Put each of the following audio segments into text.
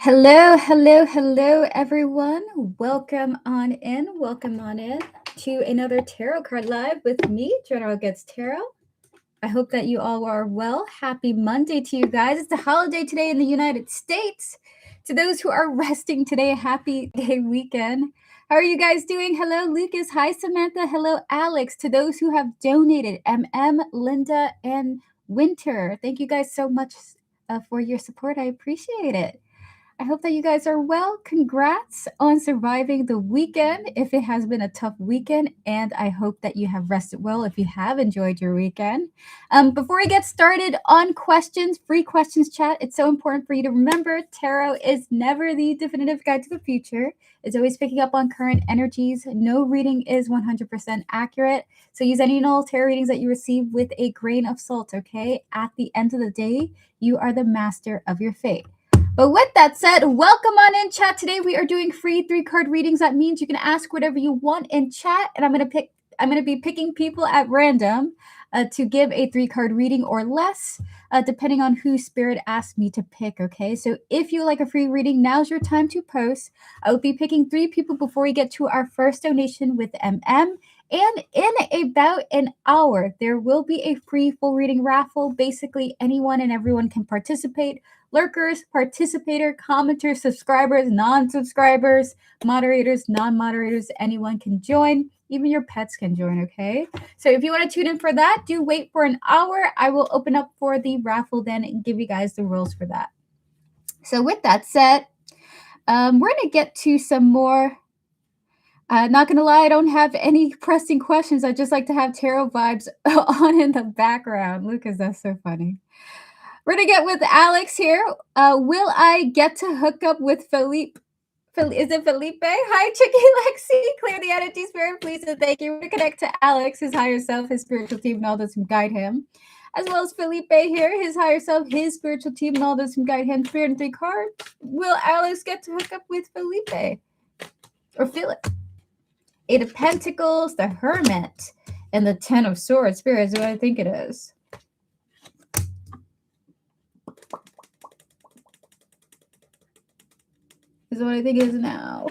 Hello, everyone. Welcome on in. Welcome on in to another Tarot Card Live with me, General Gets Tarot. I hope that you all are well. Happy Monday to you guys. It's a holiday today in the United States. To those who are resting today, happy day weekend. How are you guys doing? Hello, Lucas. Hi, Samantha. Hello, Alex. To those who have donated, MM, Linda, and Winter. Thank you guys so much for your support. I appreciate it. I hope that you guys are well. Congrats on surviving the weekend if it has been a tough weekend, and I hope that you have rested well if you have enjoyed your weekend. Before we get started on questions, free questions chat, it's so important for you to remember tarot is never the definitive guide to the future. It's always picking up on current energies. No reading is 100% accurate. So use any and all tarot readings that you receive with a grain of salt, okay? At the end of the day, you are the master of your fate. But with that said, welcome on in chat. Today we are doing free 3-card readings. That means you can ask whatever you want in chat, and I'm gonna be picking people at random to give a 3-card reading or less, depending on who Spirit asked me to pick. Okay, so if you like a free reading, now's your time to post. I will be picking 3 people before we get to our first donation with MM. And in about an hour, there will be a free full reading raffle. Basically, anyone and everyone can participate. Lurkers, participator, commenters, subscribers, non-subscribers, moderators, non-moderators, anyone can join. Even your pets can join, okay? So if you want to tune in for that, do wait for an hour. I will open up for the raffle then and give you guys the rules for that. So with that said, we're going to get to some more. Not gonna lie, I don't have any pressing questions. I just like to have tarot vibes on in the background. Lucas, that's so funny. We're gonna get with Alex here. Will I get to hook up with Felipe? Is it Felipe? Hi, Chicky Lexi. Clear the energy, Spirit, please, and thank you. We're gonna connect to Alex, his higher self, his spiritual team, and all those who guide him. As well as Felipe here, his higher self, his spiritual team, and all those who guide him. Spirit and 3 cards. Will Alex get to hook up with Felipe? Or Philip? 8 of Pentacles, the Hermit, and the 10 of Swords. Spirit is what I think it is. Is what I think it is now.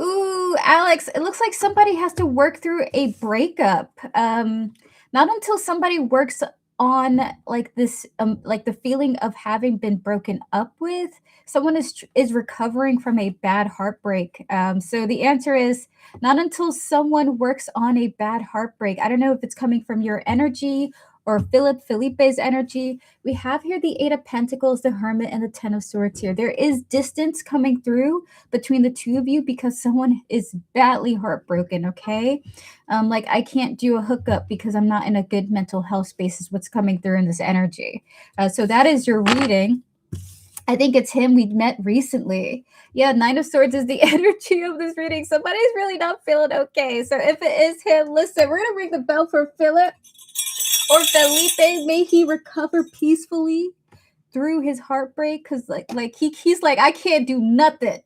Ooh, Alex, it looks like somebody has to work through a breakup. Not until somebody works on like this, like the feeling of having been broken up with, someone is recovering from a bad heartbreak. So the answer is not until someone works on a bad heartbreak. I don't know if it's coming from your energy or Felipe's energy. We have here the 8 of Pentacles, the Hermit, and the 10 of Swords here. There is distance coming through between the two of you because someone is badly heartbroken, okay? Like, I can't do a hookup because I'm not in a good mental health space is what's coming through in this energy. So that is your reading. I think it's him we met recently. Yeah, 9 of Swords is the energy of this reading. Somebody's really not feeling okay. So if it is him, listen, we're going to ring the bell for Philip. Or Felipe, may he recover peacefully through his heartbreak. Because he's like, I can't do nothing.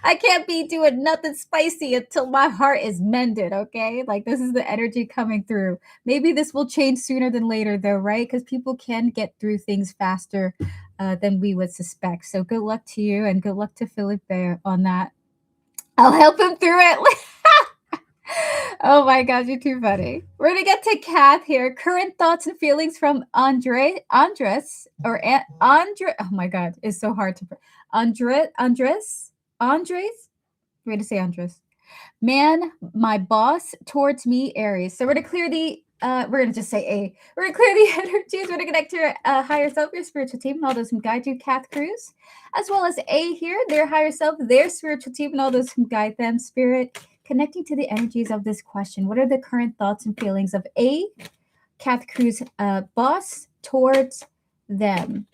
I can't be doing nothing spicy until my heart is mended, okay? Like, this is the energy coming through. Maybe this will change sooner than later, though, right? Because people can get through things faster than we would suspect. So good luck to you, and good luck to Felipe on that. I'll help him through it. Oh my gosh, you're too funny. We're gonna get to Kath here. Current thoughts and feelings from Andres. Oh my god, it's so hard to. Andres. We're gonna say Andres. Man, my boss towards me, Aries. So we're gonna clear the. We're gonna just say A. We're gonna clear the energies. We're gonna connect to your higher self, your spiritual team, and all those who guide you, Kath Cruz, as well as A here, their higher self, their spiritual team, and all those who guide them, Spirit. Connecting to the energies of this question, what are the current thoughts and feelings of A, Kath Cruz, boss towards them?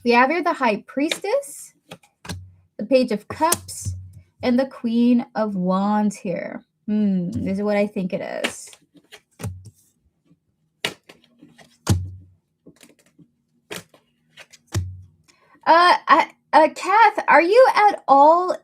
We have here the High Priestess, the Page of Cups, and the Queen of Wands here. This is what I think it is. Kath, are you at all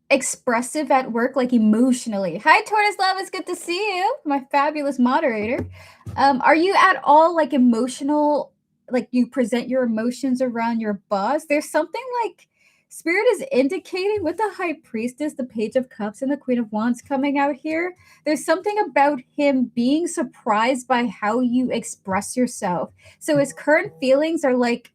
expressive at work, like emotionally? Hi, Tortoise Love, it's good to see you, my fabulous moderator. Are you at all like emotional like you present your emotions around your boss. There's something like Spirit is indicating with the High Priestess, the Page of Cups, and the Queen of Wands coming out here. There's something about him being surprised by how you express yourself. So his current feelings are like,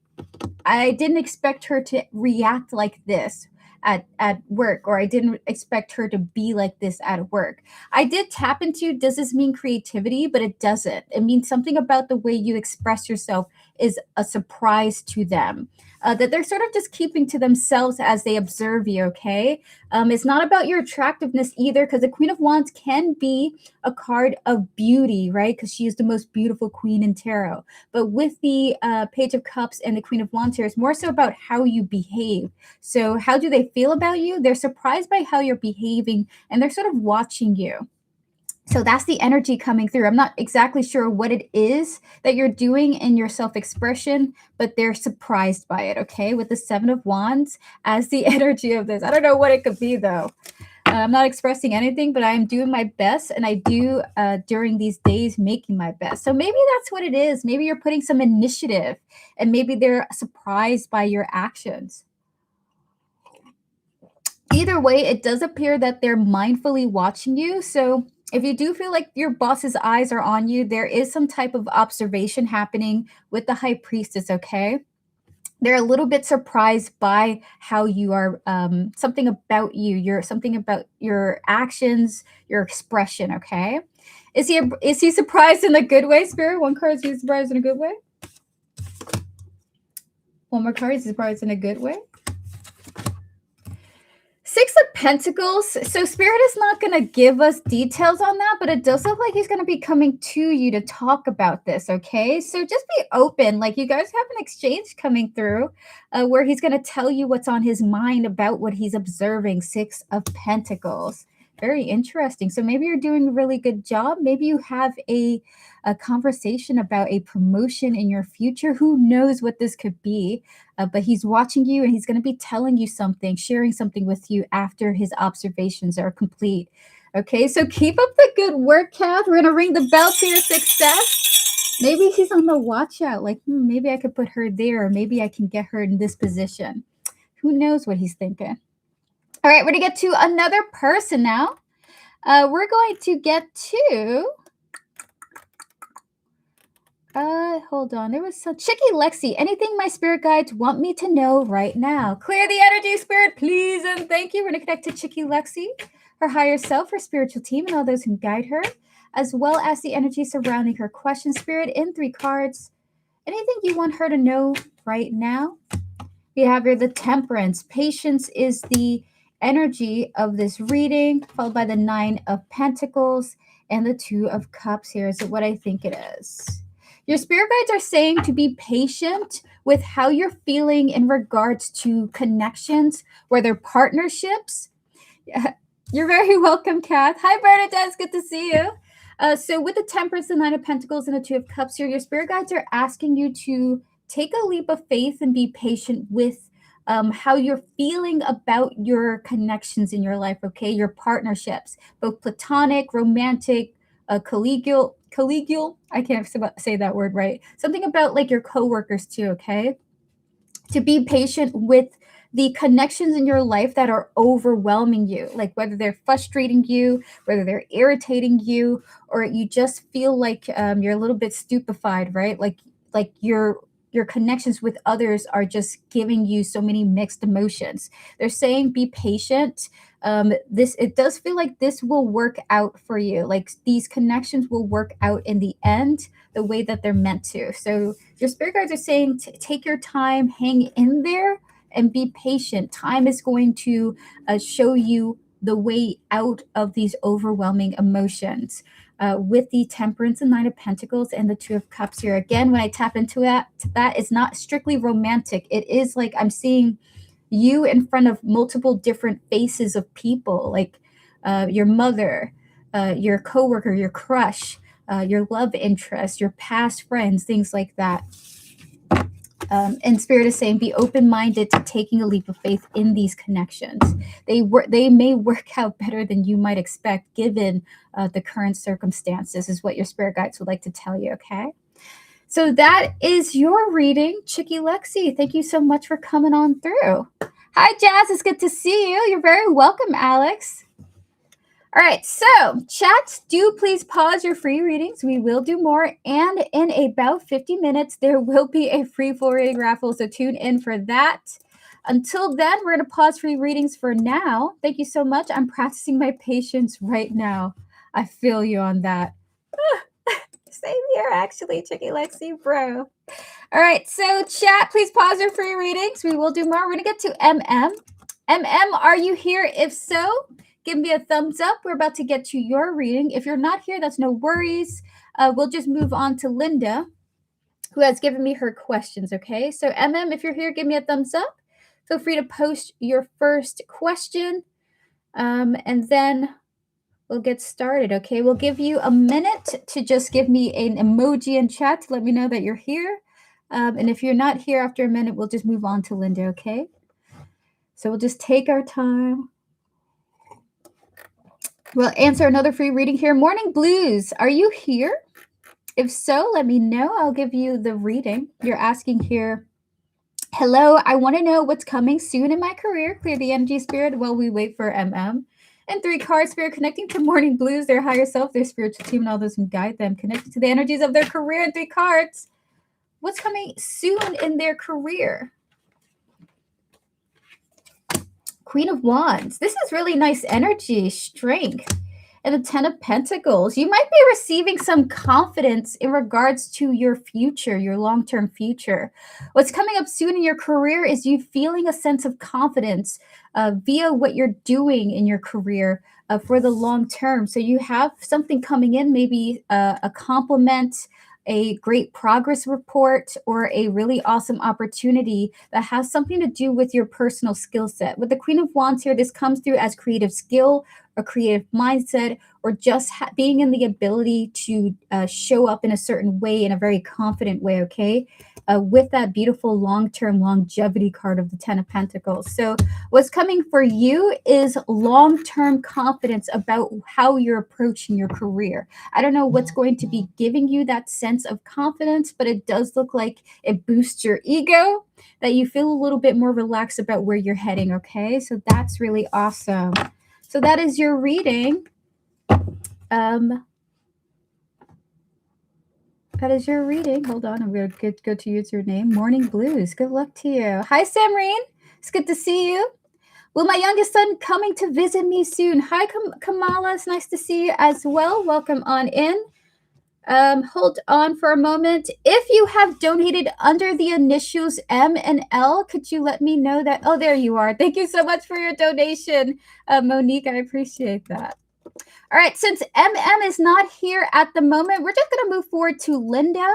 I didn't expect her to react like this at work, or I didn't expect her to be like this at work. I did tap into, does this mean creativity? But it doesn't. It means something about the way you express yourself is a surprise to them. That they're sort of just keeping to themselves as they observe you, okay? It's not about your attractiveness either, because the Queen of Wands can be a card of beauty, right? Because she is the most beautiful queen in tarot. But with the Page of Cups and the Queen of Wands here, it's more so about how you behave. So how do they feel about you? They're surprised by how you're behaving, and they're sort of watching you. So that's the energy coming through. I'm not exactly sure what it is that you're doing in your self-expression, but they're surprised by it, okay? With the Seven of Wands as the energy of this. I don't know what it could be, though. I'm not expressing anything, but I'm doing my best, and I do during these days making my best. So maybe that's what it is. Maybe you're putting some initiative, and maybe they're surprised by your actions. Either way, it does appear that they're mindfully watching you. So if you do feel like your boss's eyes are on you, there is some type of observation happening with the High Priestess, okay? They're a little bit surprised by how you are, something about you, something about your actions, your expression, okay? Is he surprised in a good way, Spirit? One card, is he surprised in a good way? One more card, is he surprised in a good way? Six of Pentacles. So Spirit is not going to give us details on that, but it does look like he's going to be coming to you to talk about this, okay? So just be open. Like, you guys have an exchange coming through where he's going to tell you what's on his mind about what he's observing. Six of Pentacles. Very interesting. So maybe you're doing a really good job. Maybe you have a conversation about a promotion in your future. Who knows what this could be? But he's watching you, and he's going to be telling you something, sharing something with you after his observations are complete. Okay, so keep up the good work, Kath. We're going to ring the bell to your success. Maybe he's on the watch out, like, maybe I could put her there, or maybe I can get her in this position. Who knows what he's thinking? All right, we're going to get to another person now. We're going to get to... hold on. There was some Chicky Lexi. Anything my spirit guides want me to know right now? Clear the energy, Spirit, please, and thank you. We're going to connect to Chicky Lexi, her higher self, her spiritual team, and all those who guide her, as well as the energy surrounding her question, Spirit, in 3 cards. Anything you want her to know right now? We have here the Temperance. Patience is the energy of this reading, followed by the 9 of Pentacles and the 2 of Cups. Here is what I think it is. Your spirit guides are saying to be patient with how you're feeling in regards to connections, whether partnerships. You're very welcome, Kath. Hi, Bernadette. It's good to see you. So with the Temperance, the 9 of Pentacles, and the 2 of Cups here, your spirit guides are asking you to take a leap of faith and be patient with how you're feeling about your connections in your life, okay? Your partnerships, both platonic, romantic, collegial, I can't say that word right. Something about like your coworkers too, okay? To be patient with the connections in your life that are overwhelming you, like whether they're frustrating you, whether they're irritating you, or you just feel like you're a little bit stupefied, right? Like your connections with others are just giving you so many mixed emotions. They're saying be patient. It does feel like this will work out for you. Like these connections will work out in the end the way that they're meant to. So your spirit guides are saying take your time, hang in there, and be patient. Time is going to show you the way out of these overwhelming emotions. With the Temperance and 9 of Pentacles and the 2 of Cups here. Again, when I tap into that, it's not strictly romantic. It is like I'm seeing you in front of multiple different faces of people, like your mother, your coworker, your crush, your love interest, your past friends, things like that. And Spirit is saying be open-minded to taking a leap of faith in these connections. They may work out better than you might expect given the current circumstances, is what your spirit guides would like to tell you, okay? So that is your reading, Chicky Lexi. Thank you so much for coming on through. Hi, Jazz. It's good to see you. You're very welcome, Alex. All right, so chat, do please pause your free readings. We will do more, and in about 50 minutes, there will be a free full reading raffle, so tune in for that. Until then, we're going to pause free readings for now. Thank you so much. I'm practicing my patience right now. I feel you on that. Same here, actually, Chicky Lexi, bro. All right, so chat, please pause your free readings. We will do more. We're going to get to MM. MM, are you here? If so, give me a thumbs up. We're about to get to your reading. If you're not here, that's no worries. We'll just move on to Linda, who has given me her questions, okay? So MM, if you're here, give me a thumbs up. Feel free to post your first question, and then we'll get started, okay? We'll give you a minute to just give me an emoji in chat to let me know that you're here. And if you're not here after a minute, we'll just move on to Linda, okay? So we'll just take our time. We'll answer another free reading here. Morning Blues, are you here? If so, let me know. I'll give you the reading. You're asking here, hello, I want to know what's coming soon in my career. Clear the energy, spirit, while we wait for MM. And 3 cards, spirit, connecting to Morning Blues, their higher self, their spiritual team, and all those who guide them. Connected to the energies of their career. And 3 cards. What's coming soon in their career? Queen of Wands. This is really nice energy, strength. And the 10 of Pentacles. You might be receiving some confidence in regards to your future, your long-term future. What's coming up soon in your career is you feeling a sense of confidence via what you're doing in your career for the long term. So you have something coming in, maybe a compliment, a great progress report, or a really awesome opportunity that has something to do with your personal skill set. With the Queen of Wands here, this comes through as creative skill or creative mindset, or just being in the ability to show up in a certain way, in a very confident way, okay? With that beautiful long-term longevity card of the 10 of Pentacles. So what's coming for you is long-term confidence about how you're approaching your career. I don't know what's going to be giving you that sense of confidence, but it does look like it boosts your ego, that you feel a little bit more relaxed about where you're heading, okay? So that's really awesome. So that is your reading. That is your reading. Hold on, I'm going to go to use your name. Morning Blues. Good luck to you. Hi, Samreen. It's good to see you. Will my youngest son coming to visit me soon? Hi, Kamala. It's nice to see you as well. Welcome on in. Hold on for a moment. If you have donated under the initials M and L, could you let me know that? Oh, there you are. Thank you so much for your donation, Monique. I appreciate that. All right, since MM is not here at the moment, we're just going to move forward to Linda.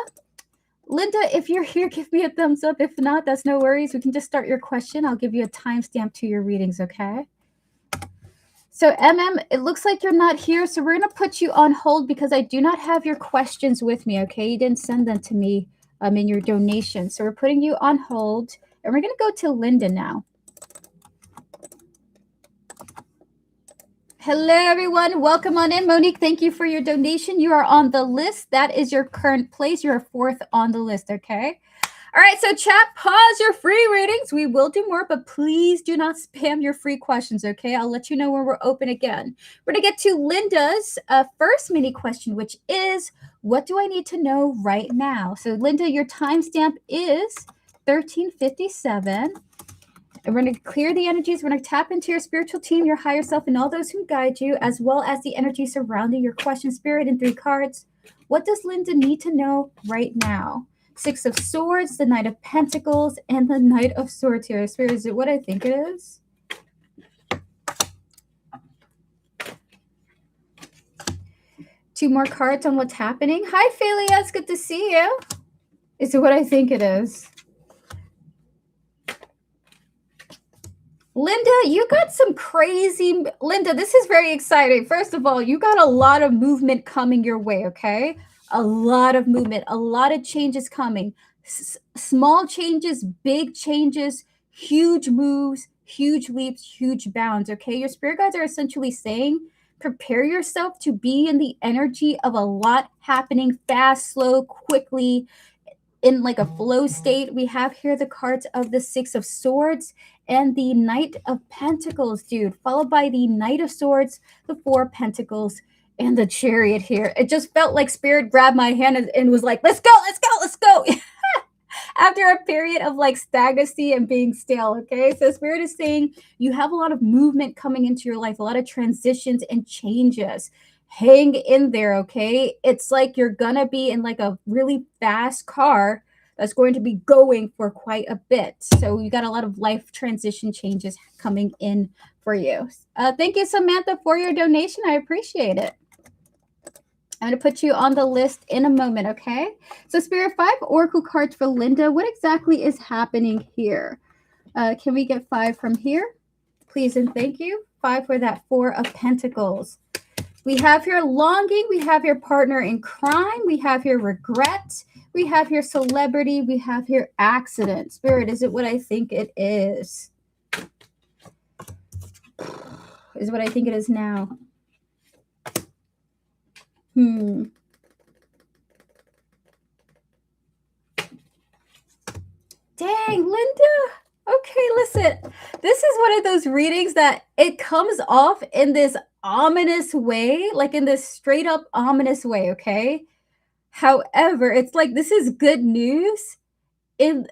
Linda, if you're here, give me a thumbs up. If not, that's no worries. We can just start your question. I'll give you a timestamp to your readings, okay? So MM, it looks like you're not here, so we're going to put you on hold because I do not have your questions with me, okay? You didn't send them to me in your donation. So we're putting you on hold, and we're going to go to Linda now. Hello, everyone. Welcome on in. Monique, thank you for your donation. You are on the list. That is your current place. You are 4th on the list, okay? All right, so chat, pause your free readings. We will do more, but please do not spam your free questions, okay? I'll let you know when we're open again. We're going to get to Linda's first mini question, which is, what do I need to know right now? So, Linda, your timestamp is 13:57. And we're going to clear the energies. We're going to tap into your spiritual team, your higher self, and all those who guide you, as well as the energy surrounding your question, spirit, and 3 cards. What does Linda need to know right now? 6 of Swords, the Knight of Pentacles, and the Knight of Swords here. Spirit, is it what I think it is? Two more cards on what's happening. Hi, Phalia. It's good to see you. Is it what I think it is? Linda, you got some crazy... Linda, this is very exciting. First of all, you got a lot of movement coming your way, okay? A lot of movement, a lot of changes coming. Small changes, big changes, huge moves, huge leaps, huge bounds, okay? Your spirit guides are essentially saying, prepare yourself to be in the energy of a lot happening fast, slow, quickly. in like a flow state. We have here the cards of the Six of Swords and the Knight of Pentacles, dude, followed by the Knight of Swords, the Four of Pentacles, and the Chariot here. It just felt like Spirit grabbed my hand and was like, let's go, let's go, let's go. After a period of like stagnancy and being stale. Okay, so Spirit is saying you have a lot of movement coming into your life, a lot of transitions and changes. Hang in there. Okay, it's like you're gonna be in like a really fast car that's going to be going for quite a bit. So you got a lot of life transition changes coming in for you. Thank you, Samantha, for your donation. I appreciate it. I'm going to put you on the list in a moment, okay? So Spirit, 5 Oracle cards for Linda. What exactly is happening here? Can we get 5 from here? Please and thank you. 5 for that 4 of Pentacles. We have here longing. We have your partner in crime. We have here regret. We have here celebrity. We have here accident. Spirit, is it what I think it is? Is what I think it is now. Dang, Linda. Okay, listen. This is one of those readings that it comes off in this ominous way, like in this straight up ominous way, okay? However, it's like this is good news in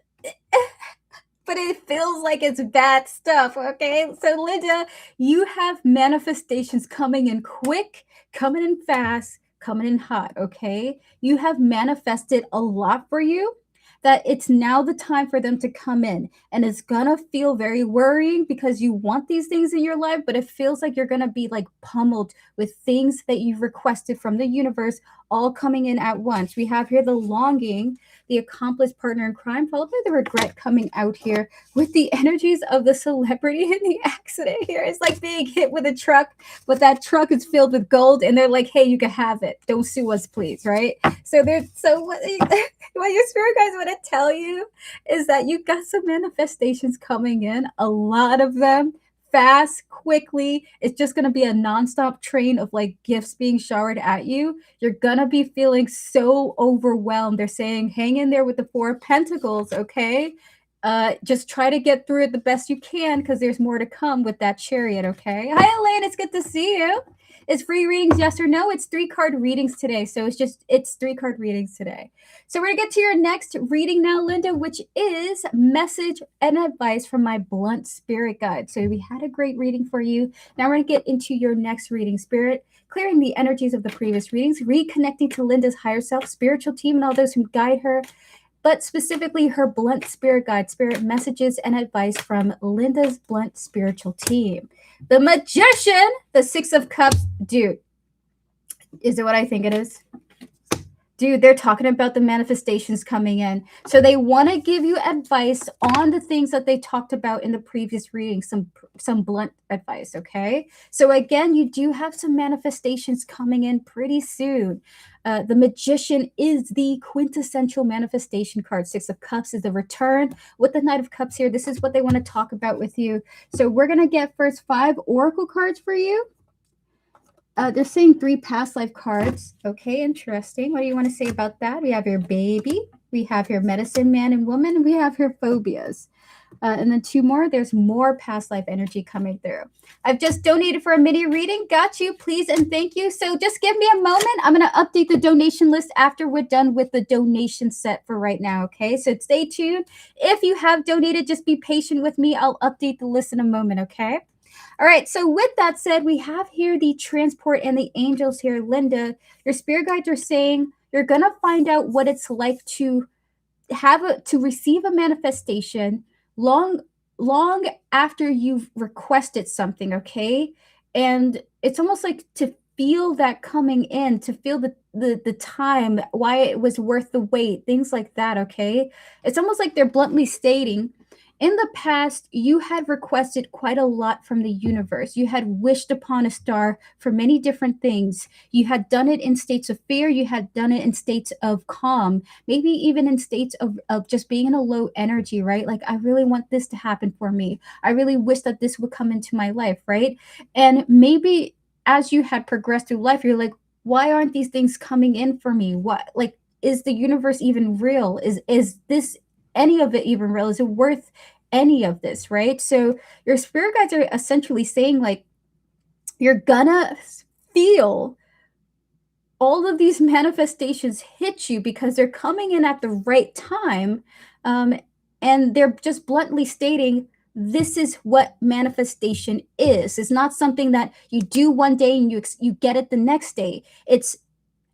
but it feels like it's bad stuff, okay? So Linda, you have manifestations coming in quick, coming in fast, coming in hot, okay? You have manifested a lot for you that it's now the time for them to come in. And it's gonna feel very worrying because you want these things in your life, but it feels like you're gonna be like pummeled with things that you've requested from the universe all coming in at once. We have here the longing, the accomplished partner in crime, followed by the regret coming out here with the energies of the celebrity in the accident here. It's like being hit with a truck, but that truck is filled with gold, and they're like, hey, you can have it. Don't sue us, please, right? So what your spirit guys want to tell you is that you got some manifestations coming in, a lot of them fast, quickly. It's just going to be a nonstop train of like gifts being showered at you. You're going to be feeling so overwhelmed. They're saying, hang in there with the Four of Pentacles, okay? Just try to get through it the best you can because there's more to come with that Chariot, okay? Hi, Elaine. It's good to see you. Is free readings yes or no? It's 3-card readings today. So it's 3-card readings today. So we're going to get to your next reading now, Linda, which is message and advice from my blunt spirit guide. So we had a great reading for you. Now we're going to get into your next reading, Spirit, clearing the energies of the previous readings, reconnecting to Linda's higher self, spiritual team, and all those who guide her, but specifically her blunt spirit guide, spirit messages and advice from Linda's blunt spiritual team. The Magician, the 6 of Cups. Dude, is it what I think it is? Dude, they're talking about the manifestations coming in. So they want to give you advice on the things that they talked about in the previous reading, some blunt advice, okay? So again, you do have some manifestations coming in pretty soon. The Magician is the quintessential manifestation card. 6 of Cups is the return. With the Knight of Cups here, this is what they want to talk about with you. So we're going to get first 5 Oracle cards for you. They're saying 3 past life cards. Okay, interesting. What do you want to say about that? We have your baby. We have your medicine man and woman. And we have your phobias. And then 2 more. There's more past life energy coming through. I've just donated for a mini reading. Got you. Please and thank you. So just give me a moment. I'm going to update the donation list after we're done with the donation set for right now. Okay, so stay tuned. If you have donated, just be patient with me. I'll update the list in a moment. Okay. All right, so with that said, we have here the transport and the angels here. Linda, your spirit guides are saying you're going to find out what it's like to receive a manifestation long after you've requested something, okay? And it's almost like to feel that coming in, to feel the time, why it was worth the wait, things like that, okay? It's almost like they're bluntly stating, in the past, you had requested quite a lot from the universe. You had wished upon a star for many different things. You had done it in states of fear. You had done it in states of calm, maybe even in states of just being in a low energy, right? Like, I really want this to happen for me. I really wish that this would come into my life, right? And maybe as you had progressed through life, you're like, why aren't these things coming in for me? What, like, is the universe even real? Is this any of it even real? Is it worth any of this, right? So your spirit guides are essentially saying, like, you're gonna feel all of these manifestations hit you because they're coming in at the right time. And they're just bluntly stating, this is what manifestation is. It's not something that you do one day and you get it the next day. It's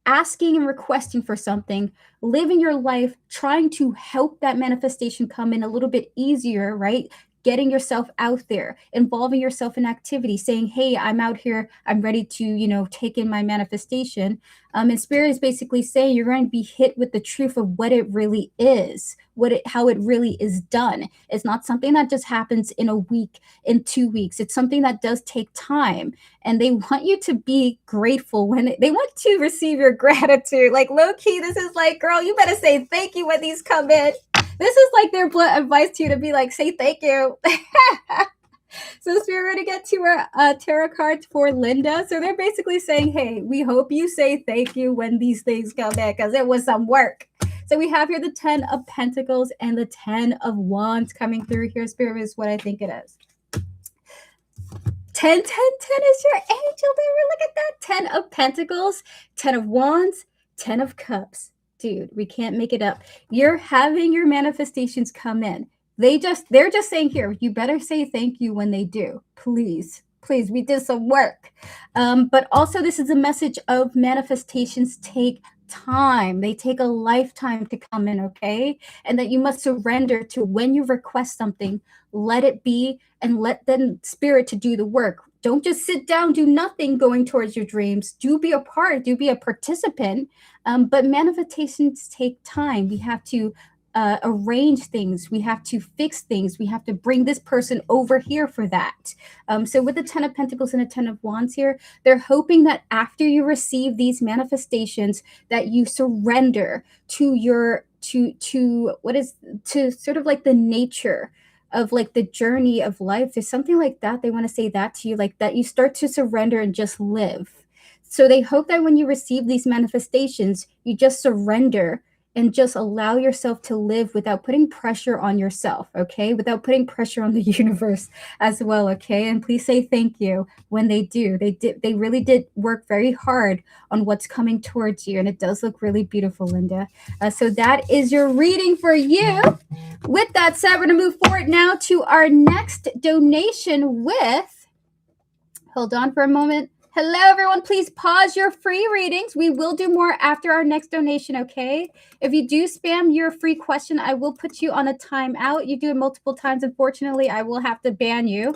asking and requesting for something, living your life, trying to help that manifestation come in a little bit easier, right? Getting yourself out there, involving yourself in activity, saying, hey, I'm out here, I'm ready to, take in my manifestation. And spirit is basically saying you're going to be hit with the truth of what it really is, how it really is done. It's not something that just happens in a week, in 2 weeks. It's something that does take time. And they want you to be grateful when they want to receive your gratitude. Like, low key, this is like, girl, you better say thank you when these come in. This is like their blunt advice to you, to be like, say thank you. So we're going to get to our tarot cards for Linda. So they're basically saying, hey, we hope you say thank you when these things come in, because it was some work. So we have here the 10 of Pentacles and the 10 of Wands coming through here. Spirit is what I think it is. 10, 10, 10 is your angel, baby. Look at that. 10 of Pentacles, 10 of Wands, 10 of Cups. Dude, we can't make it up. You're having your manifestations come in. They're just saying here, you better say thank you when they do. Please, we did some work. But also this is a message of manifestations take time. They take a lifetime to come in, okay? And that you must surrender to when you request something, let it be, and let then spirit to do the work. Don't just sit down, do nothing going towards your dreams. Do be a part, do be a participant. But manifestations take time. We have to arrange things. We have to fix things. We have to bring this person over here for that. So with the 10 of Pentacles and the 10 of Wands here, they're hoping that after you receive these manifestations, that you surrender to your, to sort of like the nature of like the journey of life. There's something like that. They want to say that to you, like that you start to surrender and just live. So they hope that when you receive these manifestations, you just surrender and just allow yourself to live without putting pressure on yourself, okay? Without putting pressure on the universe as well, okay? And please say thank you when they do. They really did work very hard on what's coming towards you, and it does look really beautiful, Linda. So that is your reading for you. With that said, we're gonna move forward now to our next donation with, hold on for a moment. Hello, everyone. Please pause your free readings. We will do more after our next donation, okay? If you do spam your free question, I will put you on a timeout. You do it multiple times. Unfortunately, I will have to ban you.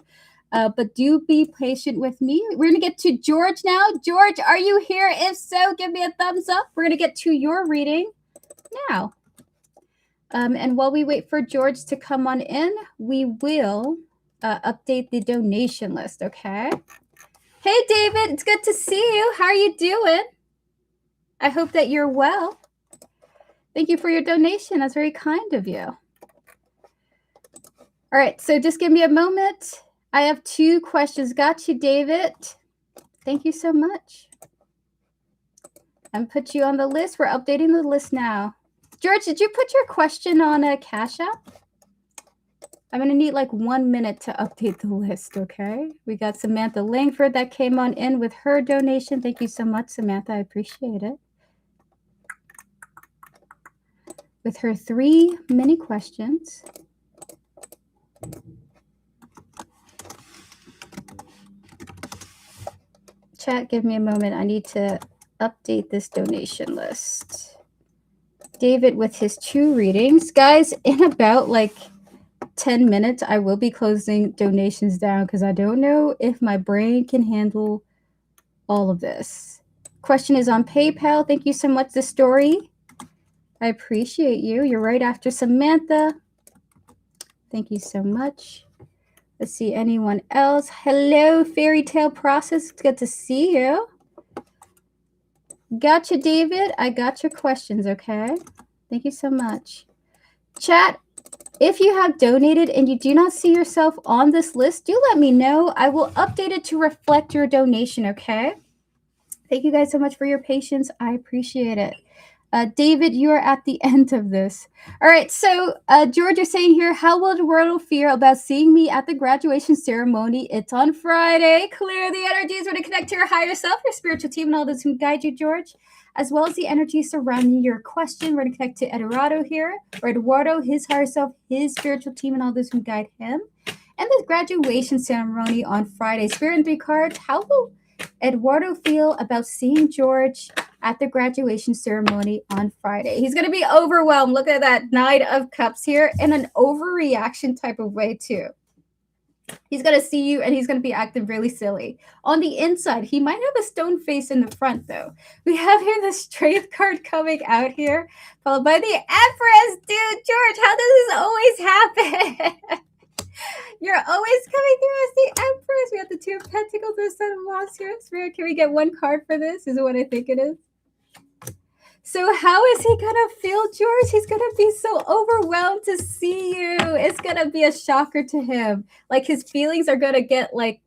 But do be patient with me. We're going to get to George now. George, are you here? If so, give me a thumbs up. We're going to get to your reading now. And while we wait for George to come on in, we will update the donation list, okay? Hey, David, it's good to see you. How are you doing? I hope that you're well. Thank you for your donation. That's very kind of you. All right, so just give me a moment. I have 2 questions. Got you, David. Thank you so much. I'm put you on the list. We're updating the list now. George, did you put your question on a Cash App? I'm going to need like 1 minute to update the list, okay? We got Samantha Langford that came on in with her donation. Thank you so much, Samantha. I appreciate it. With her 3 mini questions. Chat, give me a moment. I need to update this donation list. David with his 2 readings. Guys, in about like 10 minutes, I will be closing donations down because I don't know if my brain can handle all of this. Question is on PayPal. Thank you so much, The Story. I appreciate you. You're right after Samantha. Thank you so much. Let's see, anyone else? Hello, Fairy Tale Process. It's good to see you. Gotcha, David. I got your questions, okay? Thank you so much. Chat, if you have donated and you do not see yourself on this list, do let me know. I will update it to reflect your donation, okay? Thank you guys so much for your patience. I appreciate it. David, you are at the end of this. All right, so George is saying here, how will the world feel about seeing me at the graduation ceremony? It's on Friday. Clear the energies. We're going to connect to your higher self, your spiritual team, and all those who guide you, George, as well as the energies surrounding your question. We're going to connect to Eduardo here, or Eduardo, his higher self, his spiritual team, and all those who guide him. And the graduation ceremony on Friday. Spirit and 3 cards. How will Eduardo feel about seeing George at the graduation ceremony on Friday? He's going to be overwhelmed. Look at that 9 of Cups here in an overreaction type of way too. He's going to see you and he's going to be acting really silly. On the inside, he might have a stone face in the front though. We have here the Strength card coming out here, followed by the Empress. Dude, George, how does this always happen? You're always coming through as the Empress. We have the 2 of Pentacles, the Son of Wands here. Spirit, can we get 1 card for this? Is it what I think it is? So how is he going to feel, George? He's going to be so overwhelmed to see you. It's going to be a shocker to him. Like his feelings are going to get like,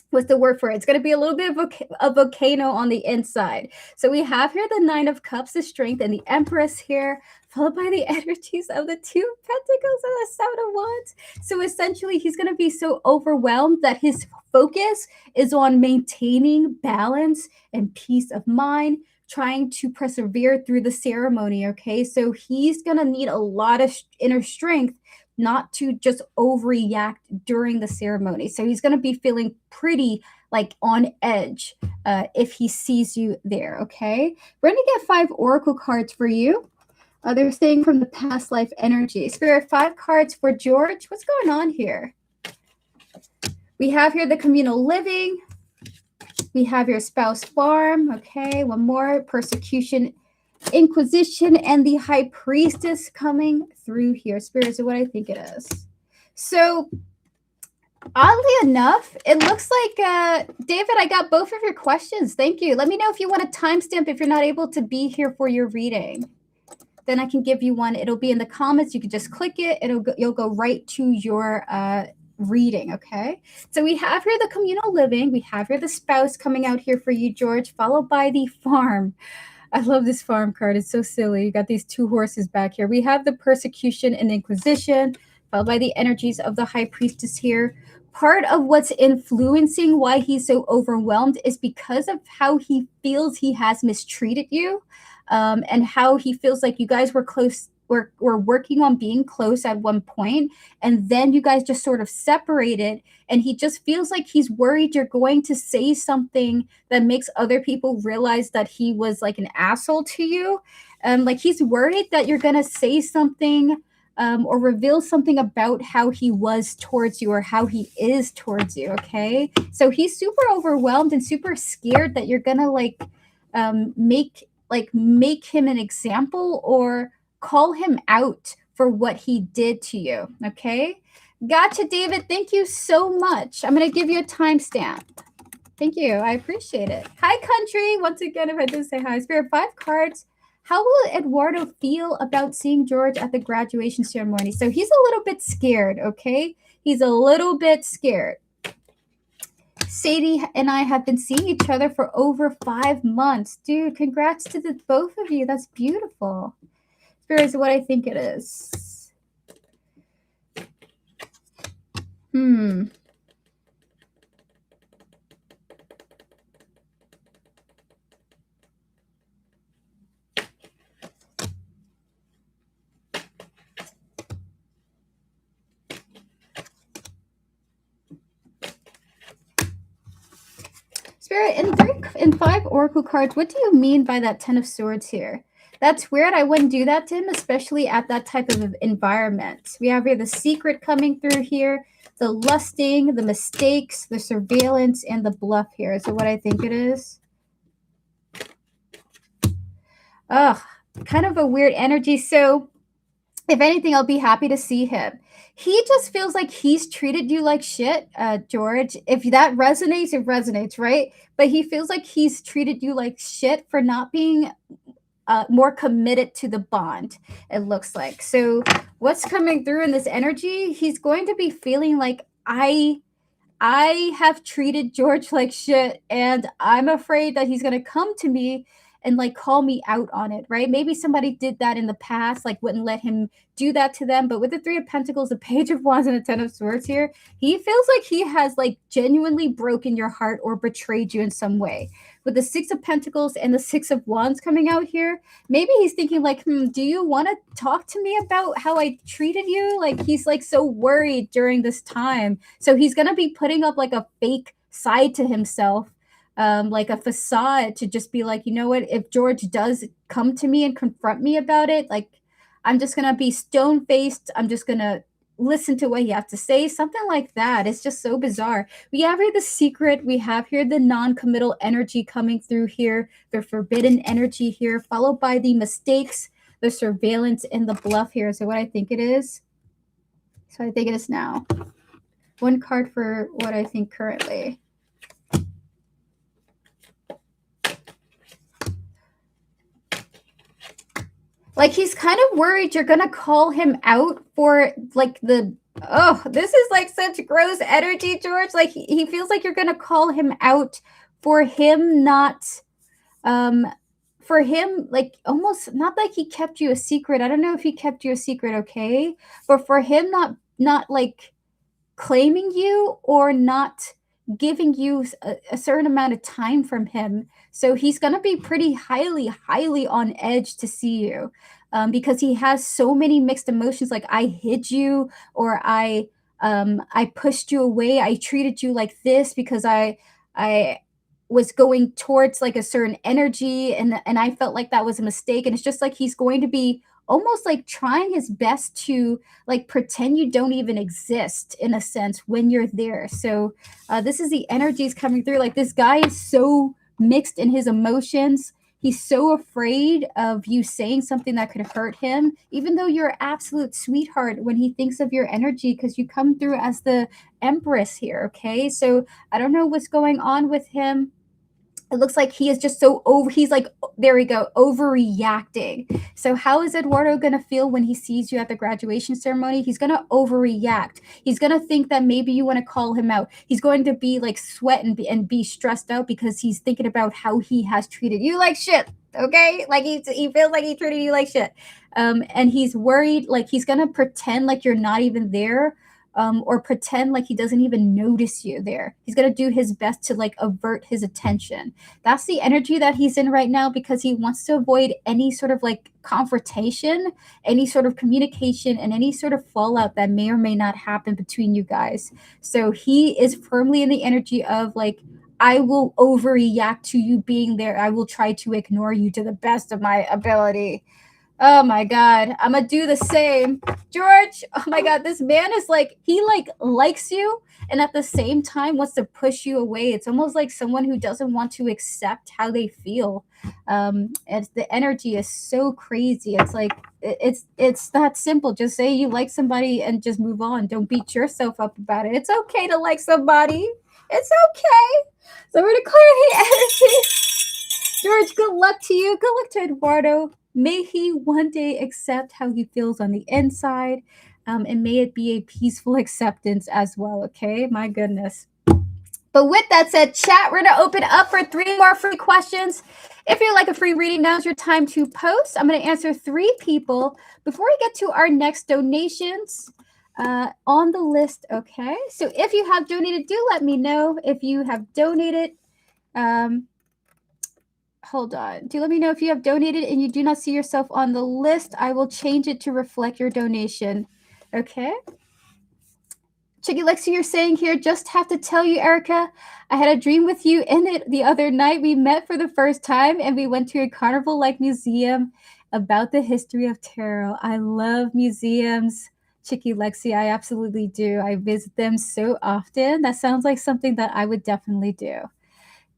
what's the word for it? It's going to be a little bit of a volcano on the inside. So we have here the 9 of Cups, the Strength, and the Empress here, followed by the energies of the 2 of Pentacles and the 7 of Wands. So essentially, he's going to be so overwhelmed that his focus is on maintaining balance and peace of mind, trying to persevere through the ceremony, okay? So he's going to need a lot of inner strength not to just overreact during the ceremony. So he's going to be feeling pretty like on edge if he sees you there, okay? We're going to get 5 oracle cards for you. They're staying from the past life energy. Spirit, 5 cards for George. What's going on here? We have here the communal living. We have your spouse farm, okay? One more, persecution, Inquisition, and the High Priestess coming through here. Spirit is what I think it is. So, oddly enough, it looks like, David, I got both of your questions. Thank you. Let me know if you want a timestamp if you're not able to be here for your reading. Then I can give you one. It'll be in the comments. You can just click it. You'll go right to your reading, okay? So we have here the communal living. We have here the spouse coming out here for you, George, followed by the farm. I love this farm card. It's so silly. You got these 2 horses back here. We have the persecution and inquisition, followed by the energies of the high priestess here. Part of what's influencing why he's so overwhelmed is because of how he feels he has mistreated you, and how he feels like you guys were close. We're working on being close at one point, and then you guys just sort of separated, and he just feels like he's worried you're going to say something that makes other people realize that he was like an asshole to you. Like he's worried that you're going to say something or reveal something about how he was towards you or how he is towards you, okay? So he's super overwhelmed and super scared that you're going to like make him an example or call him out for what he did to you, okay? Gotcha, David. Thank you so much. I'm going to give you a timestamp. Thank you. I appreciate it. Hi, country. Once again, if I did say hi. Spirit, 5 cards. How will Eduardo feel about seeing George at the graduation ceremony? So he's a little bit scared, okay? He's a little bit scared. Sadie and I have been seeing each other for over 5 months. Dude, congrats to the both of you. That's beautiful. Spirit is what I think it is. Spirit, in 5 oracle cards, what do you mean by that 10 of Swords here? That's weird. I wouldn't do that to him, especially at that type of environment. We have here the secret coming through here, the lusting, the mistakes, the surveillance, and the bluff here. Is it what I think it is? Ugh, kind of a weird energy. So if anything, I'll be happy to see him. He just feels like he's treated you like shit, George. If that resonates, it resonates, right? But he feels like he's treated you like shit for not being more committed to the bond, it looks like. So what's coming through in this energy, he's going to be feeling like I have treated George like shit, and I'm afraid that he's going to come to me and like call me out on it, right? Maybe somebody did that in the past, like wouldn't let him do that to them. But with the Three of Pentacles, the Page of Wands, and the Ten of Swords here, he feels like he has like genuinely broken your heart or betrayed you in some way. With the Six of Pentacles and the Six of Wands coming out here, maybe he's thinking like, do you want to talk to me about how I treated you? Like he's like so worried during this time. So he's going to be putting up like a fake side to himself, like a facade to just be like, you know what, if George does come to me and confront me about it, like I'm just going to be stone-faced. I'm just going to listen to what he has to say, something like that. It's just so bizarre. We have here the secret. We have here the non-committal energy coming through here, the forbidden energy here, followed by the mistakes, the surveillance, and the bluff here. So what I think it is. So I think it is now. One card for what I think currently. Like he's kind of worried you're going to call him out for like this is like such gross energy, George. Like he feels like you're going to call him out for him not, for him, like almost not like he kept you a secret. I don't know if he kept you a secret, okay? But for him not like claiming you or not giving you a certain amount of time from him. So he's going to be pretty highly on edge to see you, because he has so many mixed emotions. Like I hid you, or I pushed you away. I treated you like this because I was going towards like a certain energy, and I felt like that was a mistake. And it's just like he's going to be almost like trying his best to like pretend you don't even exist in a sense when you're there. So this is the energies coming through. Like this guy is so mixed in his emotions. He's so afraid of you saying something that could hurt him, even though you're an absolute sweetheart when he thinks of your energy, because you come through as the Empress here, okay? So I don't know what's going on with him. It looks like he is just so he's like, there we go, overreacting. So how is Eduardo going to feel when he sees you at the graduation ceremony? He's going to overreact. He's going to think that maybe you want to call him out. He's going to be like sweat and be stressed out because he's thinking about how he has treated you like shit. Okay, like he feels like he treated you like shit, and he's worried. Like he's going to pretend like you're not even there. Or pretend like he doesn't even notice you there. He's going to do his best to like avert his attention. That's the energy that he's in right now, because he wants to avoid any sort of like confrontation, any sort of communication, and any sort of fallout that may or may not happen between you guys. So he is firmly in the energy of like, I will overreact to you being there. I will try to ignore you to the best of my ability. Oh my God, I'm gonna do the same. George, oh my God, this man is like, he like likes you and at the same time wants to push you away. It's almost like someone who doesn't want to accept how they feel. And the energy is so crazy. It's like, it's that simple. Just say you like somebody and just move on. Don't beat yourself up about it. It's okay to like somebody. It's okay. So we're gonna clear the energy. George, good luck to you. Good luck to Eduardo. May he one day accept how he feels on the inside, and may it be a peaceful acceptance as well, okay? My goodness. But with that said, chat, we're going to open up for 3 more free questions. If you'd like a free reading, now's your time to post. I'm going to answer 3 people before we get to our next donations on the list, okay? So if you have donated, do let me know if you have donated. Hold on. Do let me know if you have donated and you do not see yourself on the list. I will change it to reflect your donation. Okay. Chicky Lexi, you're saying here, just have to tell you, Erica, I had a dream with you in it the other night. We met for the first time and we went to a carnival-like museum about the history of tarot. I love museums, Chicky Lexi. I absolutely do. I visit them so often. That sounds like something that I would definitely do.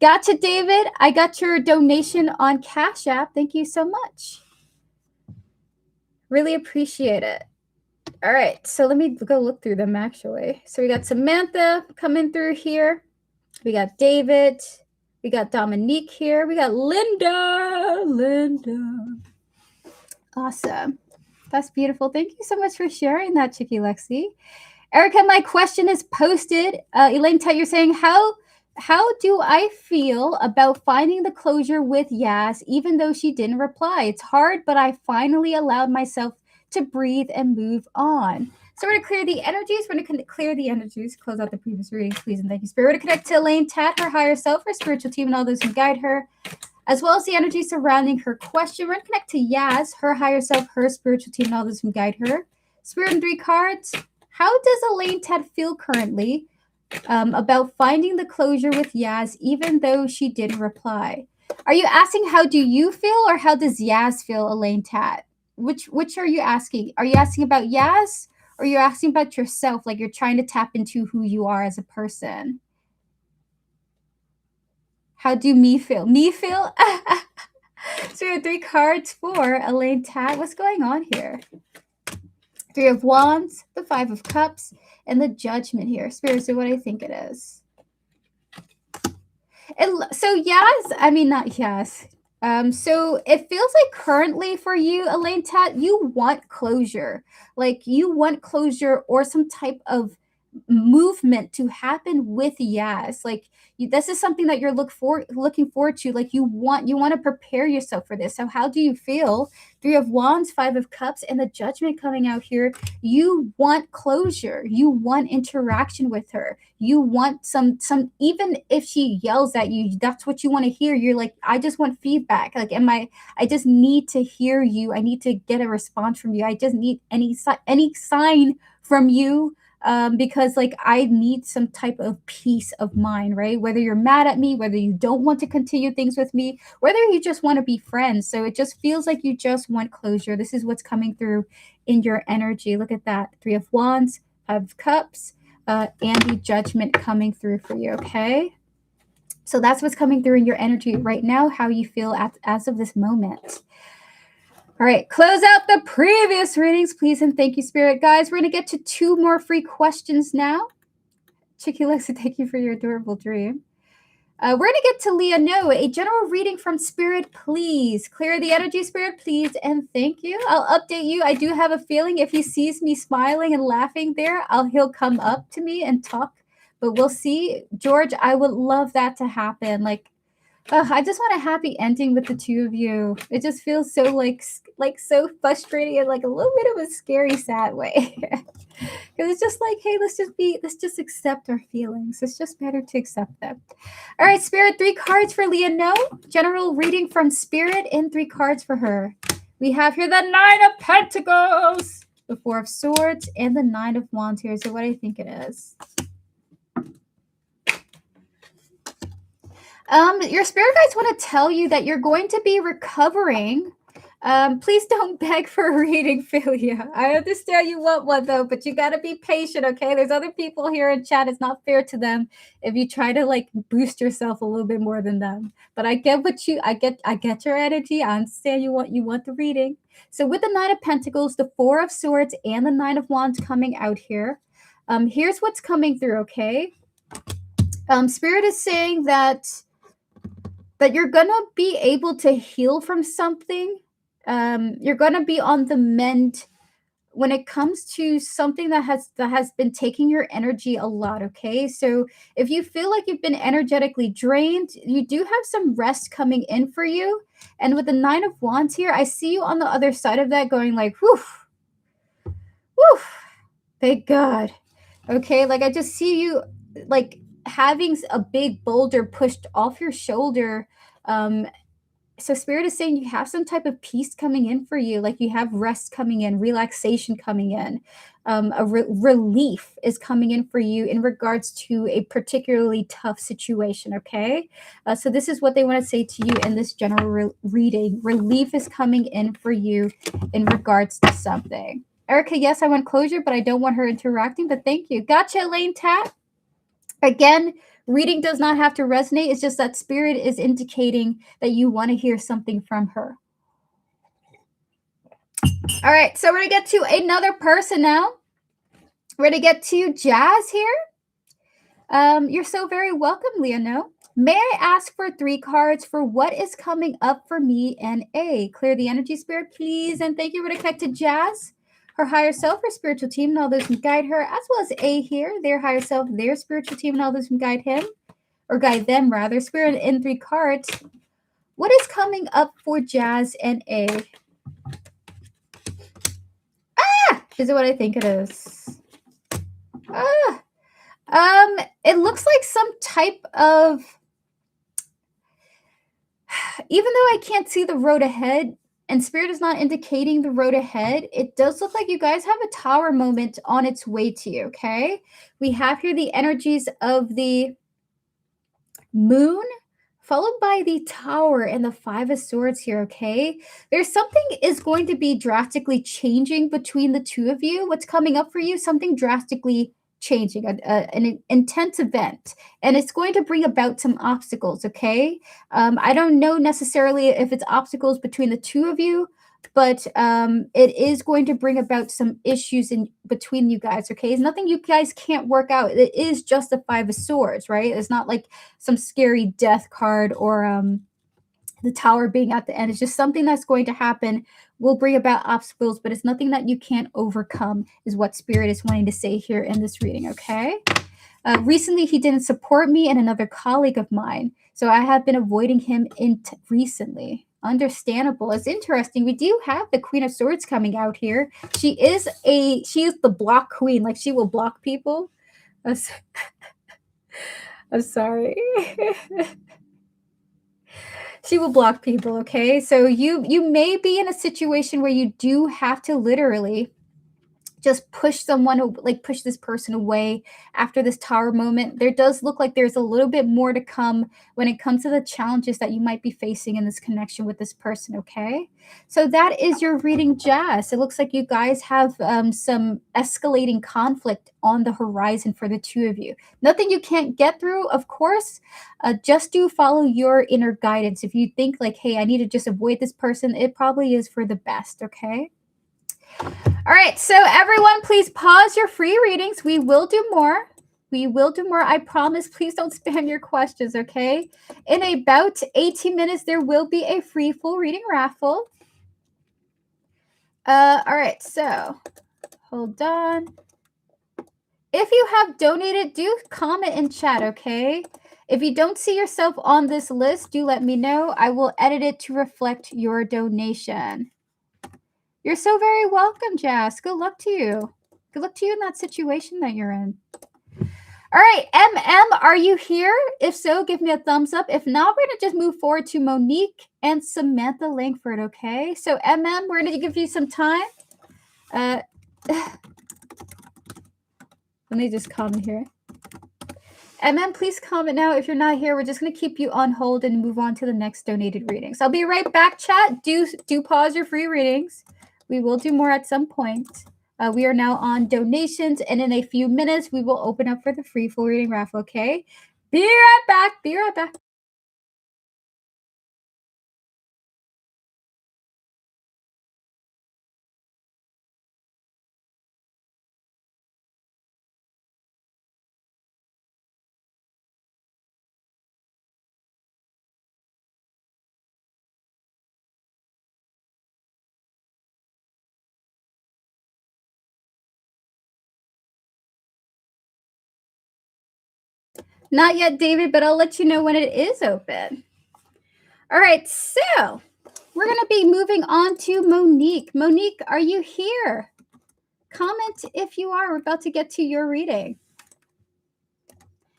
Gotcha, David. I got your donation on Cash App. Thank you so much. Really appreciate it. All right, so let me go look through them, actually. So we got Samantha coming through here. We got David. We got Dominique here. We got Linda. Awesome. That's beautiful. Thank you so much for sharing that, Chicky Lexi. Erica, my question is posted. Elaine Tett, you're saying, how How do I feel about finding the closure with Yas, even though she didn't reply? It's hard, but I finally allowed myself to breathe and move on. So we're going to clear the energies. We're going to clear the energies. Close out the previous readings, please, and thank you, Spirit. We're going to connect to Elaine Tat, her higher self, her spiritual team, and all those who guide her, as well as the energy surrounding her question. We're going to connect to Yas, her higher self, her spiritual team, and all those who guide her. Spirit and 3 cards. How does Elaine Tat feel currently about finding the closure with Yas, even though she didn't reply? Are you asking how do you feel, or how does Yas feel, Elaine Tat? Which are you asking? Are you asking about Yas, or are you asking about yourself, like you're trying to tap into who you are as a person? How do me feel? Me feel? So we have 3 cards for Elaine Tat. What's going on here? 3 of Wands, the 5 of Cups, and the Judgment here. Spirit, so what do you think it is? So yes, I mean, not yes. So it feels like currently for you, Elaine Tat, you want closure. Like you want closure or some type of movement to happen with Yas. Like this is something that you're looking forward to. Like you want to prepare yourself for this. So how do you feel? 3 of Wands, 5 of Cups, and the Judgment coming out here. You want closure. You want interaction with her. You want some even if she yells at you, that's what you want to hear. You're like, I just want feedback. Like I just need to hear you. I need to get a response from you. I just need any sign from you, because like I need some type of peace of mind, right? Whether you're mad at me, whether you don't want to continue things with me, whether you just want to be friends. So it just feels like you just want closure. This is what's coming through in your energy. Look at that. 3 of Wands, 5 of Cups, and the Judgment coming through for you, okay? So that's what's coming through in your energy right now, how you feel as of this moment. All right, close out the previous readings, please, and thank you, Spirit. Guys, we're going to get to 2 more free questions now. Chicky Lexi, thank you for your adorable dream. We're going to get to Leah No. A general reading from Spirit, please. Clear the energy, Spirit, please, and thank you. I'll update you. I do have a feeling if he sees me smiling and laughing there, he'll come up to me and talk, but we'll see. George, I would love that to happen. Like, I just want a happy ending with the 2 of you. It just feels so like so frustrating in like a little bit of a scary, sad way. Because it's just like, hey, let's just accept our feelings. It's just better to accept them. All right, Spirit, 3 cards for Leah No. General reading from Spirit and 3 cards for her. We have here the 9 of Pentacles, the 4 of Swords, and the 9 of Wands here. So what do you think it is? Your spirit guides want to tell you that you're going to be recovering. Please don't beg for a reading, Philia. I understand you want one though, but you got to be patient, okay? There's other people here in chat. It's not fair to them if you try to like boost yourself a little bit more than them. But I get I get your energy. I understand you want the reading. So with the 9 of Pentacles, the 4 of Swords, and the 9 of Wands coming out here, here's what's coming through, okay? Spirit is saying that you're gonna be able to heal from something. You're gonna be on the mend when it comes to something that has been taking your energy a lot, okay? So if you feel like you've been energetically drained, you do have some rest coming in for you. And with the 9 of Wands here, I see you on the other side of that going like, whew, whew, thank God. Okay, like I just see you like having a big boulder pushed off your shoulder. So Spirit is saying you have some type of peace coming in for you, like you have rest coming in, relaxation coming in, relief is coming in for you in regards to a particularly tough situation, okay? So this is what they want to say to you in this general reading. Relief is coming in for you in regards to something. Erica, yes, I want closure, but I don't want her interacting, but thank you. Gotcha, Elaine Tat. Again, reading does not have to resonate. It's just that Spirit is indicating that you want to hear something from her. All right, so we're going to get to another person now. We're going to get to Jazz here. You're so very welcome, Leono. May I ask for 3 cards for what is coming up for me and A? Clear the energy, Spirit, please. And thank you. We're going to connect to Jazz, her higher self, her spiritual team, and all those who guide her, as well as A here, their higher self, their spiritual team, and all those who guide him. or guide them rather. Spirit in 3 cards. What is coming up for Jazz and A? Is it what I think it is? It looks like some type of, even though I can't see the road ahead and Spirit is not indicating the road ahead, it does look like you guys have a tower moment on its way to you, okay? We have here the energies of the moon, followed by the tower and the 5 of swords here, okay? There's something is going to be drastically changing between the two of you. What's coming up for you? Something drastically changing, an intense event, and it's going to bring about some obstacles, okay? I don't know necessarily if it's obstacles between the two of you, but it is going to bring about some issues in between you guys, okay? It's nothing you guys can't work out. It is just the 5 of swords, right? It's not like some scary death card or the tower being at the end. It's just something that's going to happen, will bring about obstacles, but it's nothing that you can't overcome, is what Spirit is wanting to say here in this reading, okay? Recently, he didn't support me and another colleague of mine, so I have been avoiding him recently. Understandable. It's interesting. We do have the Queen of Swords coming out here. She is the block queen. Like, she will block people. I'm sorry. She will block people, okay? So you may be in a situation where you do have to literally just push this person away after this tower moment. There does look like there's a little bit more to come when it comes to the challenges that you might be facing in this connection with this person, okay? So that is your reading, Jazz. It looks like you guys have some escalating conflict on the horizon for the two of you. Nothing you can't get through, of course. Just do follow your inner guidance. If you think like, hey, I need to just avoid this person, it probably is for the best, okay? All right, so everyone, please pause your free readings. We will do more. We will do more. I promise. Please don't spam your questions, okay? In about 18 minutes, there will be a free full reading raffle. All right, so hold on. If you have donated, do comment in chat, okay? If you don't see yourself on this list, do let me know. I will edit it to reflect your donation. You're so very welcome, Jazz. Good luck to you. Good luck to you in that situation that you're in. All right, MM, are you here? If so, give me a thumbs up. If not, we're going to just move forward to Monique and Samantha Langford, okay? So, MM, we're going to give you some time. Let me just comment here. MM, please comment now. If you're not here, we're just going to keep you on hold and move on to the next donated readings. I'll be right back, chat. Do pause your free readings. We will do more at some point. We are now on donations, and in a few minutes, we will open up for the free full reading raffle, okay? Be right back. Be right back. Not yet, David, but I'll let you know when it is open. All right, so we're going to be moving on to Monique. Monique, are you here? Comment if you are. We're about to get to your reading.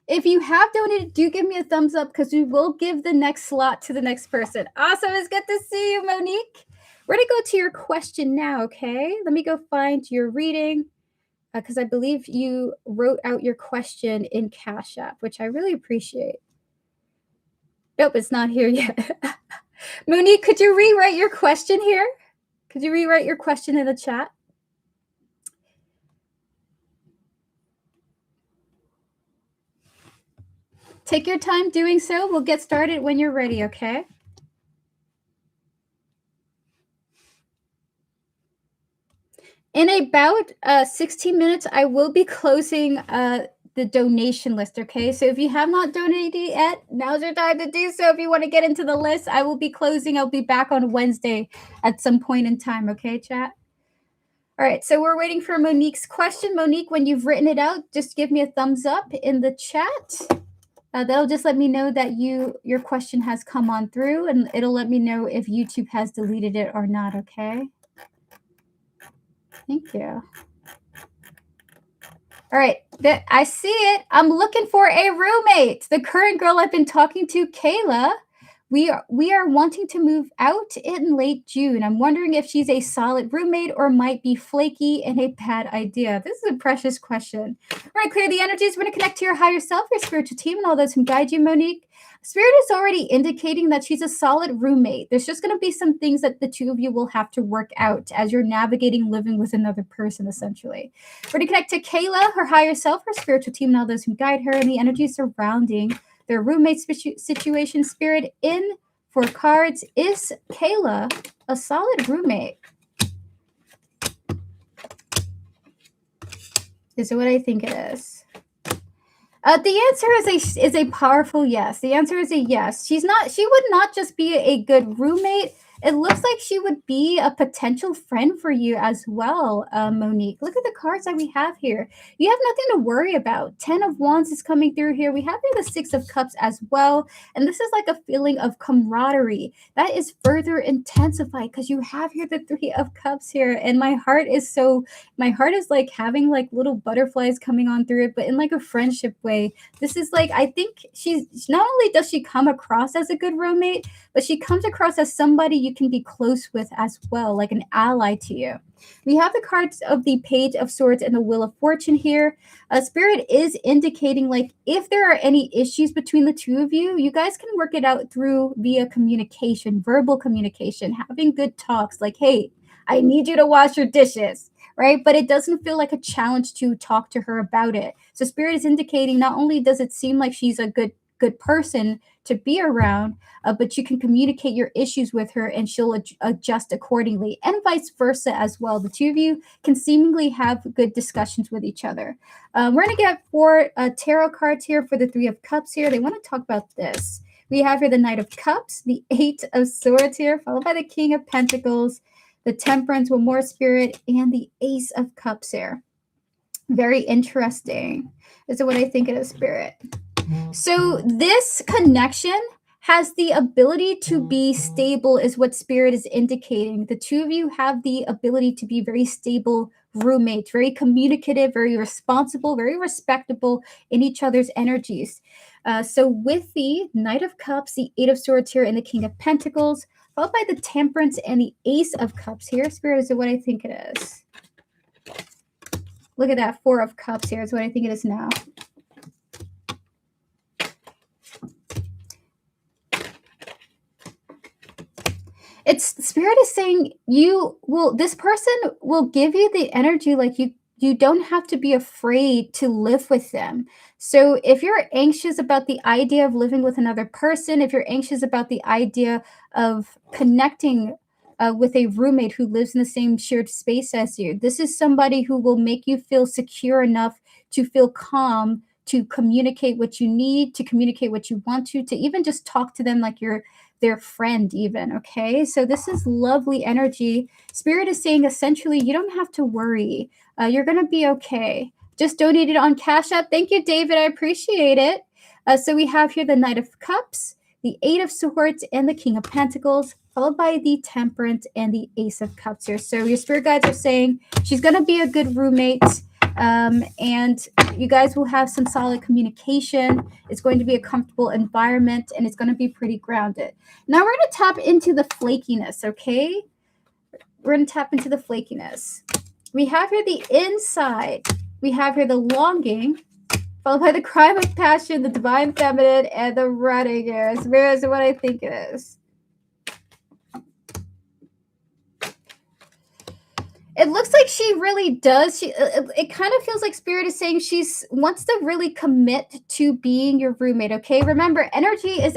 If you have donated, do give me a thumbs up because we will give the next slot to the next person. Awesome. It's good to see you, Monique. We're going to go to your question now, okay? Let me go find your reading because I believe you wrote out your question in Cash App, which I really appreciate. Nope, it's not here yet. Monique, could you rewrite your question here? Could you rewrite your question in the chat? Take your time doing so. We'll get started when you're ready, okay? In about 16 minutes, I will be closing the donation list, okay? So if you have not donated yet, now's your time to do so. If you want to get into the list, I will be closing. I'll be back on Wednesday at some point in time, okay, chat? All right, so we're waiting for Monique's question. Monique, when you've written it out, just give me a thumbs up in the chat. That'll just let me know that your question has come on through, and it'll let me know if YouTube has deleted it or not, okay? Thank you. All right, I see it. I'm looking for a roommate. The current girl I've been talking to, Kayla, we are wanting to move out in late June. I'm wondering if she's a solid roommate or might be flaky and a bad idea. This is a precious question. We're gonna clear the energies. We're gonna connect to your higher self, your spiritual team, and all those who guide you, Monique. Spirit is already indicating that she's a solid roommate. There's just going to be some things that the two of you will have to work out as you're navigating living with another person, essentially. We're going to connect to Kayla, her higher self, her spiritual team, and all those who guide her, and the energy surrounding their roommate situation. Spirit in for cards. Is Kayla a solid roommate? Is it what I think it is? The answer is a powerful yes. The answer is a yes. She would not just be a good roommate. It looks like she would be a potential friend for you as well, Monique. Look at the cards that we have here. You have nothing to worry about. 10 of Wands is coming through here. We have here the 6 of Cups as well. And this is like a feeling of camaraderie that is further intensified because you have here the 3 of Cups here. And my heart is like having like little butterflies coming on through it, but in like a friendship way. This is like, I think she's not only does she come across as a good roommate, but she comes across as somebody you can be close with as well, like an ally to you. We have the cards of the Page of Swords and the Wheel of Fortune here. Spirit is indicating like if there are any issues between the two of you, you guys can work it out through via communication, verbal communication, having good talks like, hey, I need you to wash your dishes, right? But it doesn't feel like a challenge to talk to her about it. So Spirit is indicating not only does it seem like she's a good person to be around, but you can communicate your issues with her and she'll adjust accordingly, and vice versa as well. The two of you can seemingly have good discussions with each other. We're going to get 4 tarot cards here for the 3 of Cups here. They want to talk about this. We have here the Knight of Cups, the 8 of Swords here, followed by the King of Pentacles, the Temperance, one more, Spirit, and the Ace of Cups here. Very interesting. This is what I think it is, Spirit. So this connection has the ability to be stable, is what Spirit is indicating. The two of you have the ability to be very stable roommates, very communicative, very responsible, very respectable in each other's energies. So with the Knight of Cups, the 8 of Swords here, and the King of Pentacles, followed by the Temperance and the Ace of Cups here, Spirit, is what I think it is. Look at that, 4 of Cups here is what I think it is now. Spirit is saying this person will give you the energy like you don't have to be afraid to live with them. So if you're anxious about the idea of living with another person, if you're anxious about the idea of connecting with a roommate who lives in the same shared space as you, this is somebody who will make you feel secure enough to feel calm, to communicate what you need, to communicate what you want to even just talk to them like you're their friend even, okay? So this is lovely energy. Spirit is saying essentially you don't have to worry. You're going to be okay. Just donate it on Cash App. Thank you, David. I appreciate it. So we have here the Knight of Cups, the 8 of Swords, and the King of Pentacles, followed by the Temperance and the Ace of Cups here. So your spirit guides are saying she's going to be a good roommate. And you guys will have some solid communication. It's going to be a comfortable environment, and it's going to be pretty grounded. Now we're going to tap into the flakiness, okay? We're going to tap into the flakiness. We have here the inside. We have here the longing, followed by the crime of passion, the divine feminine, and the running here. Spirit is what I think it is. It looks like she really does. It kind of feels like Spirit is saying she wants to really commit to being your roommate, okay? Remember, energy is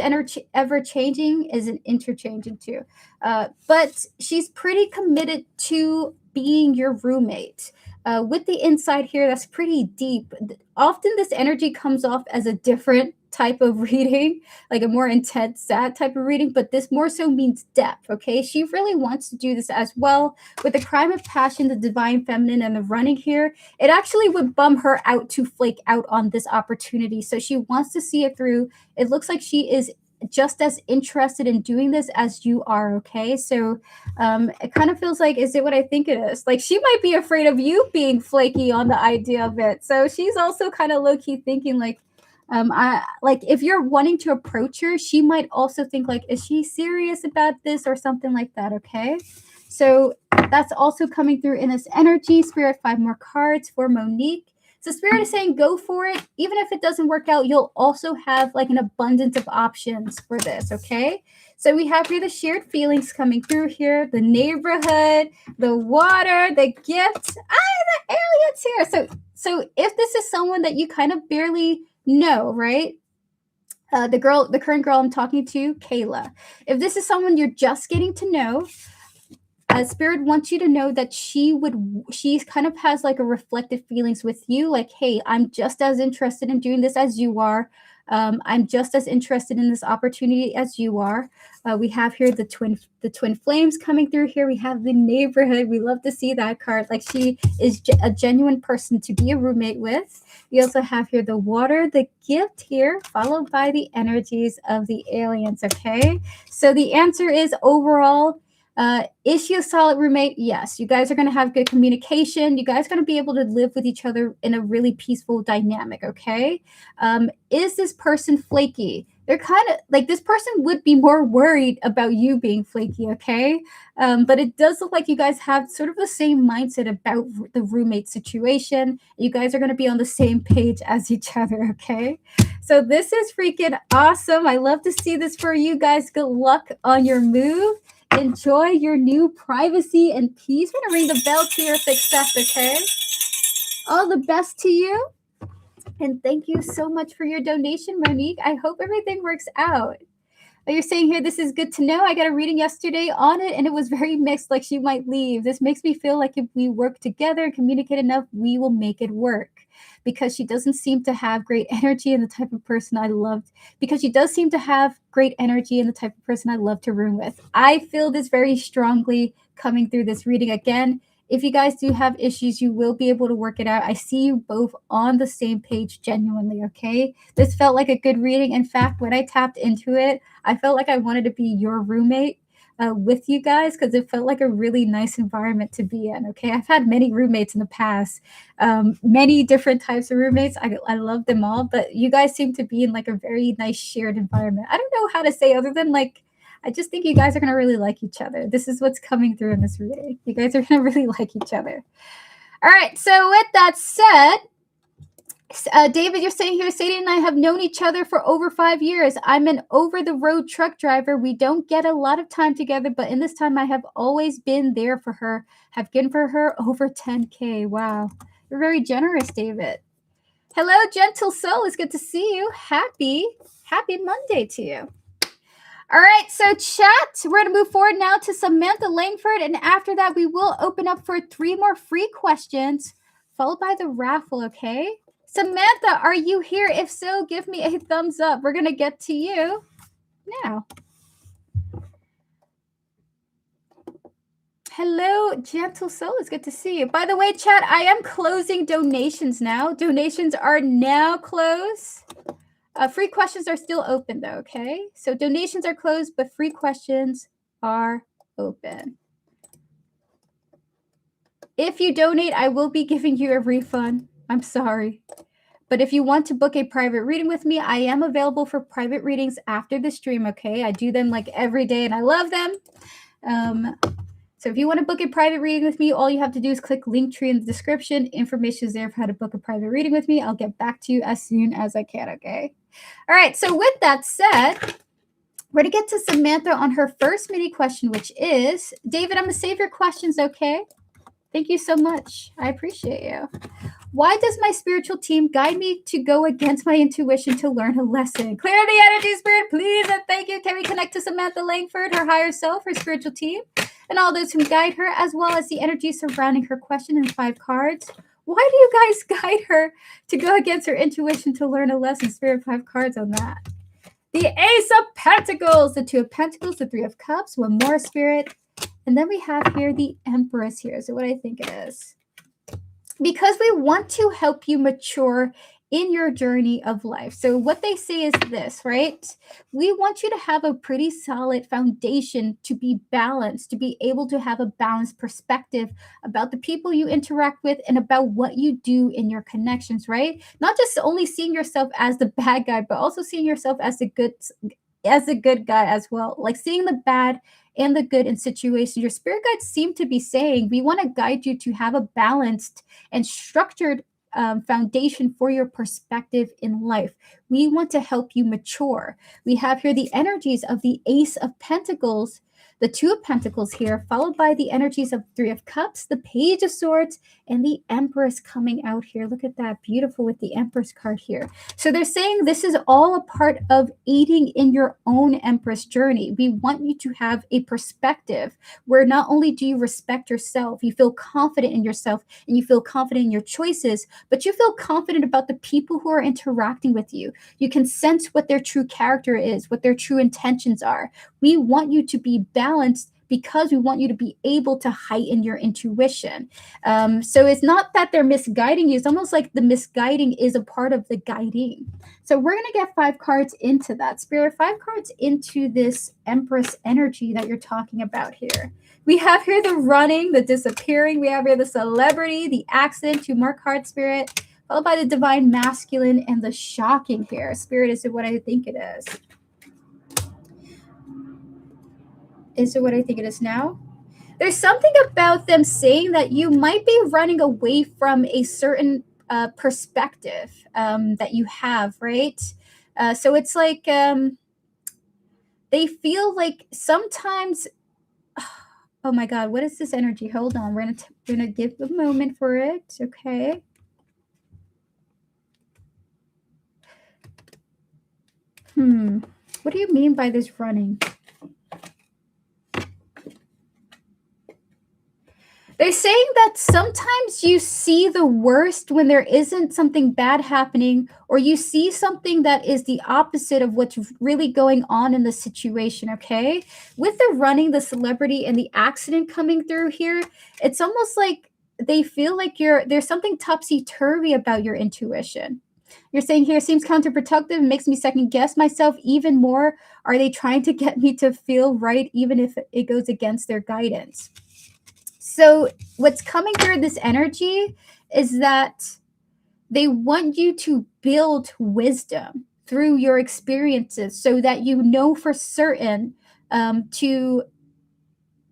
ever-changing, is an interchanging too. But she's pretty committed to being your roommate. With the inside here, that's pretty deep. Often this energy comes off as a different type of reading, like a more intense, sad type of reading, but this more so means depth, okay? She really wants to do this as well. With the crime of passion, the divine feminine, and the running here, it actually would bum her out to flake out on this opportunity. So she wants to see it through. It looks like she is just as interested in doing this as you are, okay? So it kind of feels like, is it what I think it is? Like, she might be afraid of you being flaky on the idea of it. So she's also kind of low-key thinking like, I like, if you're wanting to approach her, she might also think like, is she serious about this or something like that, okay? So that's also coming through in this energy. Spirit, 5 more cards for Monique. So Spirit is saying go for it. Even if it doesn't work out, you'll also have like an abundance of options for this, okay? So we have here the shared feelings coming through here, the neighborhood, the water, the gifts, the aliens here. So if this is someone that you kind of barely know, right? The current girl I'm talking to, Kayla. If this is someone you're just getting to know, Spirit wants you to know that she kind of has like a reflective feelings with you, like, hey, I'm just as interested in doing this as you are. I'm just as interested in this opportunity as you are. We have here the twin flames coming through here. We have the neighborhood. We love to see that card. Like, she is a genuine person to be a roommate with. We also have here the water, the gift here, followed by the energies of the aliens. Okay, so the answer is overall, is she a solid roommate? Yes. You guys are going to have good communication. You guys are going to be able to live with each other in a really peaceful dynamic, okay? Is this person flaky? They're kind of like, this person would be more worried about you being flaky, okay? But it does look like you guys have sort of the same mindset about the roommate situation. You guys are going to be on the same page as each other, okay? So this is freaking awesome. I love to see this for you guys. Good luck on your move. Enjoy your new privacy and peace. We're going to ring the bell to your success, okay? All the best to you. And thank you so much for your donation, Monique. I hope everything works out. You're saying here, this is good to know. I got a reading yesterday on it, and it was very mixed, like she might leave. This makes me feel like if we work together and communicate enough, we will make it work. Because she doesn't seem to have great energy and the type of person I loved. Because she does seem to have great energy and the type of person I love to room with. I feel this very strongly coming through this reading. Again, if you guys do have issues, you will be able to work it out. I see you both on the same page genuinely, okay? This felt like a good reading. In fact, when I tapped into it, I felt like I wanted to be your roommate with you guys, because it felt like a really nice environment to be in, okay? I've had many roommates in the past, many different types of roommates. I love them all, but you guys seem to be in like a very nice shared environment. I don't know how to say other than like, I just think you guys are going to really like each other. This is what's coming through in this reading. You guys are going to really like each other. All right, so with that said, David, you're saying here, Sadie and I have known each other for over 5 years. I'm an over-the-road truck driver. We don't get a lot of time together, but in this time, I have always been there for her, have given for her over 10K. Wow. You're very generous, David. Hello, gentle soul. It's good to see you. Happy Monday to you. All right, so chat, we're going to move forward now to Samantha Langford, and after that, we will open up for 3 more free questions, followed by the raffle, okay? Samantha, are you here? If so, give me a thumbs up. We're going to get to you now. Hello, gentle soul. It's good to see you. By the way, chat, I am closing donations now. Donations are now closed. Free questions are still open, though, okay? So donations are closed, but free questions are open. If you donate, I will be giving you a refund. I'm sorry. But if you want to book a private reading with me, I am available for private readings after the stream, okay? I do them like every day, and I love them. So if you want to book a private reading with me, all you have to do is click Linktree in the description. Information is there for how to book a private reading with me. I'll get back to you as soon as I can, okay? All right, so with that said, we're going to get to Samantha on her first mini question, which is, David, I'm going to save your questions, okay? Thank you so much. I appreciate you. Why does my spiritual team guide me to go against my intuition to learn a lesson? Clear the energy, spirit, please, and thank you. Can we connect to Samantha Langford, her higher self, her spiritual team, and all those who guide her, as well as the energy surrounding her question in 5 cards? Why do you guys guide her to go against her intuition to learn a lesson? Spirit, 5 cards on that. The Ace of Pentacles, the Two of Pentacles, the Three of Cups, one more, Spirit. And then we have here the Empress here. So what I think it is. Because we want to help you mature in your journey of life. So what they say is this, right? We want you to have a pretty solid foundation to be balanced, to be able to have a balanced perspective about the people you interact with and about what you do in your connections, right? Not just only seeing yourself as the bad guy, but also seeing yourself as a good guy as well. Like seeing the bad and the good in situations. Your spirit guides seem to be saying, we want to guide you to have a balanced and structured foundation for your perspective in life. We want to help you mature. We have here the energies of the Ace of Pentacles, the Two of Pentacles here, followed by the energies of Three of Cups, the Page of Swords, and the Empress coming out here. Look at that, beautiful with the Empress card here. So they're saying this is all a part of aiding in your own Empress journey. We want you to have a perspective where not only do you respect yourself, you feel confident in yourself and you feel confident in your choices, but you feel confident about the people who are interacting with you. You can sense what their true character is, what their true intentions are. We want you to be balanced because we want you to be able to heighten your intuition. So it's not that they're misguiding you. It's almost like the misguiding is a part of the guiding. So we're going to get 5 cards into that. Spirit, 5 cards into this Empress energy that you're talking about here. We have here the running, the disappearing. We have here the celebrity, the accident, 2 more cards, Spirit, followed by the divine masculine and the shocking here. Spirit, is it what I think it is? Is it what I think it is now? There's something about them saying that you might be running away from a certain perspective that you have, right? So it's like they feel like sometimes, oh my God, what is this energy? Hold on, we're gonna give a moment for it, okay? What do you mean by this running? They're saying that sometimes you see the worst when there isn't something bad happening, or you see something that is the opposite of what's really going on in the situation, okay? With the running, the celebrity, and the accident coming through here, it's almost like they feel like there's something topsy-turvy about your intuition. You're saying here, seems counterproductive, makes me second guess myself even more. Are they trying to get me to feel right even if it goes against their guidance? So what's coming through this energy is that they want you to build wisdom through your experiences so that you know for certain to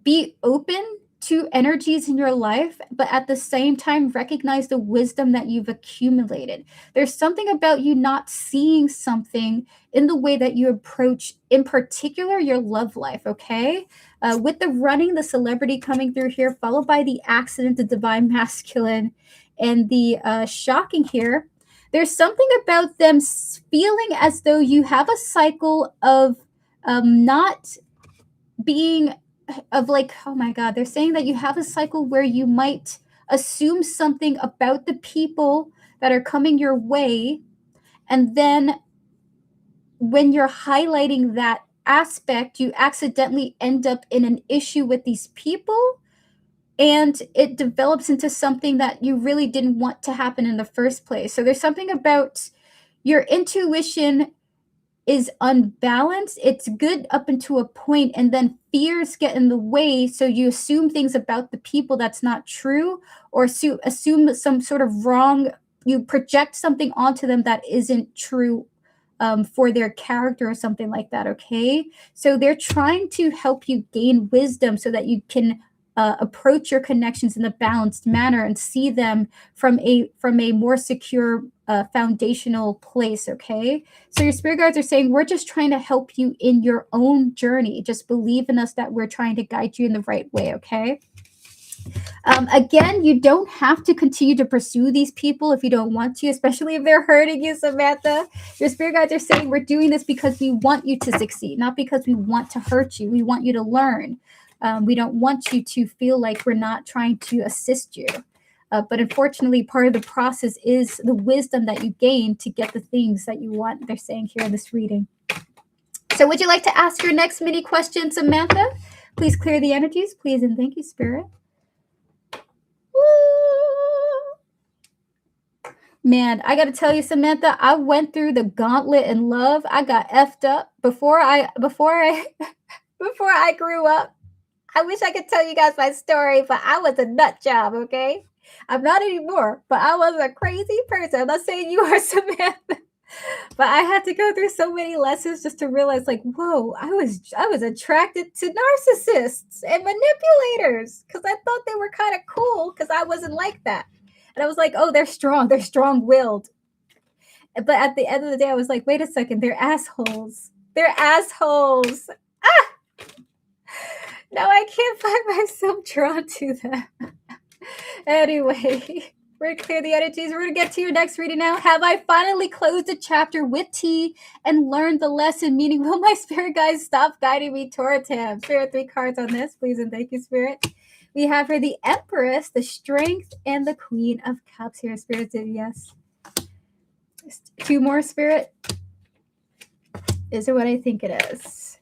be open to energies in your life, but at the same time recognize the wisdom that you've accumulated. There's something about you not seeing something in the way that you approach, in particular, your love life, okay? With the running, the celebrity coming through here, followed by the accident, the divine masculine, and the shocking here, there's something about them feeling as though you have a cycle of not being of like, oh my God, they're saying that you have a cycle where you might assume something about the people that are coming your way. And then when you're highlighting that aspect, you accidentally end up in an issue with these people. And it develops into something that you really didn't want to happen in the first place. So there's something about your intuition is unbalanced. It's good up until a point, and then fears get in the way. So you assume things about the people that's not true, or assume some sort of wrong. You project something onto them that isn't true for their character or something like that. Okay. So they're trying to help you gain wisdom so that you can approach your connections in a balanced manner and see them from a more secure foundational place. Okay, so your spirit guides are saying we're just trying to help you in your own journey. Just believe in us that we're trying to guide you in the right way. Okay. Again, you don't have to continue to pursue these people if you don't want to, especially if they're hurting you, Samantha. Your spirit guides are saying we're doing this because we want you to succeed, not because we want to hurt you. We want you to learn. We don't want you to feel like we're not trying to assist you. But unfortunately, part of the process is the wisdom that you gain to get the things that you want, they're saying here in this reading. So would you like to ask your next mini question, Samantha? Please clear the energies, please, and thank you, Spirit. Woo! Man, I gotta tell you, Samantha, I went through the gauntlet in love. I got effed up before I grew up. I wish I could tell you guys my story, but I was a nut job, okay? I'm not anymore, but I was a crazy person. I'm not saying you are, Samantha. But I had to go through so many lessons just to realize, like, whoa, I was attracted to narcissists and manipulators because I thought they were kind of cool because I wasn't like that. And I was like, oh, they're strong-willed. But at the end of the day, I was like, wait a second, they're assholes. They're assholes. Ah! No, I can't find myself drawn to them. Anyway, we're going to clear the energies. We're going to get to your next reading now. Have I finally closed a chapter with T and learned the lesson? Meaning, will my spirit guides stop guiding me towards him? Spirit, 3 cards on this, please, and thank you, Spirit. We have here the Empress, the Strength, and the Queen of Cups here. Spirit did yes. 2 more, Spirit. Is it what I think it is?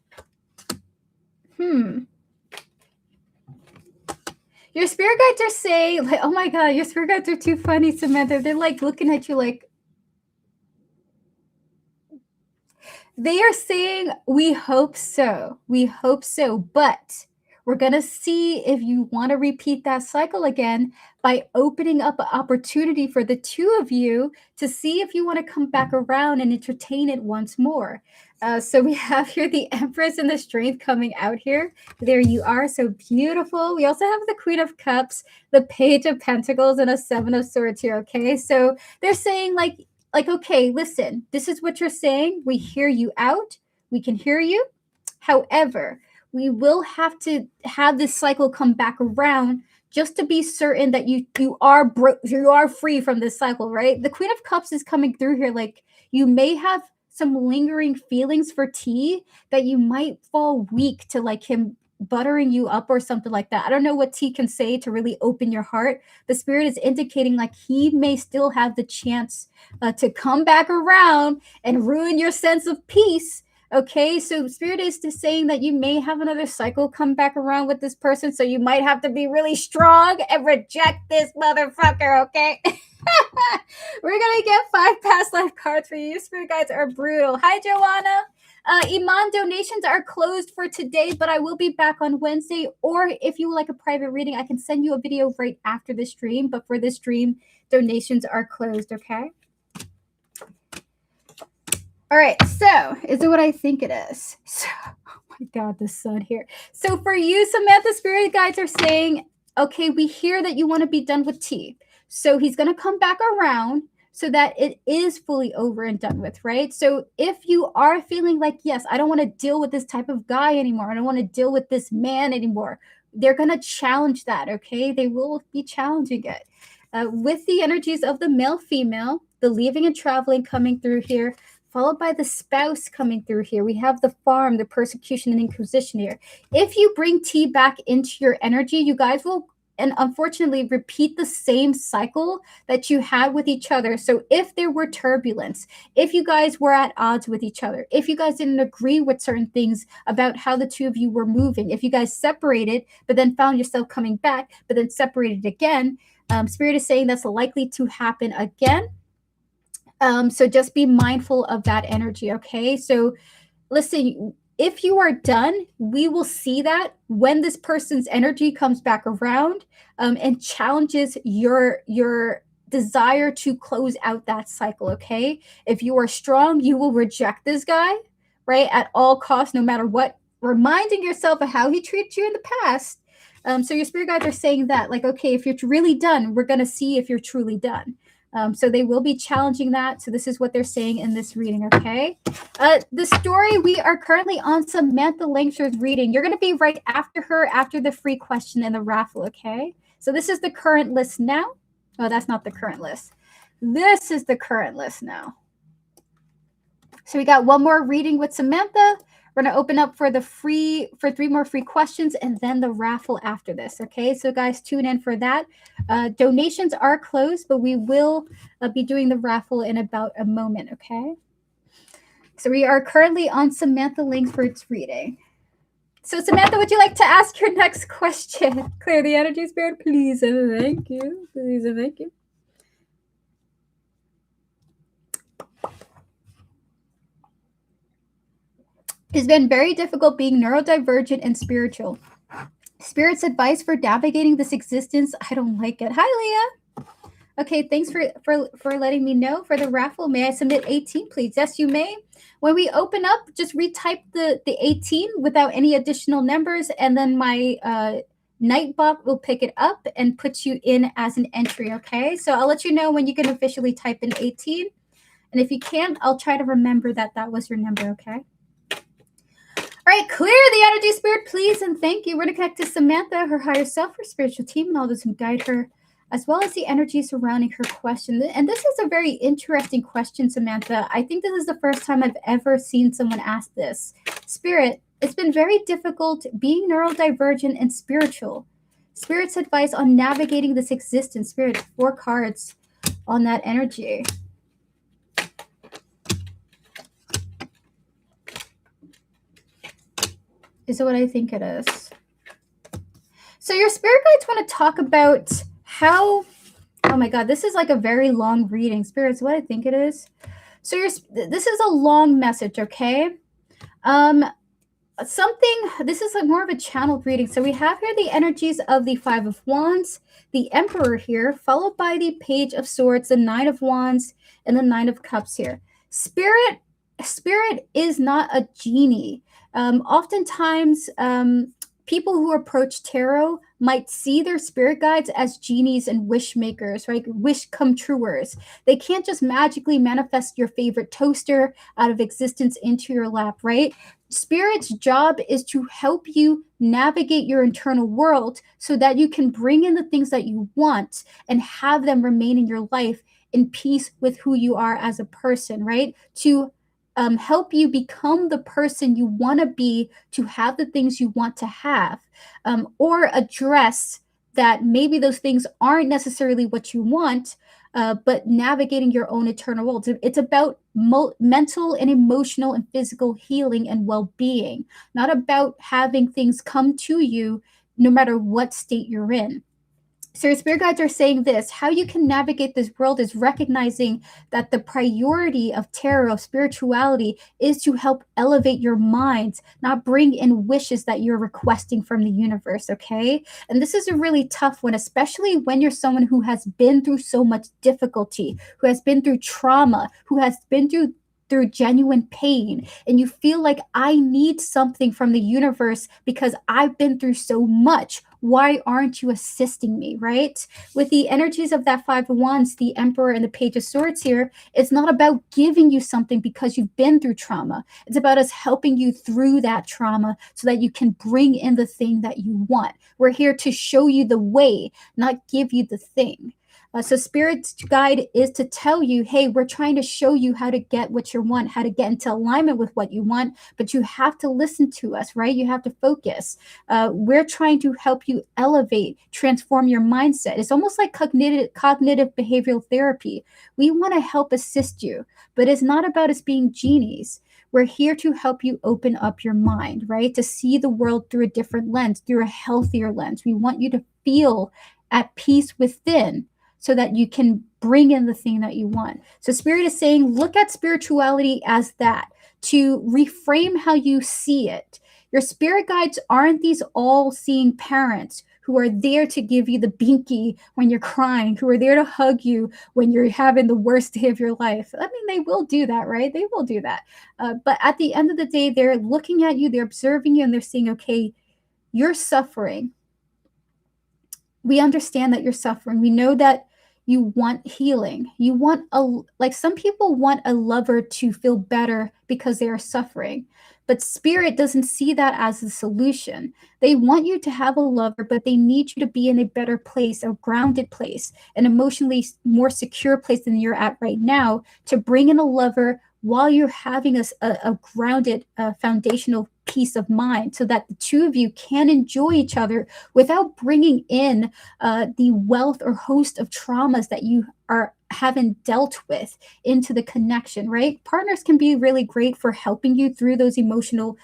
Your spirit guides are saying, like, oh my God, your spirit guides are too funny, Samantha. They're like looking at you like, they are saying, we hope so. We hope so. But we're going to see if you want to repeat that cycle again by opening up an opportunity for the 2 of you to see if you want to come back around and entertain it once more. So we have here the Empress and the Strength coming out here. There you are, so beautiful. We also have the Queen of Cups, the Page of Pentacles, and a 7 of Swords here, okay? So they're saying like, okay, listen, this is what you're saying. We hear you out. We can hear you. However, we will have to have this cycle come back around just to be certain that you are free from this cycle, right? The Queen of Cups is coming through here. Like, you may have some lingering feelings for T that you might fall weak to, like, him buttering you up or something like that. I don't know what T can say to really open your heart. The Spirit is indicating like he may still have the chance to come back around and ruin your sense of peace. Okay, so Spirit is just saying that you may have another cycle come back around with this person, so you might have to be really strong and reject this motherfucker, okay? We're gonna get 5 past life cards for you. Your spirit guides are brutal. Hi, Joanna. Iman, donations are closed for today, but I will be back on Wednesday. Or if you would like a private reading, I can send you a video right after the stream. But for this stream, donations are closed, okay? All right, so is it what I think it is? So, oh my God, the sun here. So for you, Samantha, spirit guides are saying, okay, we hear that you want to be done with T. So he's going to come back around so that it is fully over and done with, right? So if you are feeling like, yes, I don't want to deal with this type of guy anymore. I don't want to deal with this man anymore. They're going to challenge that, okay? They will be challenging it. With the energies of the male-female, the leaving and traveling coming through here, followed by the spouse coming through here. We have the farm, the persecution, and inquisition here. If you bring T back into your energy, you guys will, and unfortunately, repeat the same cycle that you had with each other. So if there were turbulence, if you guys were at odds with each other, if you guys didn't agree with certain things about how the 2 of you were moving, if you guys separated, but then found yourself coming back, but then separated again, Spirit is saying that's likely to happen again. So just be mindful of that energy, okay? So listen, if you are done, we will see that when this person's energy comes back around and challenges your desire to close out that cycle, okay? If you are strong, you will reject this guy, right? At all costs, no matter what, reminding yourself of how he treated you in the past. So your spirit guides are saying that, like, okay, if you're really done, we're going to see if you're truly done. So they will be challenging that. So this is what they're saying in this reading, okay? The story, we are currently on Samantha Langsher's reading. You're going to be right after her, after the free question and the raffle, okay? So this is the current list now. Oh, that's not the current list. This is the current list now. So we got one more reading with Samantha. We're going to open up for 3 more free questions and then the raffle after this. Okay, so guys, tune in for that. Donations are closed, but we will be doing the raffle in about a moment. Okay, so we are currently on Samantha Links for its reading. So Samantha, would you like to ask your next question? Clear the energy, spirit, please and thank you. Please and thank you. It's been very difficult being neurodivergent and spiritual. Spirit's advice for navigating this existence. I don't like it. Hi, Leah. Okay, thanks for letting me know. For the raffle, may I submit 18, please? Yes, you may. When we open up, just retype the 18 without any additional numbers, and then my Nightbot will pick it up and put you in as an entry, okay? So I'll let you know when you can officially type in 18. And if you can't, I'll try to remember that was your number, okay? All right, clear the energy, spirit, please, and thank you. We're going to connect to Samantha, her higher self, her spiritual team, and all those who guide her, as well as the energy surrounding her question. And this is a very interesting question, Samantha. I think this is the first time I've ever seen someone ask this. Spirit, it's been very difficult being neurodivergent and spiritual. Spirit's advice on navigating this existence. Spirit, 4 cards on that energy. Is it what I think it is? So your spirit guides want to talk about how, oh my God, this is like a very long reading. Spirits, what I think it is. So this is a long message, okay? This is more of a channeled reading. So we have here the energies of the 5 of Wands, the Emperor here, followed by the Page of Swords, the 9 of Wands, and the 9 of Cups here. Spirit is not a genie. Oftentimes, people who approach tarot might see their spirit guides as genies and wish makers, right? Wish come truers. They can't just magically manifest your favorite toaster out of existence into your lap, right? Spirit's job is to help you navigate your internal world so that you can bring in the things that you want and have them remain in your life in peace with who you are as a person, right? To help you become the person you want to be, to have the things you want to have, or address that maybe those things aren't necessarily what you want, but navigating your own internal world. It's about mental and emotional and physical healing and well-being, not about having things come to you no matter what state you're in. So your spirit guides are saying this: how you can navigate this world is recognizing that the priority of tarot, of spirituality, is to help elevate your mind, not bring in wishes that you're requesting from the universe, okay? And this is a really tough one, especially when you're someone who has been through so much difficulty, who has been through trauma, who has been through genuine pain, and you feel like, I need something from the universe because I've been through so much. Why aren't you assisting me, right? With the energies of that 5 of Wands, the Emperor and the Page of Swords here, it's not about giving you something because you've been through trauma. It's about us helping you through that trauma so that you can bring in the thing that you want. We're here to show you the way, not give you the thing. So Spirit's guide is to tell you, hey, we're trying to show you how to get what you want, how to get into alignment with what you want, but you have to listen to us, right? You have to focus. We're trying to help you elevate, transform your mindset. It's almost like cognitive behavioral therapy. We want to help assist you, but it's not about us being genies. We're here to help you open up your mind, right? To see the world through a different lens, through a healthier lens. We want you to feel at peace within, so that you can bring in the thing that you want. So Spirit is saying, look at spirituality as that, to reframe how you see it. Your spirit guides aren't these all-seeing parents who are there to give you the binky when you're crying, who are there to hug you when you're having the worst day of your life. I mean, they will do that, right? They will do that. But at the end of the day, they're looking at you, they're observing you, and they're saying, okay, you're suffering. We understand that you're suffering. We know that you want healing. You want some people want a lover to feel better because they are suffering. But Spirit doesn't see that as the solution. They want you to have a lover, but they need you to be in a better place, a grounded place, an emotionally more secure place than you're at right now, to bring in a lover while you're having a grounded foundational peace of mind, so that the two of you can enjoy each other without bringing in the wealth or host of traumas that you are haven't dealt with into the connection, right? Partners can be really great for helping you through those emotional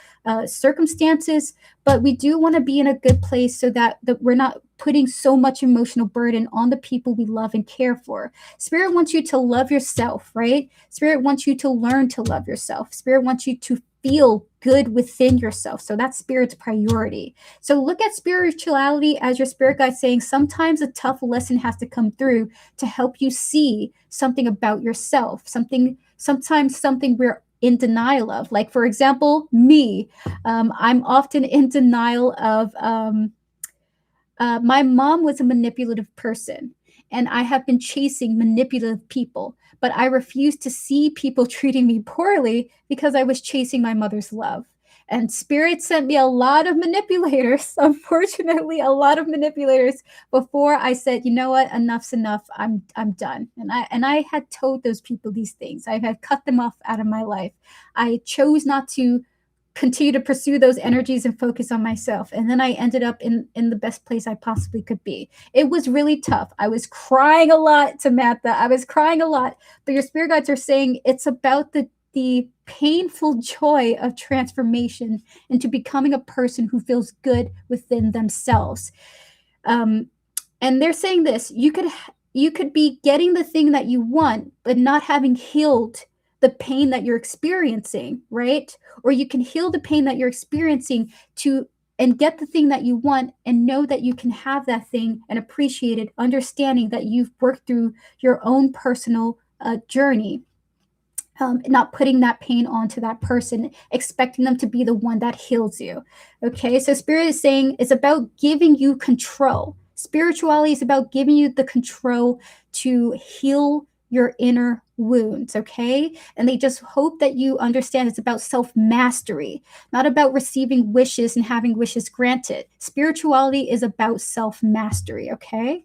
circumstances, but we do want to be in a good place so that we're not putting so much emotional burden on the people we love and care for. Spirit wants you to love yourself, right? Spirit wants you to learn to love yourself. Spirit wants you to feel good within yourself. So that's Spirit's priority. So look at spirituality as your spirit guide saying sometimes a tough lesson has to come through to help you see something about yourself, sometimes something we're in denial of. Like, for example, me, I'm often in denial of my mom was a manipulative person, and I have been chasing manipulative people, but I refused to see people treating me poorly because I was chasing my mother's love. And Spirit sent me a lot of manipulators, unfortunately, a lot of manipulators before I said, you know what, enough's enough. I'm done. And I had told those people these things. I had cut them off out of my life. I chose not to continue to pursue those energies and focus on myself. And then I ended up in the best place I possibly could be. It was really tough. I was crying a lot, Samantha. I was crying a lot. But your spirit guides are saying it's about the painful joy of transformation into becoming a person who feels good within themselves. And they're saying this: you could be getting the thing that you want, but not having healed the pain that you're experiencing, right? Or you can heal the pain that you're experiencing to and get the thing that you want and know that you can have that thing and appreciate it, understanding that you've worked through your own personal journey. Not putting that pain onto that person, expecting them to be the one that heals you. Okay, so Spirit is saying it's about giving you control. Spirituality is about giving you the control to heal your inner wounds, okay? And they just hope that you understand it's about self mastery, not about receiving wishes and having wishes granted. Spirituality is about self mastery, okay?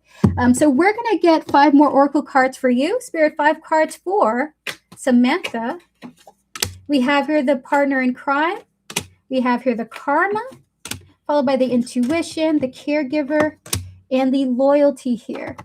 So we're gonna get 5 more oracle cards for you. Spirit, 5 cards for Samantha. We have here the partner in crime. We have here the karma, followed by the intuition, the caregiver, and the loyalty here.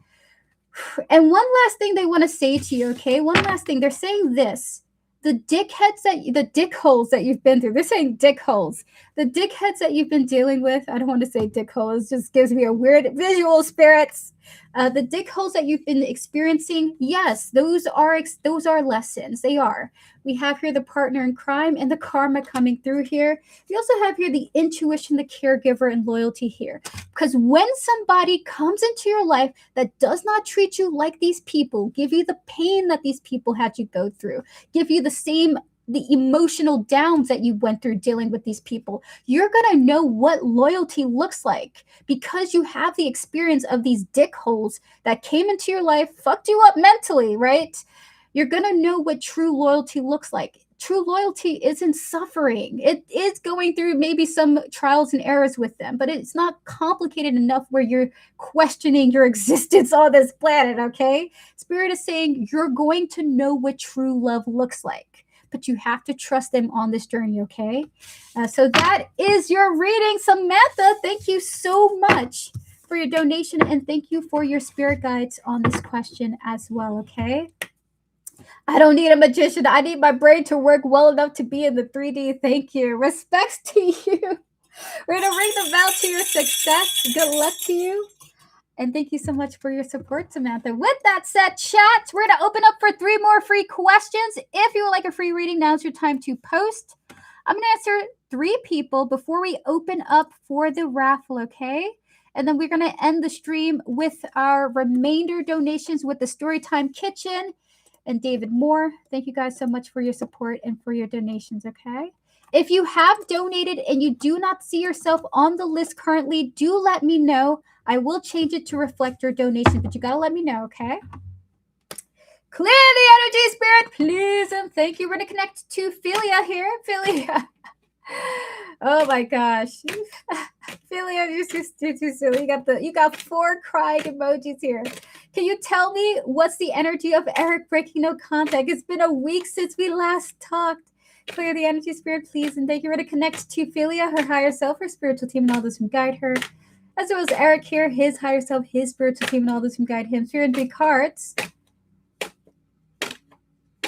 And one last thing they want to say to you, okay? One last thing. They're saying this. The dick holes that you've been through. They're saying dick holes. The dickheads that you've been dealing with. I don't want to say dick holes. Just gives me a weird visual, spirits. The dick holes that you've been experiencing, yes, those are lessons. They are. We have here the partner in crime and the karma coming through here. We also have here the intuition, the caregiver, and loyalty here. Because when somebody comes into your life that does not treat you like these people, give you the pain that these people had you go through, give you the emotional downs that you went through dealing with these people, you're going to know what loyalty looks like because you have the experience of these dick holes that came into your life, fucked you up mentally, right? You're going to know what true loyalty looks like. True loyalty isn't suffering. It is going through maybe some trials and errors with them, but it's not complicated enough where you're questioning your existence on this planet, okay? Spirit is saying you're going to know what true love looks like, but you have to trust them on this journey, okay? So that is your reading. Samantha, thank you so much for your donation, and thank you for your spirit guides on this question as well, okay? I don't need a magician. I need my brain to work well enough to be in the 3D. Thank you. Respects to you. We're going to ring the bell to your success. Good luck to you. And thank you so much for your support, Samantha. With that said, chat, we're going to open up for 3 more free questions. If you would like a free reading, now's your time to post. I'm going to answer 3 people before we open up for the raffle, okay? And then we're going to end the stream with our remainder donations with the Storytime Kitchen and David Moore. Thank you guys so much for your support and for your donations, okay? If you have donated and you do not see yourself on the list currently, do let me know. I will change it to reflect your donation, but you got to let me know, okay? Clear the energy, Spirit, please, and thank you. We're going to connect to Philia here. Philia, Oh my gosh. Philia, you're too silly. You got 4 crying emojis here. Can you tell me what's the energy of Eric breaking no contact? It's been a week since we last talked. Clear the energy, spirit, please, and thank you for to connect to Philia, her higher self, her spiritual team, and all those who guide her. As well as Eric here, his higher self, his spiritual team, and all those who guide him. Spirit and 3 cards.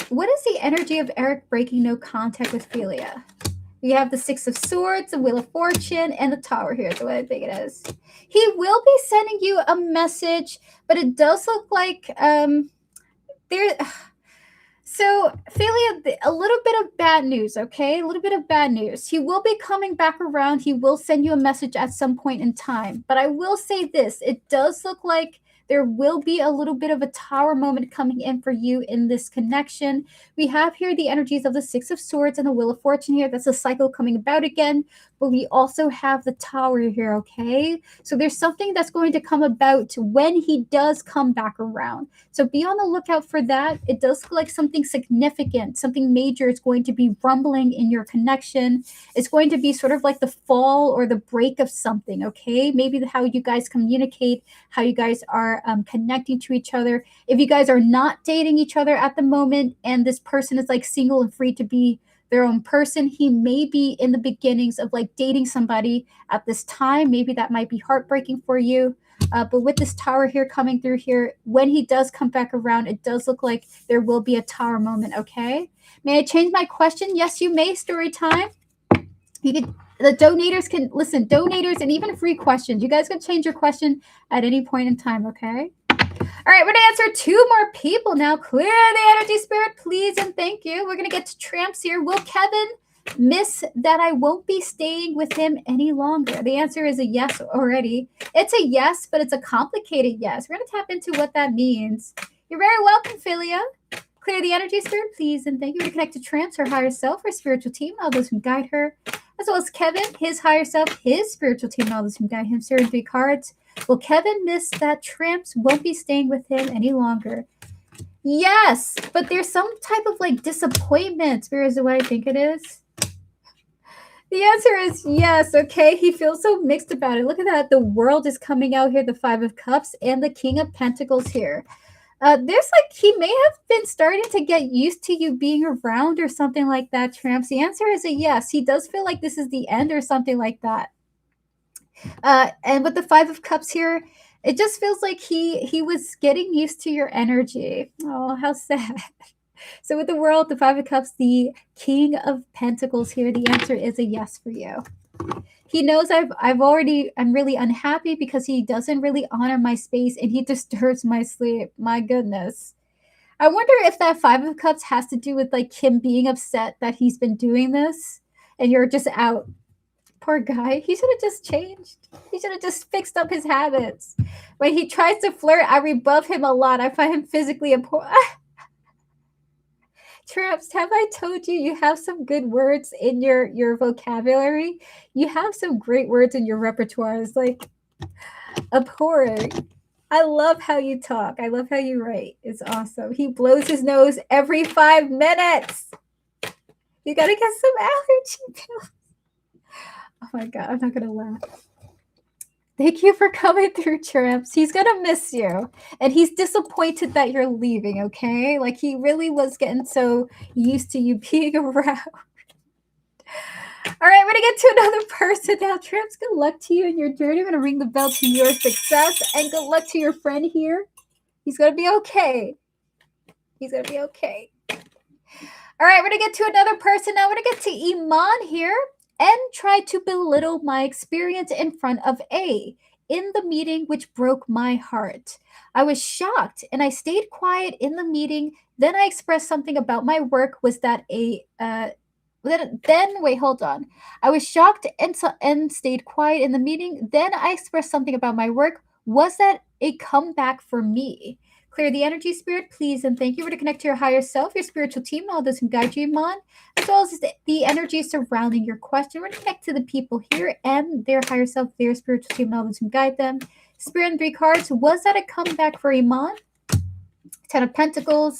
What is the energy of Eric breaking no contact with Philia? We have the 6 of Swords, the Wheel of Fortune, and the Tower here. That's what I think it is. He will be sending you a message, but it does look like there. So, Philia, a little bit of bad news, okay? A little bit of bad news. He will be coming back around. He will send you a message at some point in time. But I will say this. It does look like there will be a little bit of a tower moment coming in for you in this connection. We have here the energies of the 6 of Swords and the Wheel of Fortune here. That's a cycle coming about again. But we also have the tower here, okay? So there's something that's going to come about when he does come back around. So be on the lookout for that. It does look like something significant, something major is going to be rumbling in your connection. It's going to be sort of like the fall or the break of something, okay? Maybe how you guys communicate, how you guys are connecting to each other. If you guys are not dating each other at the moment and this person is like single and free to be their own person, he may be in the beginnings of like dating somebody at this time. Maybe that might be heartbreaking for you. But with this tower here coming through here, when he does come back around, it does look like there will be a tower moment, okay? May I change my question? Yes, you may, story time. You can, the donators can, listen, donators and even free questions. You guys can change your question at any point in time, okay? All right, we're going to answer 2 more people now. Clear the energy, spirit, please, and thank you. We're going to get to tramps here. Will Kevin miss that I won't be staying with him any longer? The answer is a yes already. It's a yes, but it's a complicated yes. We're going to tap into what that means. You're very welcome, Philia. Clear the energy, spirit, please, and thank you. We're going to connect to tramps, her higher self, her spiritual team, all those who guide her, as well as Kevin, his higher self, his spiritual team, and all those who guide him. Spirit, 3 cards. Will Kevin miss that tramps won't be staying with him any longer? Yes, but there's some type of like disappointment. Spirit is the way I think it is. The answer is yes, okay? He feels so mixed about it. Look at that. The World is coming out here, the 5 of Cups, and the King of Pentacles here. There's like, he may have been starting to get used to you being around or something like that, Tramps. The answer is a yes. He does feel like this is the end or something like that. And with the 5 of Cups here, it just feels like he was getting used to your energy. Oh, how sad. So with the World, the 5 of Cups, the King of Pentacles here, the answer is a yes for you. He knows I'm really unhappy because he doesn't really honor my space and he disturbs my sleep. My goodness. I wonder if that 5 of Cups has to do with like him being upset that he's been doing this and you're just out. Poor guy. He should have just changed. He should have just fixed up his habits. When he tries to flirt, I rebuff him a lot. I find him physically important. Tramps, have I told you you have some good words in your vocabulary? You have some great words in your repertoire. It's like abhorring. I love how you talk. I love how you write. It's awesome. He blows his nose every 5 minutes. You gotta get some allergy pills. Oh my God, I'm not gonna laugh. Thank you for coming through, Tramps. He's gonna miss you. And he's disappointed that you're leaving, okay? Like he really was getting so used to you being around. All right, we're gonna get to another person now. Tramps, good luck to you in your journey. I'm gonna ring the bell to your success and good luck to your friend here. He's gonna be okay. He's gonna be okay. All right, we're gonna get to another person now. We're gonna get to Iman here and try to belittle my experience in front of A in the meeting, which broke my heart. I was shocked and I stayed quiet in the meeting. Then I expressed something about my work. Was that wait, hold on. I was shocked and stayed quiet in the meeting. Then I expressed something about my work. Was that a comeback for me? Clear the energy, spirit, please, and thank you. We're to connect to your higher self, your spiritual team, all those who guide you, Iman, as well as the energy surrounding your question. We're to connect to the people here and their higher self, their spiritual team, and all those who guide them. Spirit and 3 cards. Was that a comeback for Iman? 10 of Pentacles,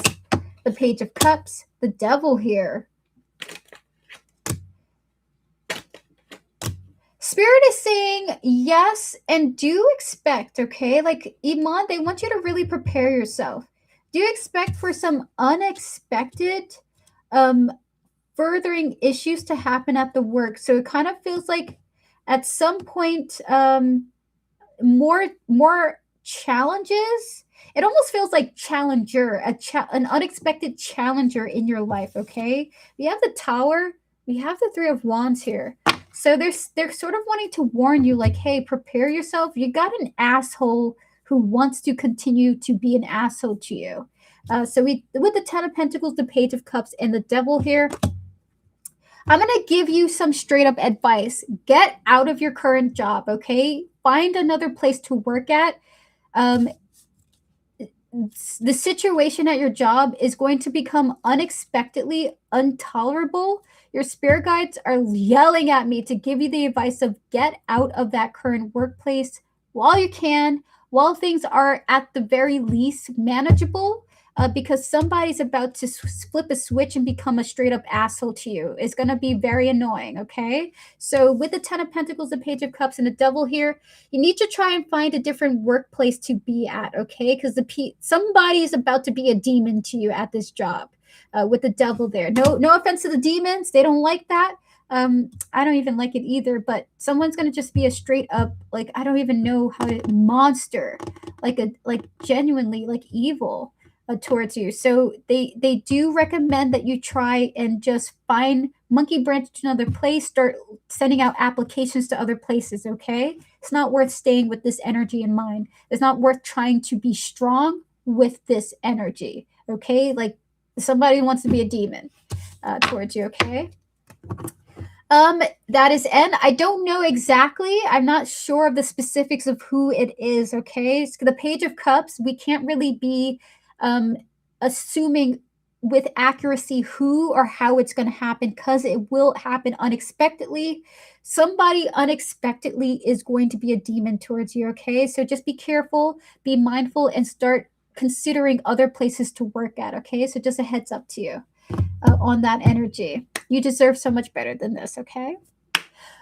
the Page of Cups, the Devil here. Spirit is saying yes, and do expect, okay? Like Iman, they want you to really prepare yourself. Do expect for some unexpected um furthering issues to happen at the work. So it kind of feels like at some point more challenges. It almost feels like challenger, an unexpected challenger in your life. Okay, we have the Tower, we have the Three of Wands here. So they're sort of wanting to warn you, like, hey, prepare yourself. You got an asshole who wants to continue to be an asshole to you. So we with the Ten of Pentacles, the Page of Cups, and the Devil here. I'm going to give you some straight up advice. Get out of your current job, okay? Find another place to work at. Um, the situation at your job is going to become unexpectedly intolerable. Your spirit guides are yelling at me to give you the advice of get out of that current workplace while you can, while things are at the very least manageable. Because somebody's about to flip a switch and become a straight up asshole to you. It's going to be very annoying, okay? So with the Ten of Pentacles, the Page of Cups, and the Devil here, you need to try and find a different workplace to be at, okay? Because somebody is about to be a demon to you at this job with the Devil there. No offense to the demons. They don't like that. I don't even like it either, but someone's going to just be a straight up, like, I don't even know how to, monster, like genuinely like evil towards you. So they do recommend that you try and just find monkey branch to another place, start sending out applications to other places, okay? It's not worth staying with this energy in mind. It's not worth trying to be strong with this energy, okay? Like somebody wants to be a demon towards you, okay? That is N. I don't know exactly. I'm not sure of the specifics of who it is, okay? So the Page of Cups, we can't really be assuming with accuracy who or how it's going to happen because it will happen unexpectedly. Somebody unexpectedly is going to be a demon towards you, okay? So just be careful, be mindful, and start considering other places to work at, okay? So just a heads up to you on that energy. You deserve so much better than this, okay?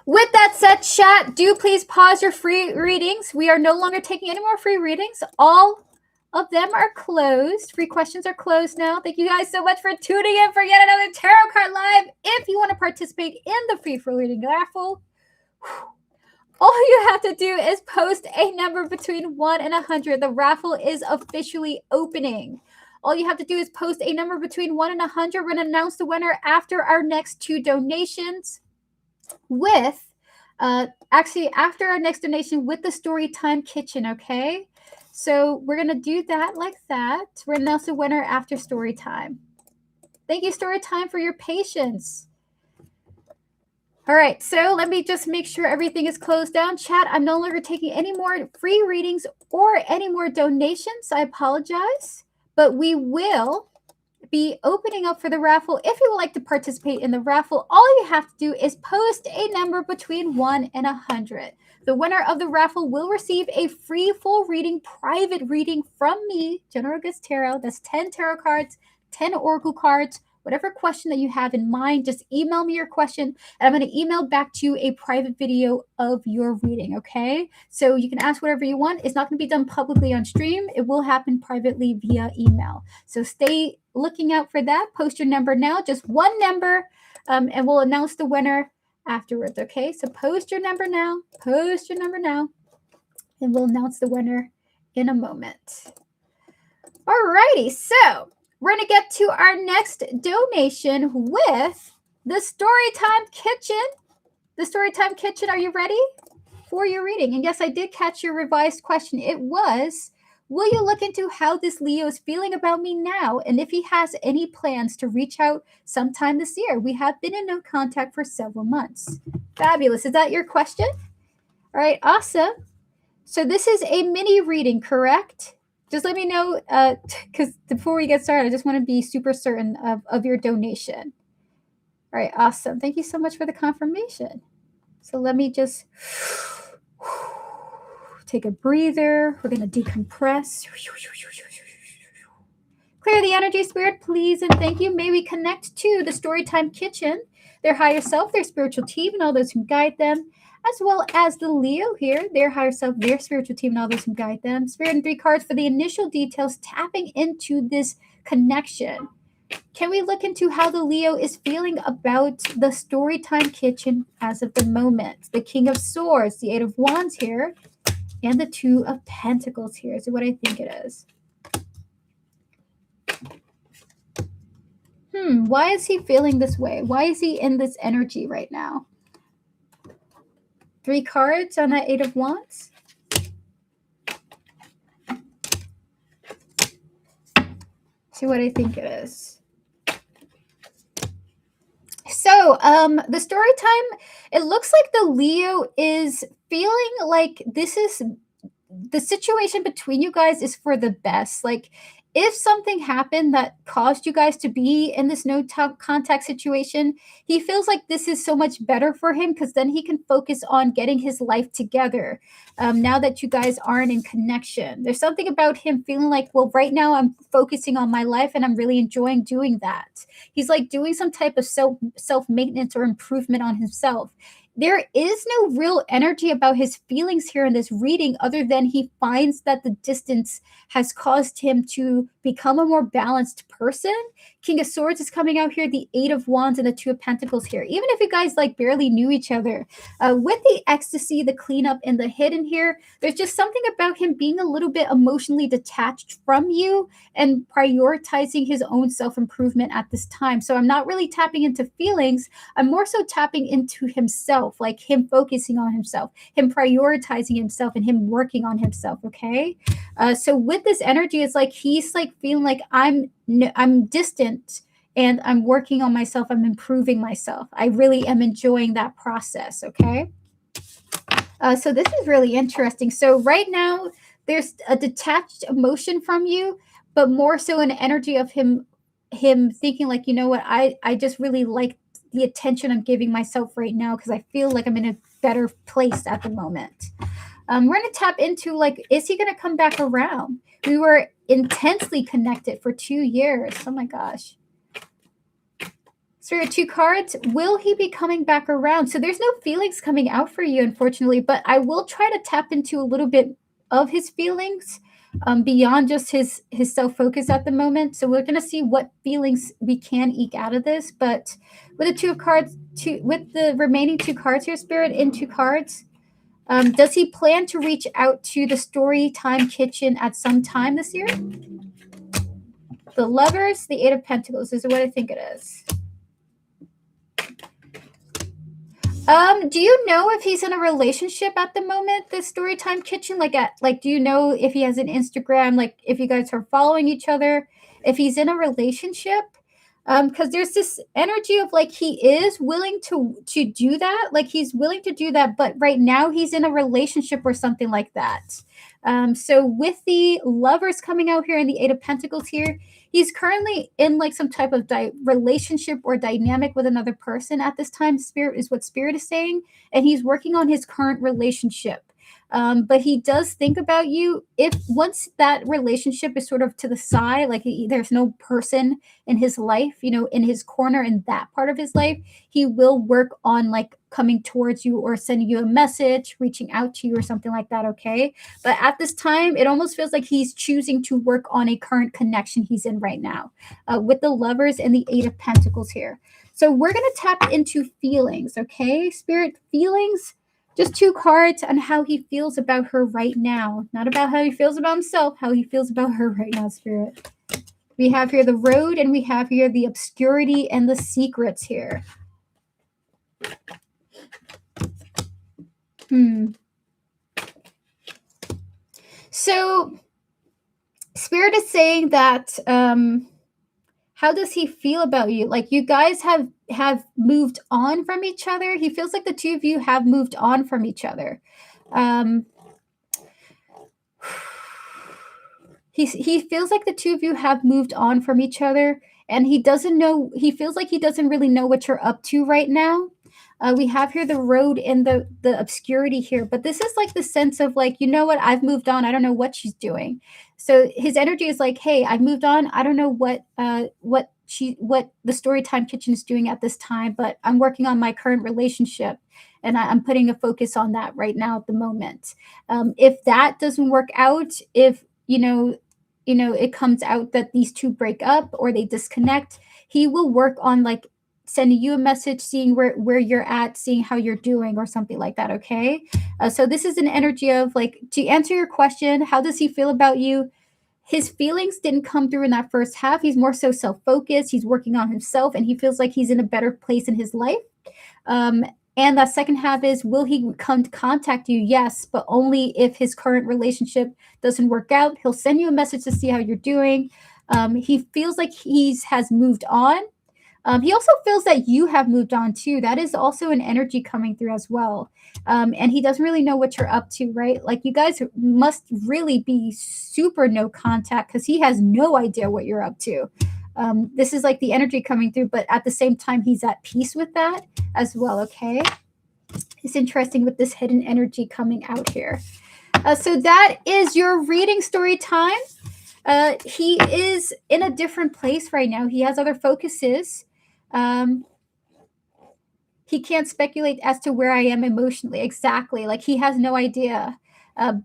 With that said, chat, do please pause your free readings. We are no longer taking any more free readings. All of them are closed. Free questions are closed now. Thank you guys so much for tuning in for yet another Tarot Card Live. If you want to participate in the free for reading raffle, all you have to do is post a number between 1 and 100. The raffle is officially opening. All you have to do is post a number between 1 and 100. We're going to announce the winner after our next 2 donations with, actually after our next donation with the Storytime Kitchen, okay? So we're going to do that like that. We're going to announce the winner after Storytime. Thank you, Storytime, for your patience. All right, so let me just make sure everything is closed down. Chat, I'm no longer taking any more free readings or any more donations. I apologize, but we will be opening up for the raffle. If you would like to participate in the raffle, all you have to do is post a number between 1 and 100. The winner of the raffle will receive a free full reading, private reading from me, General Gets Tarot. That's 10 tarot cards, 10 oracle cards. Whatever question that you have in mind, just email me your question, and I'm going to email back to you a private video of your reading, okay? So you can ask whatever you want. It's not going to be done publicly on stream. It will happen privately via email. So stay looking out for that. Post your number now, just one number, and we'll announce the winner afterwards, okay? So post your number now, and we'll announce the winner in a moment. Alrighty, so we're going to get to our next donation with the Storytime Kitchen. The Storytime Kitchen, are you ready for your reading? And yes, I did catch your revised question. It was, will you look into how this Leo is feeling about me now and if he has any plans to reach out sometime this year? We have been in no contact for several months. Fabulous. Is that your question? All right, awesome. So this is a mini reading, correct? Just let me know, because before we get started, I just want to be super certain of your donation. All right, awesome. Thank you so much for the confirmation. So let me just take a breather. We're going to decompress. Clear the energy, Spirit, please, and thank you. May we connect to the Storytime Kitchen, their higher self, their spiritual team, and all those who guide them. as well as the Leo here, their higher self, their spiritual team, and all those who guide them. Spirit and 3 cards for the initial details, tapping into this connection. Can we look into how the Leo is feeling about the Storytime Kitchen as of the moment? The King of Swords, the Eight of Wands here, and the Two of Pentacles here is what I think it is. Why is he feeling this way? Why is he in this energy right now? 3 cards on that Eight of Wands. See what I think it is. So, the story time, it looks like the Leo is feeling like this is the situation between you guys is for the best. Like, if something happened that caused you guys to be in this no contact situation, he feels like this is so much better for him because then he can focus on getting his life together. Now that you guys aren't in connection, there's something about him feeling like, well, right now I'm focusing on my life and I'm really enjoying doing that. He's like doing some type of self maintenance or improvement on himself. There is no real energy about his feelings here in this reading other than he finds that the distance has caused him to become a more balanced person. King of Swords is coming out here, the Eight of Wands and the Two of Pentacles here. Even if you guys like barely knew each other, with the ecstasy, the cleanup, and the hidden here, there's just something about him being a little bit emotionally detached from you and prioritizing his own self-improvement at this time. So I'm not really tapping into feelings. I'm more so tapping into himself, like him focusing on himself, him prioritizing himself, and him working on himself. Okay. So with this energy, it's like he's like feeling like I'm distant and I'm working on myself. I'm improving myself. I really am enjoying that process. Okay. So this is really interesting. So right now there's a detached emotion from you, but more so an energy of him thinking like, you know what, I just really like the attention I'm giving myself right now because I feel like I'm in a better place at the moment. We're going to tap into like, is he going to come back around? We were intensely connected for 2 years. Oh my gosh. So we have 2 cards. Will he be coming back around? So there's no feelings coming out for you, unfortunately, but I will try to tap into a little bit of his feelings beyond just his self-focus at the moment. So we're going to see what feelings we can eke out of this. But with the 2 of cards, with the remaining 2 cards here, Spirit, in 2 cards, does he plan to reach out to the Storytime Kitchen at some time this year? The Lovers, the Eight of Pentacles. This is what I think it is. Do you know if he's in a relationship at the moment, the Storytime Kitchen? Like, do you know if he has an Instagram, like if you guys are following each other, if he's in a relationship? Because there's this energy of like he is willing to do that, like he's willing to do that, but right now he's in a relationship or something like that. So with the Lovers coming out here and the Eight of Pentacles here, he's currently in like some type of relationship or dynamic with another person at this time. Spirit is what Spirit is saying, and he's working on his current relationship. But he does think about you if once that relationship is sort of to the side, like there's no person in his life, you know, in his corner in that part of his life, he will work on like coming towards you or sending you a message, reaching out to you or something like that. Okay. But at this time, it almost feels like he's choosing to work on a current connection he's in right now with the Lovers and the Eight of Pentacles here. So we're going to tap into feelings. Okay. Spirit, feelings. Just 2 cards on how he feels about her right now. Not about how he feels about himself, how he feels about her right now, Spirit. We have here the Road, and we have here the Obscurity and the Secrets here. So, Spirit is saying that, how does he feel about you? Like you guys have moved on from each other. He feels like the 2 of you have moved on from each other. He feels like the 2 of you have moved on from each other, and he doesn't know. He feels like he doesn't really know what you're up to right now. We have here the Road and the Obscurity here, but this is like the sense of like, you know what, I've moved on. I don't know what she's doing. So his energy is like, hey, I've moved on. I don't know what the Storytime Kitchen is doing at this time, but I'm working on my current relationship. And I'm putting a focus on that right now at the moment. If that doesn't work out, if it comes out that these two break up or they disconnect, he will work on like sending you a message, seeing where you're at, seeing how you're doing or something like that. Okay. So this is an energy of like, to answer your question, how does he feel about you? His feelings didn't come through in that first half. He's more so self-focused. He's working on himself and he feels like he's in a better place in his life. And that second half is, will he come to contact you? Yes, but only if his current relationship doesn't work out. He'll send you a message to see how you're doing. He feels like has moved on. He also feels that you have moved on too. That is also an energy coming through as well. And he doesn't really know what you're up to, right? Like you guys must really be super no contact because he has no idea what you're up to. This is like the energy coming through, but at the same time, he's at peace with that as well, okay? It's interesting with this hidden energy coming out here. So that is your reading story time. He is in a different place right now. He has other focuses. He can't speculate as to where I am emotionally. Exactly. Like he has no idea.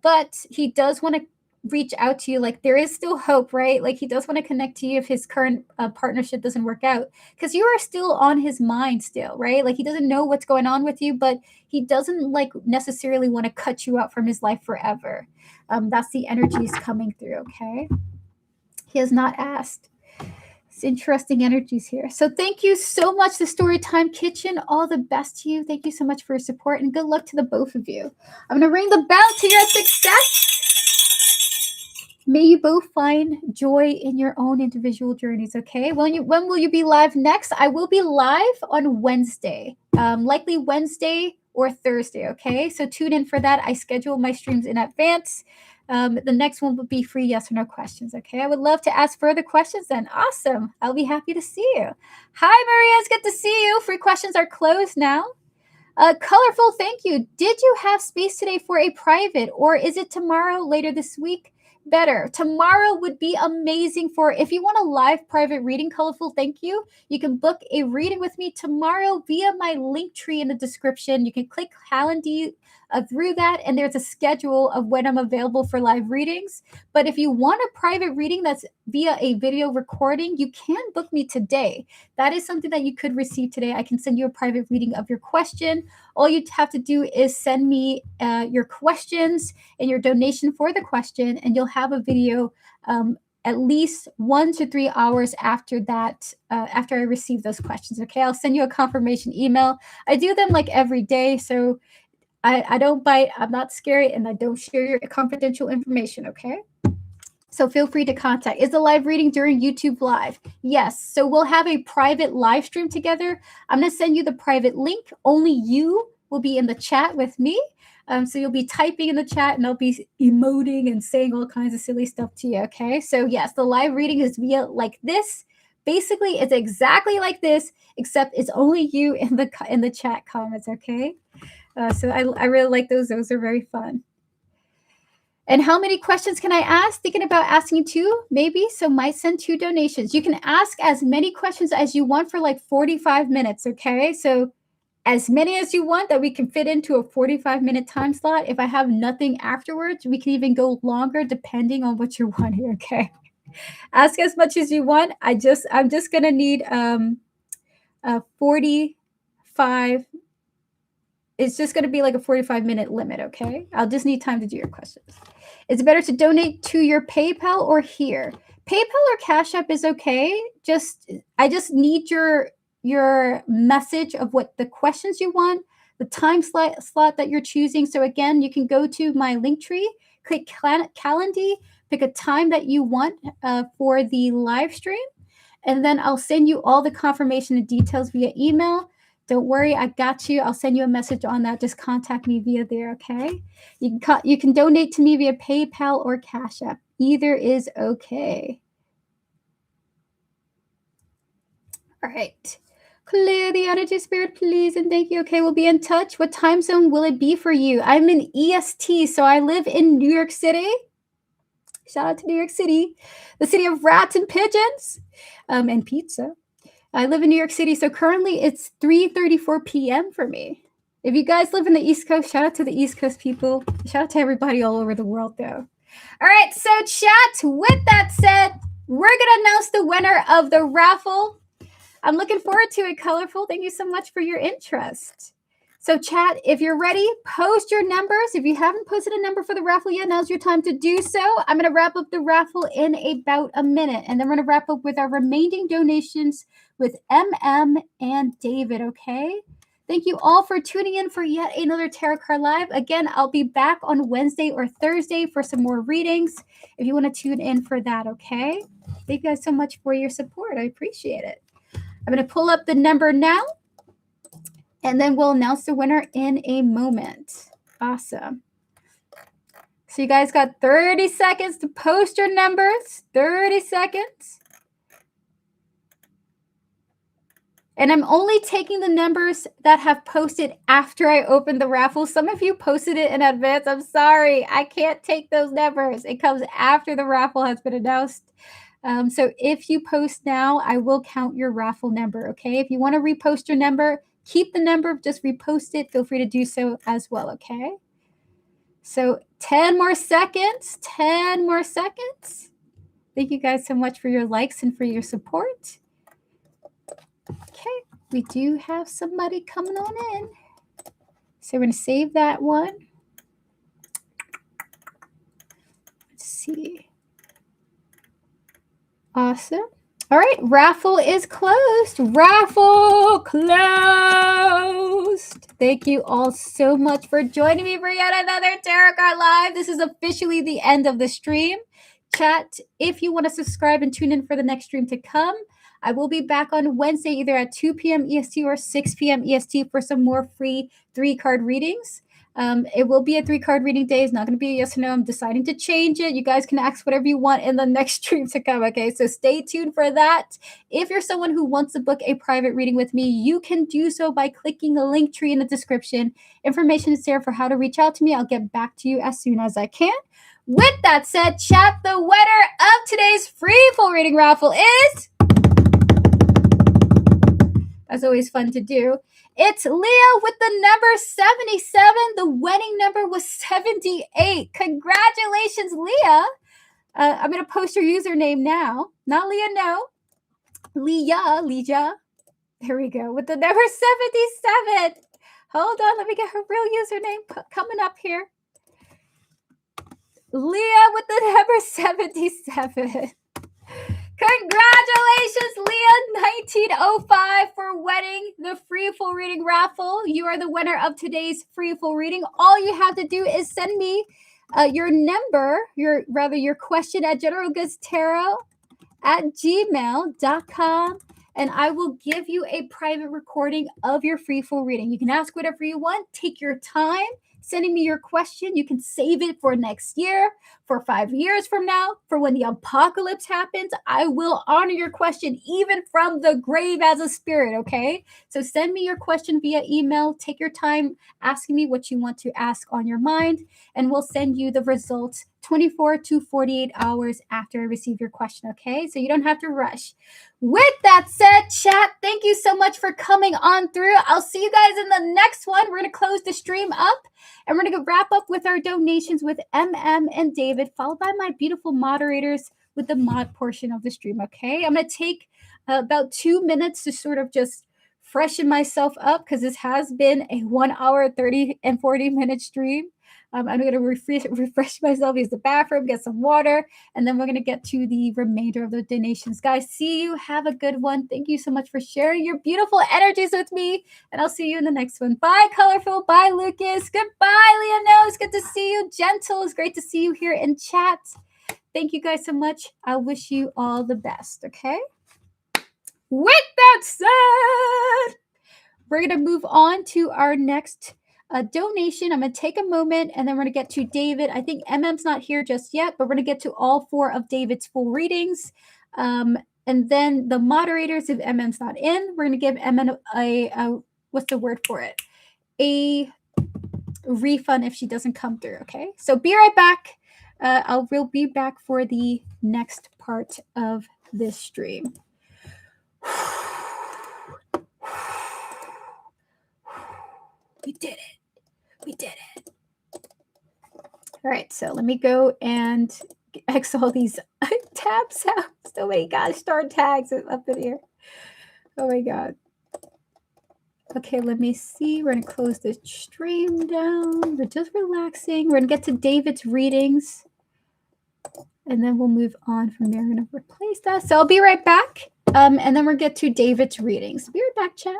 But he does want to reach out to you. Like there is still hope, right? Like he does want to connect to you if his current partnership doesn't work out, because you are still on his mind still, right? Like he doesn't know what's going on with you, but he doesn't like necessarily want to cut you out from his life forever. That's the energies coming through. Okay. He has not asked. It's interesting energies here. So thank you so much, the Storytime Kitchen. All the best to you. Thank you so much for your support and good luck to the both of you. I'm going to ring the bell to your success. May you both find joy in your own individual journeys, okay? When will you be live next? I will be live on Wednesday, likely Wednesday or Thursday, okay? So tune in for that. I schedule my streams in advance. The next one will be free yes or no questions, okay? I would love to ask further questions then. Awesome. I'll be happy to see you. Hi, Maria. It's good to see you. Free questions are closed now. Colorful, thank you. Did you have space today for a private, or is it tomorrow, later this week? Better. Tomorrow would be amazing for, if you want a live private reading, Colorful, thank you. You can book a reading with me tomorrow via my link tree in the description. You can click Calendar through that, and there's a schedule of when I'm available for live readings. But if you want a private reading that's via a video recording, you can book me today. That is something that you could receive today. I can send you a private reading of your question. All you have to do is send me your questions and your donation for the question, and you'll have a video at least 1 to 3 hours after that, after I receive those questions. Okay, I'll send you a confirmation email. I do them like every day, so I don't bite. I'm not scary, and I don't share your confidential information. Okay. So feel free to contact. Is the live reading during YouTube Live? Yes. So we'll have a private live stream together. I'm going to send you the private link. Only you will be in the chat with me. So you'll be typing in the chat, and I'll be emoting and saying all kinds of silly stuff to you. Okay. So yes, the live reading is via like this. Basically, it's exactly like this, except it's only you in the chat comments. Okay. So I really like those. Those are very fun. And how many questions can I ask? Thinking about asking 2, maybe. So might send 2 donations. You can ask as many questions as you want for like 45 minutes, okay? So as many as you want that we can fit into a 45-minute time slot. If I have nothing afterwards, we can even go longer depending on what you're wanting, okay? Ask as much as you want. I'm just going to need 45. It's just going to be like a 45-minute limit, okay? I'll just need time to do your questions. It's better to donate to your PayPal or here. PayPal or Cash App is okay. I just need your message of what the questions you want, the time slot that you're choosing. So again, you can go to my link tree, click Calendar, pick a time that you want for the live stream, and then I'll send you all the confirmation and details via email. Don't worry, I got you. I'll send you a message on that. Just contact me via there, okay? You can donate to me via PayPal or Cash App. Either is okay. All right. Clear the energy, spirit, please, and thank you. Okay, we'll be in touch. What time zone will it be for you? I'm in EST, so I live in New York City. Shout out to New York City, the city of rats and pigeons and pizza. I live in New York City, so currently it's 3:34 p.m. for me. If you guys live in the East Coast, shout out to the East Coast people. Shout out to everybody all over the world, though. All right, so chat, with that said, we're going to announce the winner of the raffle. I'm looking forward to it, Colorful. Thank you so much for your interest. So chat, if you're ready, post your numbers. If you haven't posted a number for the raffle yet, now's your time to do so. I'm going to wrap up the raffle in about a minute, and then we're going to wrap up with our remaining donations with MM and David, okay? Thank you all for tuning in for yet another Tarot Card Live. Again, I'll be back on Wednesday or Thursday for some more readings if you want to tune in for that, okay? Thank you guys so much for your support. I appreciate it. I'm going to pull up the number now, and then we'll announce the winner in a moment. Awesome. So you guys got 30 seconds to post your numbers. 30 seconds. And I'm only taking the numbers that have posted after I opened the raffle. Some of you posted it in advance. I'm sorry. I can't take those numbers. It comes after the raffle has been announced. So if you post now, I will count your raffle number, okay? If you want to repost your number, keep the number, just repost it. Feel free to do so as well, okay? So 10 more seconds, 10 more seconds. Thank you guys so much for your likes and for your support. Okay, we do have somebody coming on in. So we're going to save that one. Let's see. Awesome. All right, raffle is closed. Raffle closed. Thank you all so much for joining me for yet another Tarot Card Live. This is officially the end of the stream. Chat, if you want to subscribe and tune in for the next stream to come, I will be back on Wednesday either at 2 p.m. EST or 6 p.m. EST for some more free 3-card readings. It will be a 3-card reading day. It's not going to be a yes or no. I'm deciding to change it. You guys can ask whatever you want in the next stream to come, okay? So stay tuned for that. If you're someone who wants to book a private reading with me, you can do so by clicking the link tree in the description. Information is there for how to reach out to me. I'll get back to you as soon as I can. With that said, chat, the winner of today's free full reading raffle is... That's always fun to do. It's Leah with the number 77. The wedding number was 78. Congratulations, Leah. I'm going to post your username now. Not Leah, no. Leah. There we go. With the number 77. Hold on. Let me get her real username coming up here. Leah with the number 77. Congratulations, Leah, 1905, for winning the free full reading raffle. You are the winner of today's free full reading. All you have to do is send me your number, your question at generalgoodstarot@gmail.com, and I will give you a private recording of your free full reading. You can ask whatever you want. Take your time sending me your question. You can save it for next year, for 5 years from now, for when the apocalypse happens. I will honor your question even from the grave as a spirit, okay? So send me your question via email. Take your time asking me what you want to ask on your mind, and we'll send you the results 24 to 48 hours after I receive your question, okay? So you don't have to rush. With that said, chat, thank you so much for coming on through. I'll see you guys in the next one. We're going to close the stream up, and we're going to wrap up with our donations with MM and David, followed by my beautiful moderators with the mod portion of the stream, okay? I'm going to take about 2 minutes to sort of just freshen myself up because this has been a 1 hour, 30 and 40 minute stream. I'm going to refresh myself, use the bathroom, get some water, and then we're going to get to the remainder of the donations. Guys, see you. Have a good one. Thank you so much for sharing your beautiful energies with me, and I'll see you in the next one. Bye, Colorful. Bye, Lucas. Goodbye, Leonel. It's good to see you. Gentle. It's great to see you here in chat. Thank you guys so much. I wish you all the best, okay? With that said, we're going to move on to our next donation. I'm going to take a moment, and then we're going to get to David. I think MM's not here just yet, but we're going to get to all 4 of David's full readings. And then the moderators, if MM's not in, we're going to give MM a what's the word for it? A refund if she doesn't come through, okay? So be right back. We'll be back for the next part of this stream. We did it. We did it. All right, so let me go and X all these tab sounds. Oh my gosh, start tags up in here. Oh my God. Okay, let me see. We're going to close the stream down. We're just relaxing. We're going to get to David's readings. And then we'll move on from there. I'm going to replace that. So I'll be right back. And then we'll get to David's readings. Be right back, chat.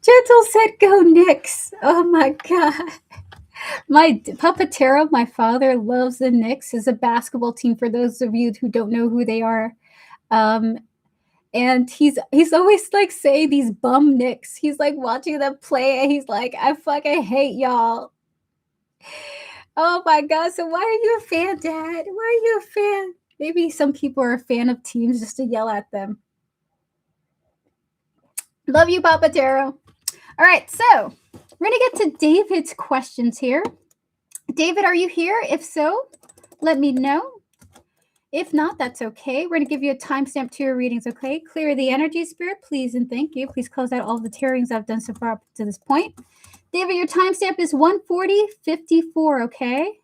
Gentle said, go Knicks. Oh my God. My Papa Taro, my father, loves the Knicks as a basketball team, for those of you who don't know who they are. And he's always like saying these bum Knicks. He's like watching them play and he's like, I fucking hate y'all. Oh my God. So why are you a fan, Dad? Why are you a fan? Maybe some people are a fan of teams just to yell at them. Love you, Papa Taro. All right, so we're going to get to David's questions here. David, are you here? If so, let me know. If not, that's okay. We're going to give you a timestamp to your readings, okay? Clear the energy, Spirit, please, and thank you. Please close out all the tarotings I've done so far up to this point. David, your timestamp is 1:40:54, okay?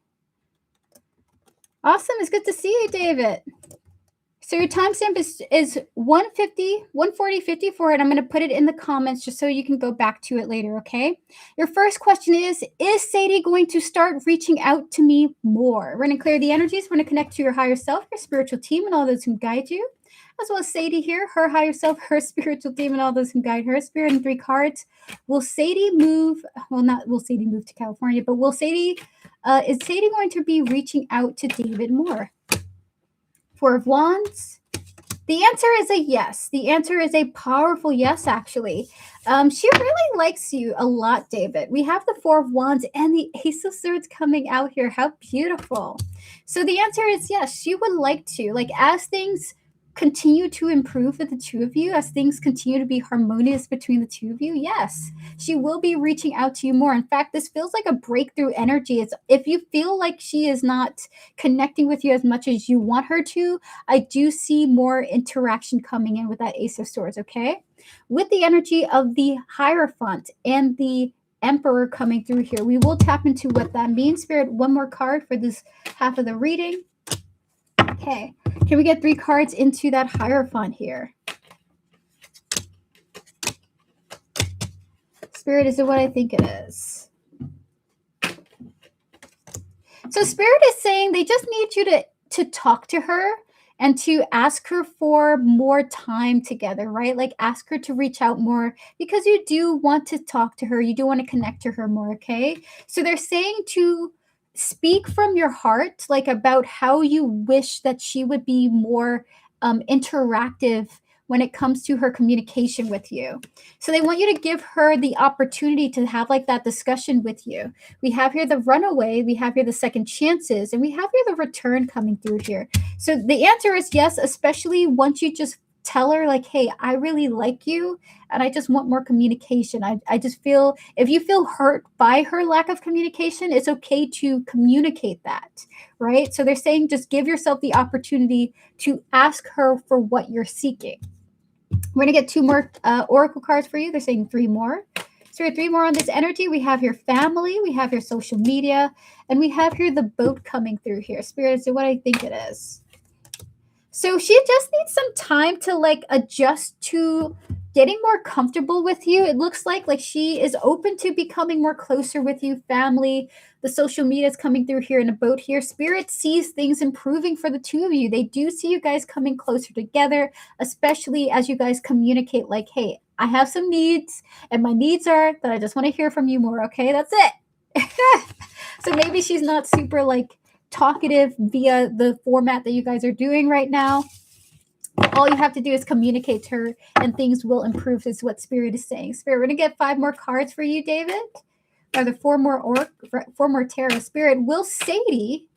Awesome. It's good to see you, David. So your timestamp is 1:40:54, and I'm going to put it in the comments just so you can go back to it later, okay? Your first question is Sadie going to start reaching out to me more? We're going to clear the energies. We're going to connect to your higher self, your spiritual team, and all those who guide you, as well as Sadie here, her higher self, her spiritual team, and all those who guide her. Spirit and 3 cards. Will Sadie move? Well, not will Sadie move to California, but will Sadie, is Sadie going to be reaching out to David more? 4 of Wands. The answer is a yes. The answer is a powerful yes, actually. She really likes you a lot, David. We have the 4 of Wands and the Ace of Swords coming out here. How beautiful. So the answer is yes. She would like to. Like, as things continue to improve with the two of you, as things continue to be harmonious between the two of you, yes, she will be reaching out to you more. In fact, this feels like a breakthrough energy. It's if you feel like she is not connecting with you as much as you want her to, I do see more interaction coming in with that Ace of Swords, okay? With the energy of the Hierophant and the Emperor coming through here, we will tap into what that means. Spirit, one more card for this half of the reading. Okay, can we get 3 cards into that Hierophant here? Spirit, is it what I think it is? So Spirit is saying they just need you to talk to her and to ask her for more time together, right? Like, ask her to reach out more because you do want to talk to her. You do want to connect to her more, okay? So they're saying to speak from your heart, like about how you wish that she would be more interactive when it comes to her communication with you. So they want you to give her the opportunity to have like that discussion with you. We have here the runaway, we have here the second chances, and we have here the return coming through here. So the answer is yes, especially once you just tell her like, hey, I really like you and I just want more communication. I just feel, if you feel hurt by her lack of communication, it's okay to communicate that, right? So they're saying just give yourself the opportunity to ask her for what you're seeking. We're going to get 2 more oracle cards for you. They're saying 3 more. So we have 3 more on this energy. We have your family, we have your social media, and we have here the boat coming through here. Spirit, is what I think it is. So she just needs some time to like adjust to getting more comfortable with you. It looks like she is open to becoming more closer with you, family. The social media is coming through here in a boat here. Spirit sees things improving for the two of you. They do see you guys coming closer together, especially as you guys communicate like, hey, I have some needs and my needs are that I just want to hear from you more. Okay, that's it. So maybe she's not super like talkative via the format that you guys are doing right now. All you have to do is communicate to her and things will improve, is what Spirit is saying. Spirit, we're going to get 5 more cards for you, David. Are there 4 more tarot? Spirit, will Sadie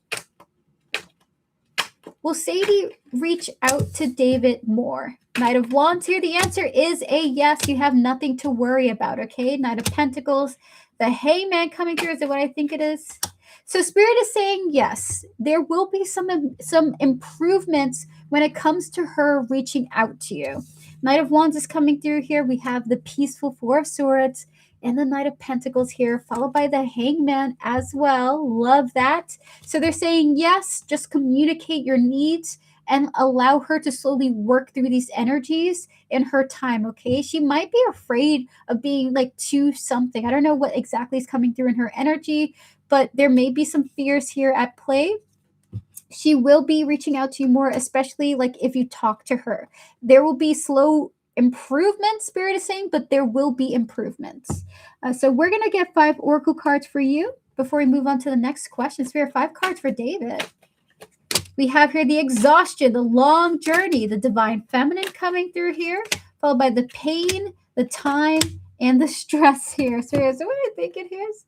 reach out to David more? Knight of Wands here. The answer is a yes. You have nothing to worry about, okay? Knight of Pentacles. The Hangman coming through. Is it what I think it is? So Spirit is saying yes. There will be some improvements when it comes to her reaching out to you. Knight of Wands is coming through here. We have the peaceful 4 of Swords and the Knight of Pentacles here, followed by the Hangman as well. Love that. So they're saying, yes, just communicate your needs and allow her to slowly work through these energies in her time, okay? She might be afraid of being like too something. I don't know what exactly is coming through in her energy, but there may be some fears here at play. She will be reaching out to you more, especially like if you talk to her. There will be slow improvements, Spirit is saying, but there will be improvements. So we're going to get 5 oracle cards for you before we move on to the next question. Spirit, 5 cards for David. We have here the exhaustion, the long journey, the divine feminine coming through here, followed by the pain, the time, and the stress here. So what I think it is.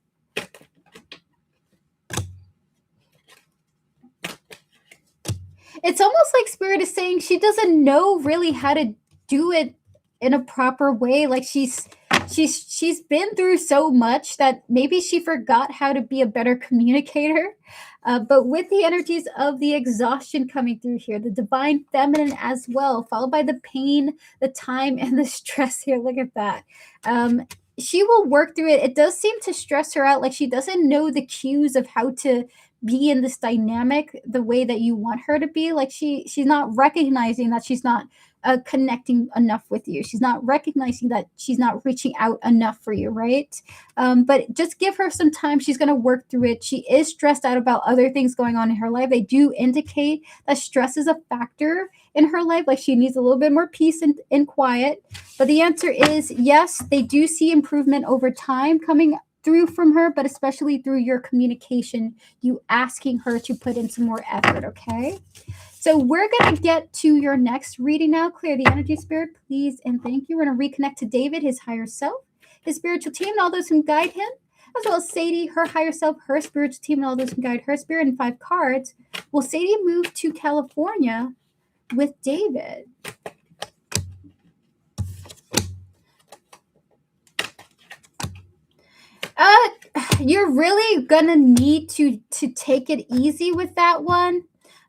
It's almost like Spirit is saying she doesn't know really how to do it in a proper way. Like she's been through so much that maybe she forgot how to be a better communicator. But with the energies of the exhaustion coming through here, the divine feminine as well, followed by the pain, the time, and the stress here. Look at that. She will work through it. It does seem to stress her out. Like she doesn't know the cues of how to be in this dynamic the way that you want her to be. Like she's not recognizing that she's not connecting enough with you. She's not recognizing that she's not reaching out enough for you, right? But just give her some time. She's going to work through it. She is stressed out about other things going on in her life. They do indicate that stress is a factor in her life. Like she needs a little bit more peace and quiet. But the answer is yes, they do see improvement over time coming through from her, but especially through your communication, you asking her to put in some more effort, okay? So we're going to get to your next reading now. Clear the energy, Spirit, please, and thank you. We're going to reconnect to David, his higher self, his spiritual team, and all those who guide him, as well as Sadie, her higher self, her spiritual team, and all those who guide her spirit, and 5 cards. Will Sadie move to California with David? You're really gonna need to take it easy with that one.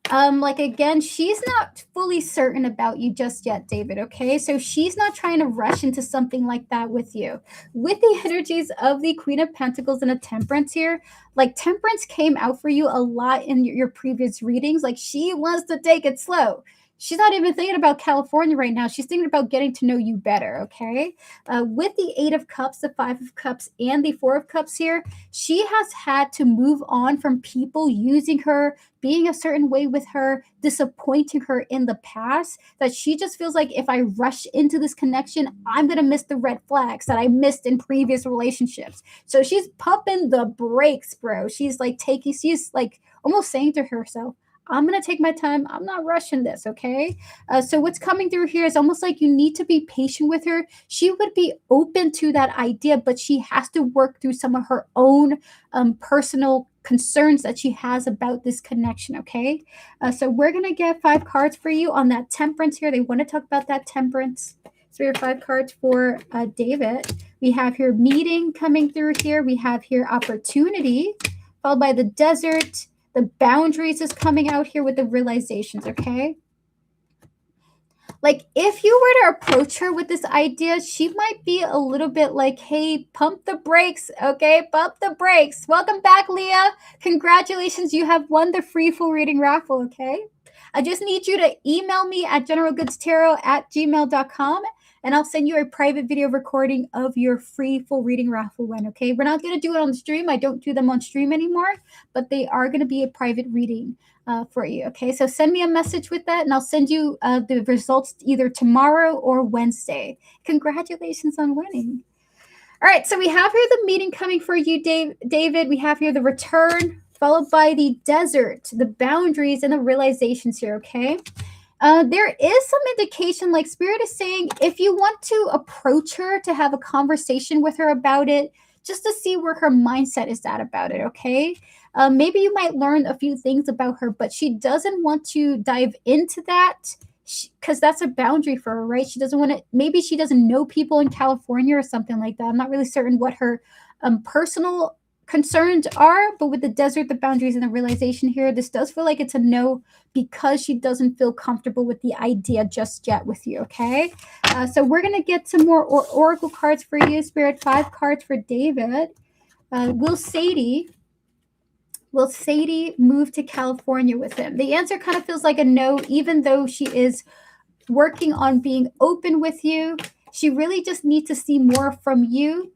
Like again, she's not fully certain about you just yet, David, okay? So she's not trying to rush into something like that with you. With the energies of the Queen of Pentacles and a Temperance here, like Temperance came out for you a lot in your previous readings. Like she wants to take it slow. She's not even thinking about California right now. She's thinking about getting to know you better, okay? With the 8 of Cups, the 5 of Cups, and the 4 of Cups here, she has had to move on from people using her, being a certain way with her, disappointing her in the past, that she just feels like if I rush into this connection, I'm going to miss the red flags that I missed in previous relationships. So she's pumping the brakes, bro. She's like almost saying to herself, I'm going to take my time. I'm not rushing this, okay? So what's coming through here is almost like you need to be patient with her. She would be open to that idea, but she has to work through some of her own personal concerns that she has about this connection, okay? So we're going to get 5 cards for you on that Temperance here. They want to talk about that Temperance. So we have 5 cards for David. We have here meeting coming through here. We have here opportunity, followed by the desert. The boundaries is coming out here with the realizations, okay? Like if you were to approach her with this idea, she might be a little bit like, hey, pump the brakes, okay? Pump the brakes. Welcome back, Leah. Congratulations, you have won the free full reading raffle, okay? I just need you to email me at generalgoodstarot@gmail.com and I'll send you a private video recording of your free full reading raffle win, okay? We're not going to do it on stream. I don't do them on stream anymore, but they are going to be a private reading for you, okay? So send me a message with that, and I'll send you the results either tomorrow or Wednesday. Congratulations on winning. All right, so we have here the meeting coming for you, David. We have here the return, followed by the desert, the boundaries, and the realizations here, okay? There is some indication, like Spirit is saying, if you want to approach her to have a conversation with her about it, just to see where her mindset is at about it, okay? Maybe you might learn a few things about her, but she doesn't want to dive into that because that's a boundary for her, right? She doesn't want to, maybe she doesn't know people in California or something like that. I'm not really certain what her personal concerns are, but with the desert, the boundaries, and the realization here, this does feel like it's a no because she doesn't feel comfortable with the idea just yet with you, okay? So we're going to get some more oracle cards for you, Spirit. 5 cards for David. Will Sadie move to California with him? The answer kind of feels like a no, even though she is working on being open with you. She really just needs to see more from you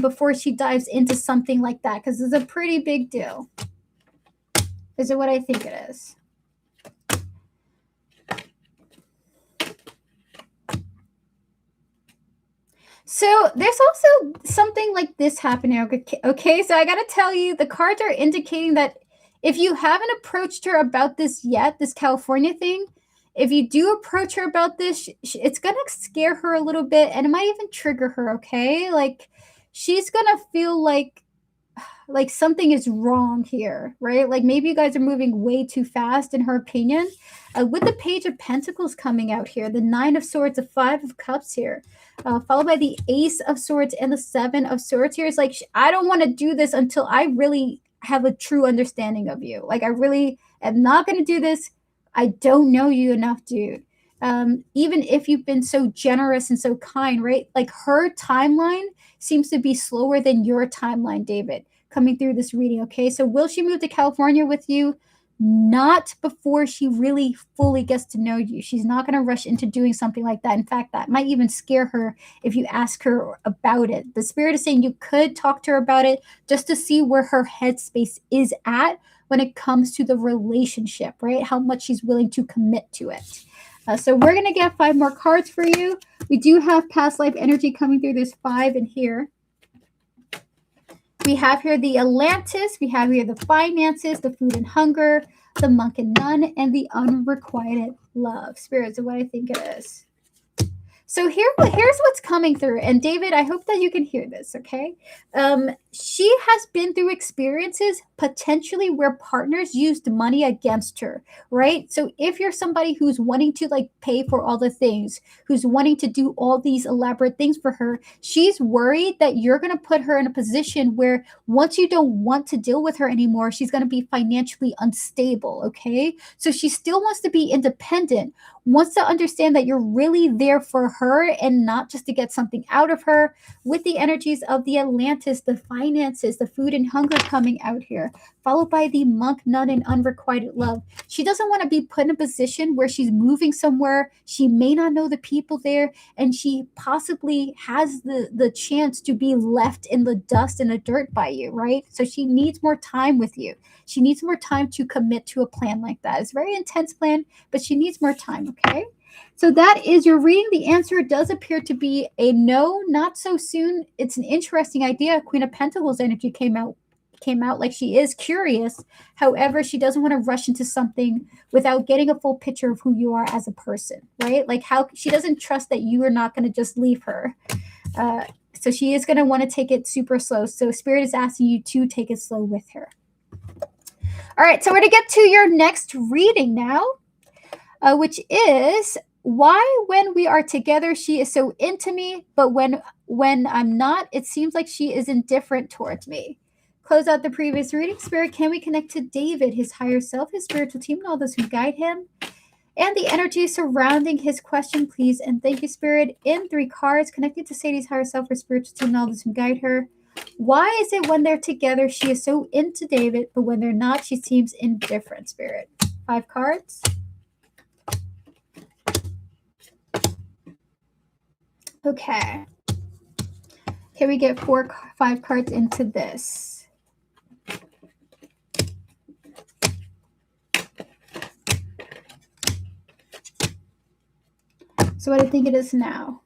before she dives into something like that, because it's a pretty big deal. Is it what I think it is? So there's also something like this happening. Okay, so I got to tell you, the cards are indicating that if you haven't approached her about this yet, this California thing, if you do approach her about this, it's going to scare her a little bit, and it might even trigger her, okay? Like, she's going to feel like something is wrong here, right? Like maybe you guys are moving way too fast in her opinion. With the Page of Pentacles coming out here, the 9 of Swords, the 5 of Cups here, followed by the Ace of Swords and the 7 of Swords here. It's like, I don't want to do this until I really have a true understanding of you. Like, I really am not going to do this. I don't know you enough, dude. Even if you've been so generous and so kind, right? Like, her timeline seems to be slower than your timeline, David, coming through this reading, okay? So will she move to California with you? Not before she really fully gets to know you. She's not going to rush into doing something like that. In fact, that might even scare her if you ask her about it. The Spirit is saying you could talk to her about it just to see where her headspace is at when it comes to the relationship, right? How much she's willing to commit to it. So we're going to get 5 more cards for you. We do have past life energy coming through. There's 5 in here. We have here the Atlantis, we have here the finances, the food and hunger, the monk and nun, and the unrequited love. Spirits are what I think it is. So here's what's coming through. And David, I hope that you can hear this, okay? She has been through experiences potentially where partners used money against her, right? So if you're somebody who's wanting to like pay for all the things, who's wanting to do all these elaborate things for her, she's worried that you're going to put her in a position where once you don't want to deal with her anymore, she's going to be financially unstable, okay? So she still wants to be independent, wants to understand that you're really there for her and not just to get something out of her. With the energies of the Atlantis, the finances, the food and hunger coming out here, followed by the monk, nun, and unrequited love. She doesn't want to be put in a position where she's moving somewhere. She may not know the people there, and she possibly has the chance to be left in the dust and the dirt by you, right? So she needs more time with you. She needs more time to commit to a plan like that. It's a very intense plan, but she needs more time, okay? So that is your reading. The answer does appear to be a no, not so soon. It's an interesting idea. Queen of Pentacles energy came out like she is curious. However, she doesn't want to rush into something without getting a full picture of who you are as a person, right? Like how she doesn't trust that you are not going to just leave her. So she is going to want to take it super slow. So Spirit is asking you to take it slow with her. All right, so we're going to get to your next reading now, which is why when we are together, she is so into me, but when I'm not, it seems like she is indifferent towards me. Close out the previous reading. Spirit, can we connect to David, his higher self, his spiritual team, and all those who guide him? And the energy surrounding his question, please. And thank you, Spirit. In 3 cards, connected to Sadie's higher self, her spiritual team, and all those who guide her. Why is it when they're together, she is so into David, but when they're not, she seems indifferent, Spirit? 5 cards. Okay. Can we get 5 cards into this? So what I think it is now.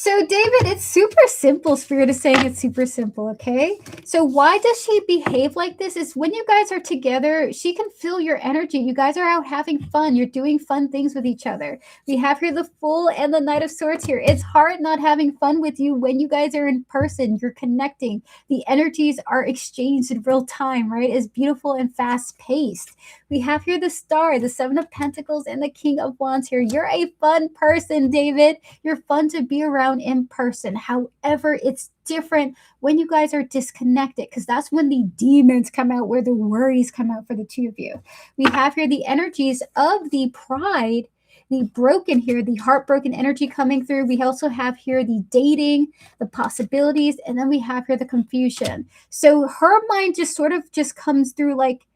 So, David, it's super simple. Spirit is saying it's super simple, okay? So, why does she behave like this? Is when you guys are together, she can feel your energy. You guys are out having fun. You're doing fun things with each other. We have here the Fool and the Knight of Swords here. It's hard not having fun with you when you guys are in person. You're connecting. The energies are exchanged in real time, right? It's beautiful and fast paced. We have here the Star, the Seven of Pentacles, and the King of Wands here. You're a fun person, David. You're fun to be around in person. However, it's different when you guys are disconnected, because that's when the demons come out, where the worries come out for the two of you. We have here the energies of the pride, the broken here, the heartbroken energy coming through. We also have here the dating, the possibilities, and then we have here the confusion. So her mind just sort of just comes through like,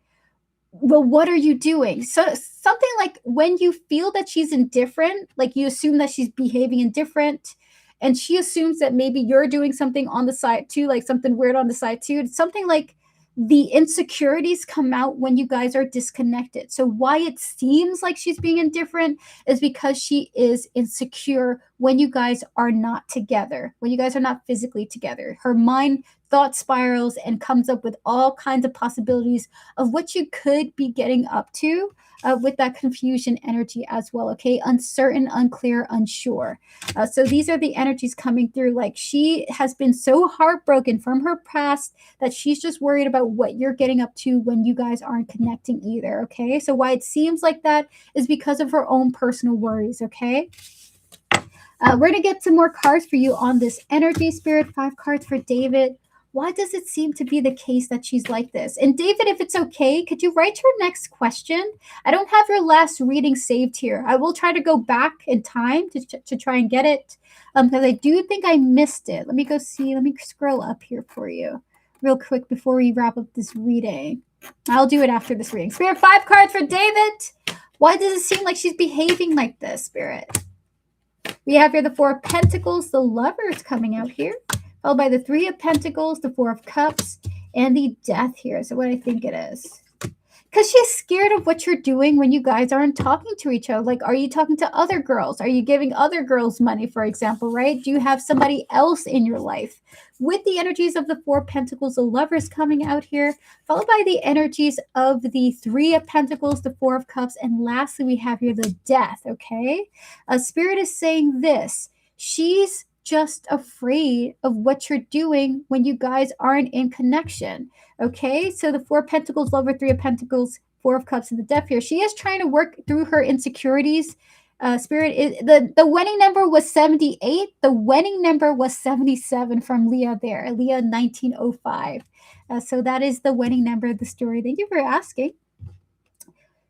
well, what are you doing? So something like when you feel that she's indifferent, like you assume that she's behaving indifferent, and she assumes that maybe you're doing something on the side too, like something weird on the side too. It's something like the insecurities come out when you guys are disconnected. So why it seems like she's being indifferent is because she is insecure when you guys are not together, when you guys are not physically together. Her mind thought spirals and comes up with all kinds of possibilities of what you could be getting up to with that confusion energy as well. Okay, uncertain, unclear, unsure. So these are the energies coming through. Like she has been so heartbroken from her past that she's just worried about what you're getting up to when you guys aren't connecting either. Okay, so why it seems like that is because of her own personal worries. Okay. We're going to get some more cards for you on this energy, Spirit. 5 cards for David. Why does it seem to be the case that she's like this? And David, if it's okay, could you write your next question? I don't have your last reading saved here. I will try to go back in time to try and get it, because I do think I missed it. Let me go see. Let me scroll up here for you real quick before we wrap up this reading. I'll do it after this reading. Spirit, 5 cards for David. Why does it seem like she's behaving like this, Spirit? We have here the 4 of Pentacles, the Lovers coming out here, followed by the 3 of Pentacles, the 4 of Cups, and the Death here. So what I think it is. Because she's scared of what you're doing when you guys aren't talking to each other. Like, are you talking to other girls? Are you giving other girls money, for example, right? Do you have somebody else in your life? With the energies of the 4 of Pentacles, the Lovers coming out here, followed by the energies of the 3 of Pentacles, the 4 of Cups, and lastly, we have here the Death, okay? Spirit is saying this. She's just afraid of what you're doing when you guys aren't in connection. Okay, so the 4 of Pentacles, Lover, 3 of Pentacles, 4 of Cups, and the Death here. She is trying to work through her insecurities. Spirit is the wedding number was 78. The wedding number was 77 from Leah there. Leah 1905. So that is the wedding number of the story. Thank you for asking.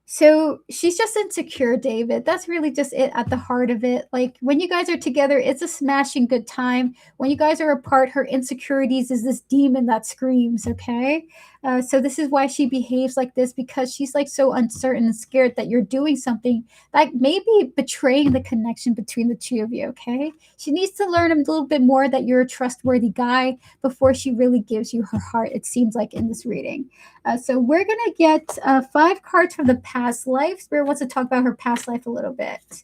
So she's just insecure, David. That's really just it at the heart of it. Like when you guys are together, it's a smashing good time. When you guys are apart, her insecurities is this demon that screams, okay? So this is why she behaves like this, because she's like so uncertain and scared that you're doing something that may be betraying the connection between the two of you, okay? She needs to learn a little bit more that you're a trustworthy guy before she really gives you her heart, it seems like in this reading. So we're going to get 5 cards from the past life. Spirit wants to talk about her past life a little bit.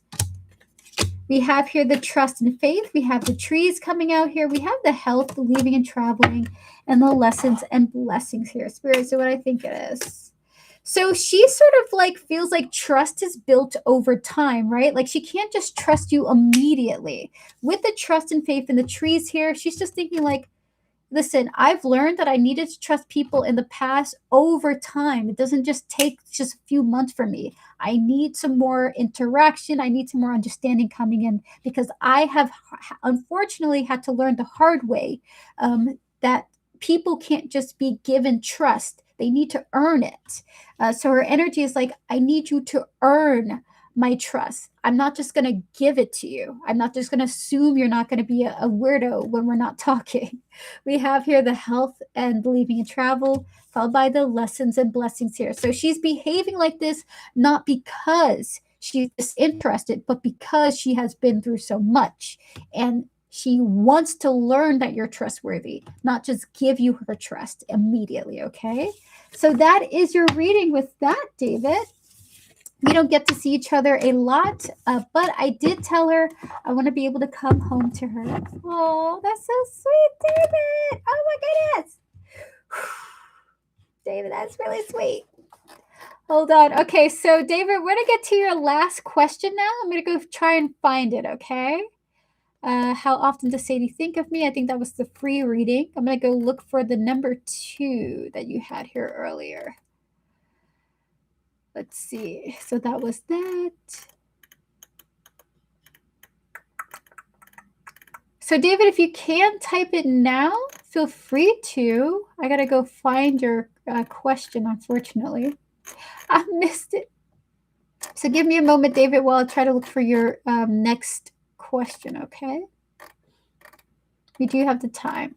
We have here the trust and faith. We have the trees coming out here. We have the health, the leaving and traveling, and the lessons and blessings here. Spirit, so what I think it is. So she sort of like feels like trust is built over time, right? Like she can't just trust you immediately. With the trust and faith in the trees here, she's just thinking like, listen, I've learned that I needed to trust people in the past over time. It doesn't just take just a few months for me. I need some more interaction. I need some more understanding coming in, because I have unfortunately had to learn the hard way that people can't just be given trust. They need to earn it. So her energy is like, I need you to earn my trust. I'm not just going to give it to you. I'm not just going to assume you're not going to be a weirdo when we're not talking. We have here the health and leaving and travel, followed by the lessons and blessings here. So she's behaving like this, not because she's disinterested, but because she has been through so much. And she wants to learn that you're trustworthy, not just give you her trust immediately, okay? So that is your reading with that, David. We don't get to see each other a lot, but I did tell her I want to be able to come home to her. Oh, that's so sweet, David. Oh my goodness. David, that's really sweet. Hold on. Okay, so David, we're going to get to your last question now. I'm going to go try and find it, okay? How often does Sadie think of me? I think that was the free reading. I'm going to go look for the number 2 that you had here earlier. Let's see. So that was that. So David, if you can't type it now, feel free to. I got to go find your question, unfortunately. I missed it. So give me a moment, David, while I try to look for your next question, okay? We do have the time.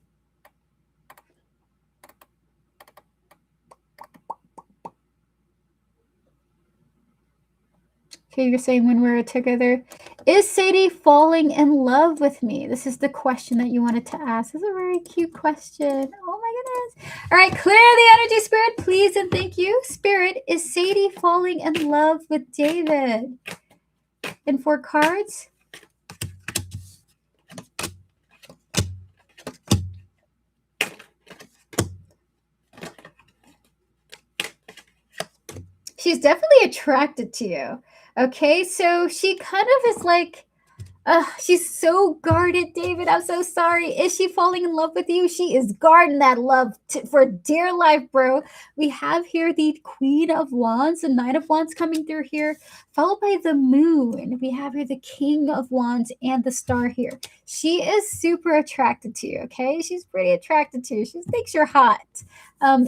Okay, you're saying when we're together. Is Sadie falling in love with me? This is the question that you wanted to ask. This is a very cute question. Oh my goodness. All right, clear the energy, Spirit, please, and thank you. Spirit, is Sadie falling in love with David? And 4 cards. She's definitely attracted to you. Okay, so she kind of is like, she's so guarded, David. I'm so sorry. Is she falling in love with you? She is guarding that love for dear life, bro. We have here the Queen of Wands, the Knight of Wands coming through here, followed by the Moon. We have here the King of Wands and the Star here. She is super attracted to you, okay? She's pretty attracted to you. She thinks you're hot.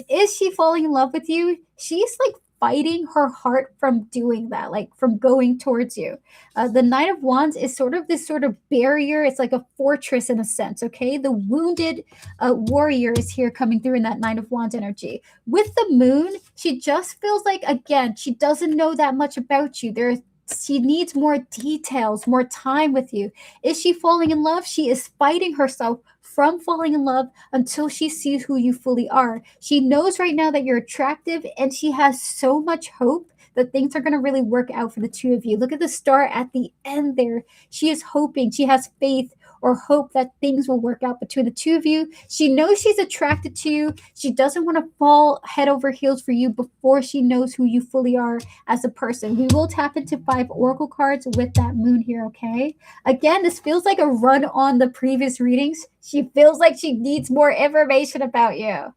Is she falling in love with you? She's like fighting her heart from doing that, like from going towards you. The Knight of Wands is sort of this sort of barrier. It's like a fortress in a sense, okay? The wounded warrior is here coming through in that Knight of Wands energy. With the Moon, she just feels like, again, she doesn't know that much about you. She needs more details, more time with you. Is she falling in love? She is fighting herself from falling in love until she sees who you fully are. She knows right now that you're attractive, and she has so much hope that things are going to really work out for the two of you. Look at the star at the end there. She is hoping, she has faith or hope that things will work out between the two of you. She knows she's attracted to you. She doesn't want to fall head over heels for you before she knows who you fully are as a person. We will tap into 5 oracle cards with that Moon here, okay? Again, this feels like a run on the previous readings. She feels like she needs more information about you.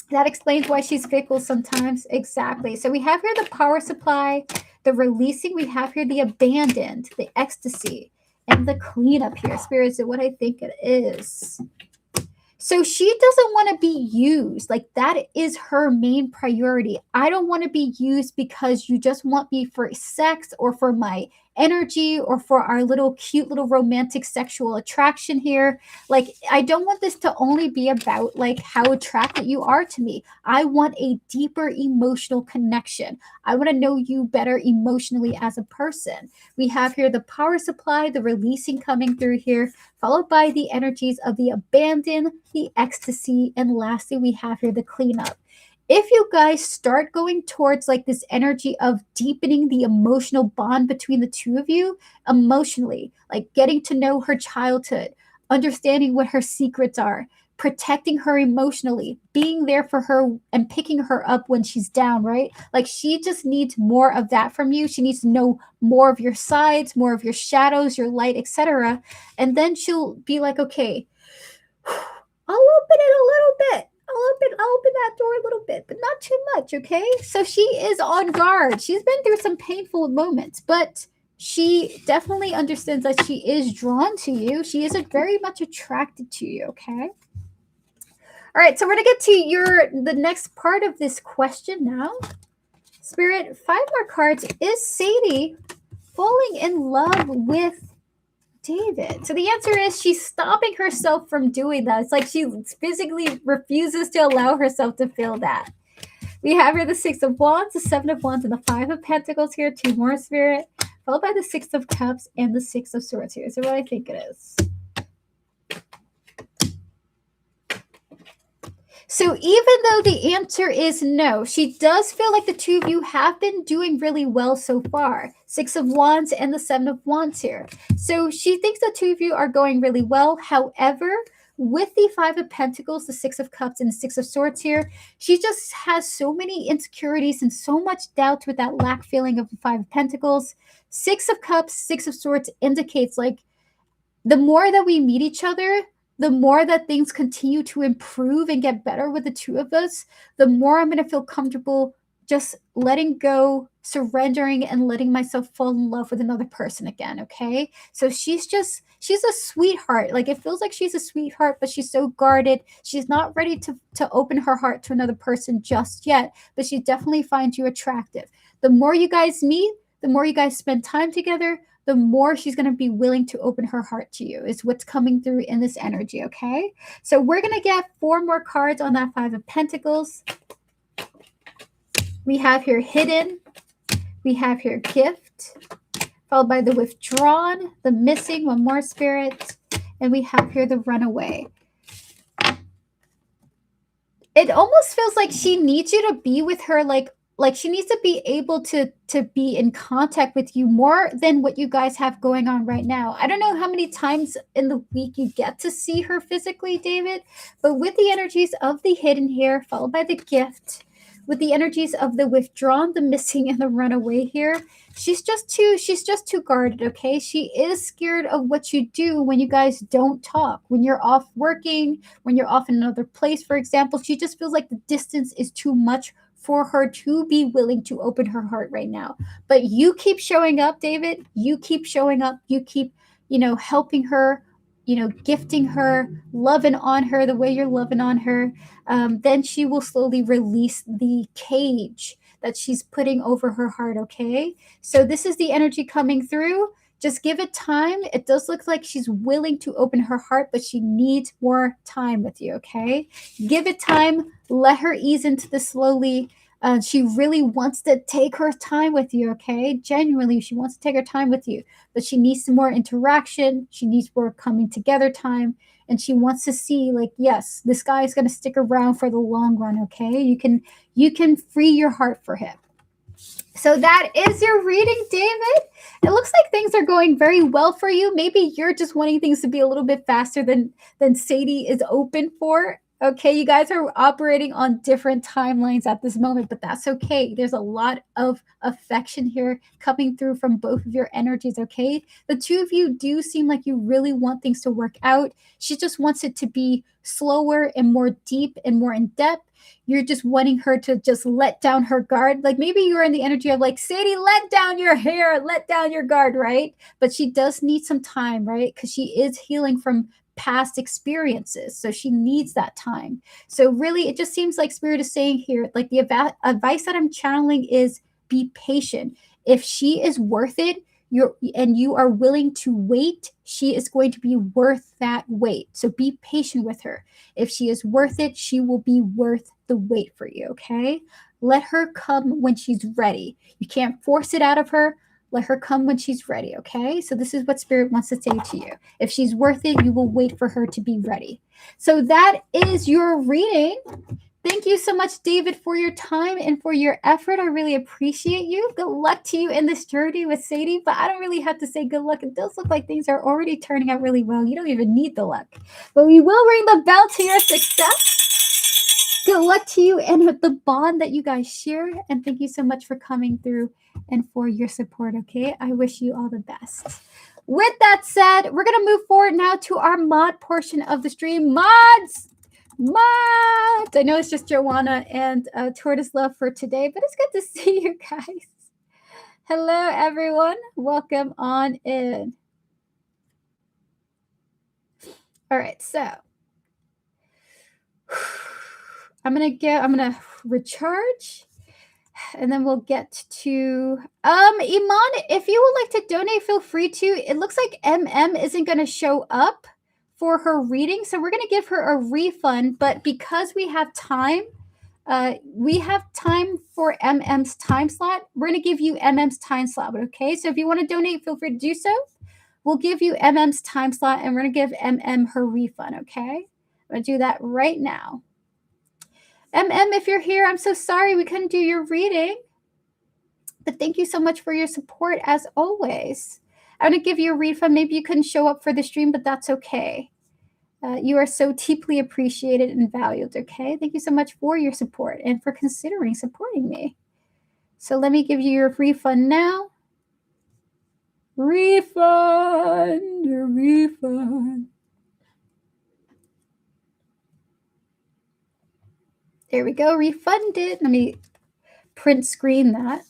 That explains why she's fickle sometimes. Exactly. So we have here the power supply, the releasing. We have here the abandoned, the ecstasy, and the cleanup here. Spirit, is what I think it is. So she doesn't want to be used. Like, that is her main priority. I don't want to be used because you just want me for sex or for my energy or for our little cute little romantic sexual attraction here. Like, I don't want this to only be about like how attracted you are to me. I want a deeper emotional connection. I want to know you better emotionally as a person. We have here the power supply, the releasing coming through here, followed by the energies of the abandon, the ecstasy, and lastly, we have here the cleanup. If you guys start going towards like this energy of deepening the emotional bond between the two of you emotionally, like getting to know her childhood, understanding what her secrets are, protecting her emotionally, being there for her and picking her up when she's down, right? Like, she just needs more of that from you. She needs to know more of your sides, more of your shadows, your light, etc. And then she'll be like, okay, I'll open it a little bit. I'll open that door a little bit, but not too much, okay? So she is on guard. She's been through some painful moments, but she definitely understands that she is drawn to you. She is very much attracted to you, okay? All right, so we're going to get to the next part of this question now. Spirit, 5 more cards. Is Sadie falling in love with David? So the answer is she's stopping herself from doing that. It's like she physically refuses to allow herself to feel that. We have here the 6 of Wands, the 7 of Wands, and the 5 of Pentacles here. 2 more, Spirit, followed by the 6 of Cups and the 6 of Swords here. So what I think it is. So even though the answer is no, she does feel like the two of you have been doing really well so far. Six of Wands and the Seven of Wands here. So she thinks the two of you are going really well. However, with the Five of Pentacles, the Six of Cups, and the Six of Swords here, she just has so many insecurities and so much doubt with that lack feeling of the Five of Pentacles. Six of Cups, Six of Swords indicates like the more that we meet each other, the more that things continue to improve and get better with the two of us, the more I'm going to feel comfortable just letting go, surrendering, and letting myself fall in love with another person again. Okay. So she's a sweetheart. Like it feels like she's a sweetheart, but she's so guarded. She's not ready to open her heart to another person just yet, but she definitely finds you attractive. The more you guys meet, the more you guys spend time together, the more she's going to be willing to open her heart to you is what's coming through in this energy. Okay. So we're going to get 4 more cards on that Five of Pentacles. We have here hidden. We have here gift, followed by the withdrawn, the missing, one more spirit. And we have here the runaway. It almost feels like she needs you to be with her like she needs to be able to be in contact with you more than what you guys have going on right now. I don't know how many times in the week you get to see her physically, David, but with the energies of the hidden here, followed by the gift, with the energies of the withdrawn, the missing, and the runaway here, she's just too guarded. Okay, she is scared of what you do when you guys don't talk, when you're off working, when you're off in another place, for example. She just feels like the distance is too much for her to be willing to open her heart right now. But you keep showing up, David. You keep showing up. You keep, helping her, gifting her, loving on her the way you're loving on her. Then she will slowly release the cage that she's putting over her heart. Okay. So this is the energy coming through. Just give it time. It does look like she's willing to open her heart, but she needs more time with you. Okay. Give it time. Let her ease into this slowly. She really wants to take her time with you. Okay. Genuinely, she wants to take her time with you, but she needs some more interaction. She needs more coming together time. And she wants to see, like, yes, this guy is going to stick around for the long run. Okay. You can free your heart for him. So that is your reading, David. It looks like things are going very well for you. Maybe you're just wanting things to be a little bit faster than Sadie is open for. Okay, you guys are operating on different timelines at this moment, but that's okay. There's a lot of affection here coming through from both of your energies, okay? The two of you do seem like you really want things to work out. She just wants it to be slower and more deep and more in depth. You're just wanting her to just let down her guard. Like maybe you're in the energy of like, Sadie, let down your hair, let down your guard, right? But she does need some time, right? Because she is healing from past experiences. So she needs that time. So really, it just seems like Spirit is saying here, like the advice that I'm channeling is be patient. If she is worth it, you are willing to wait, she is going to be worth that wait. So be patient with her. If she is worth it, she will be worth the wait for you. Okay. Let her come when she's ready. You can't force it out of her. Let her come when she's ready. Okay. So this is what Spirit wants to say to you. If she's worth it, you will wait for her to be ready. So that is your reading. Thank you so much, David, for your time and for your effort. I really appreciate you. Good luck to you in this journey with Sadie, but I don't really have to say good luck. It does look like things are already turning out really well. You don't even need the luck, but we will ring the bell to your success. Good luck to you and with the bond that you guys share. And thank you so much for coming through and for your support. Okay. I wish you all the best. With that said, we're going to move forward now to our mod portion of the stream. Mods! I know it's just Joanna and Tortoise Love for today, but it's good to see you guys. Hello, everyone. Welcome on in. All right, so I'm gonna recharge, and then we'll get to Iman. If you would like to donate, feel free to. It looks like isn't gonna show up for her reading, so we're going to give her a refund, but because we have time for MM's time slot, we're going to give you MM's time slot. Okay, so if you want to donate, feel free to do so. We'll give you MM's time slot, and we're going to give MM her refund. Okay, I'm going to do that right now. If you're here, I'm so sorry we couldn't do your reading. But thank you so much for your support as always. I'm going to give you a refund. Maybe you couldn't show up for the stream, but that's okay. You are so deeply appreciated and valued, okay? Thank you so much for your support and for considering supporting me. So let me give you your refund now. Refund. There we go, refunded. Let me print screen that.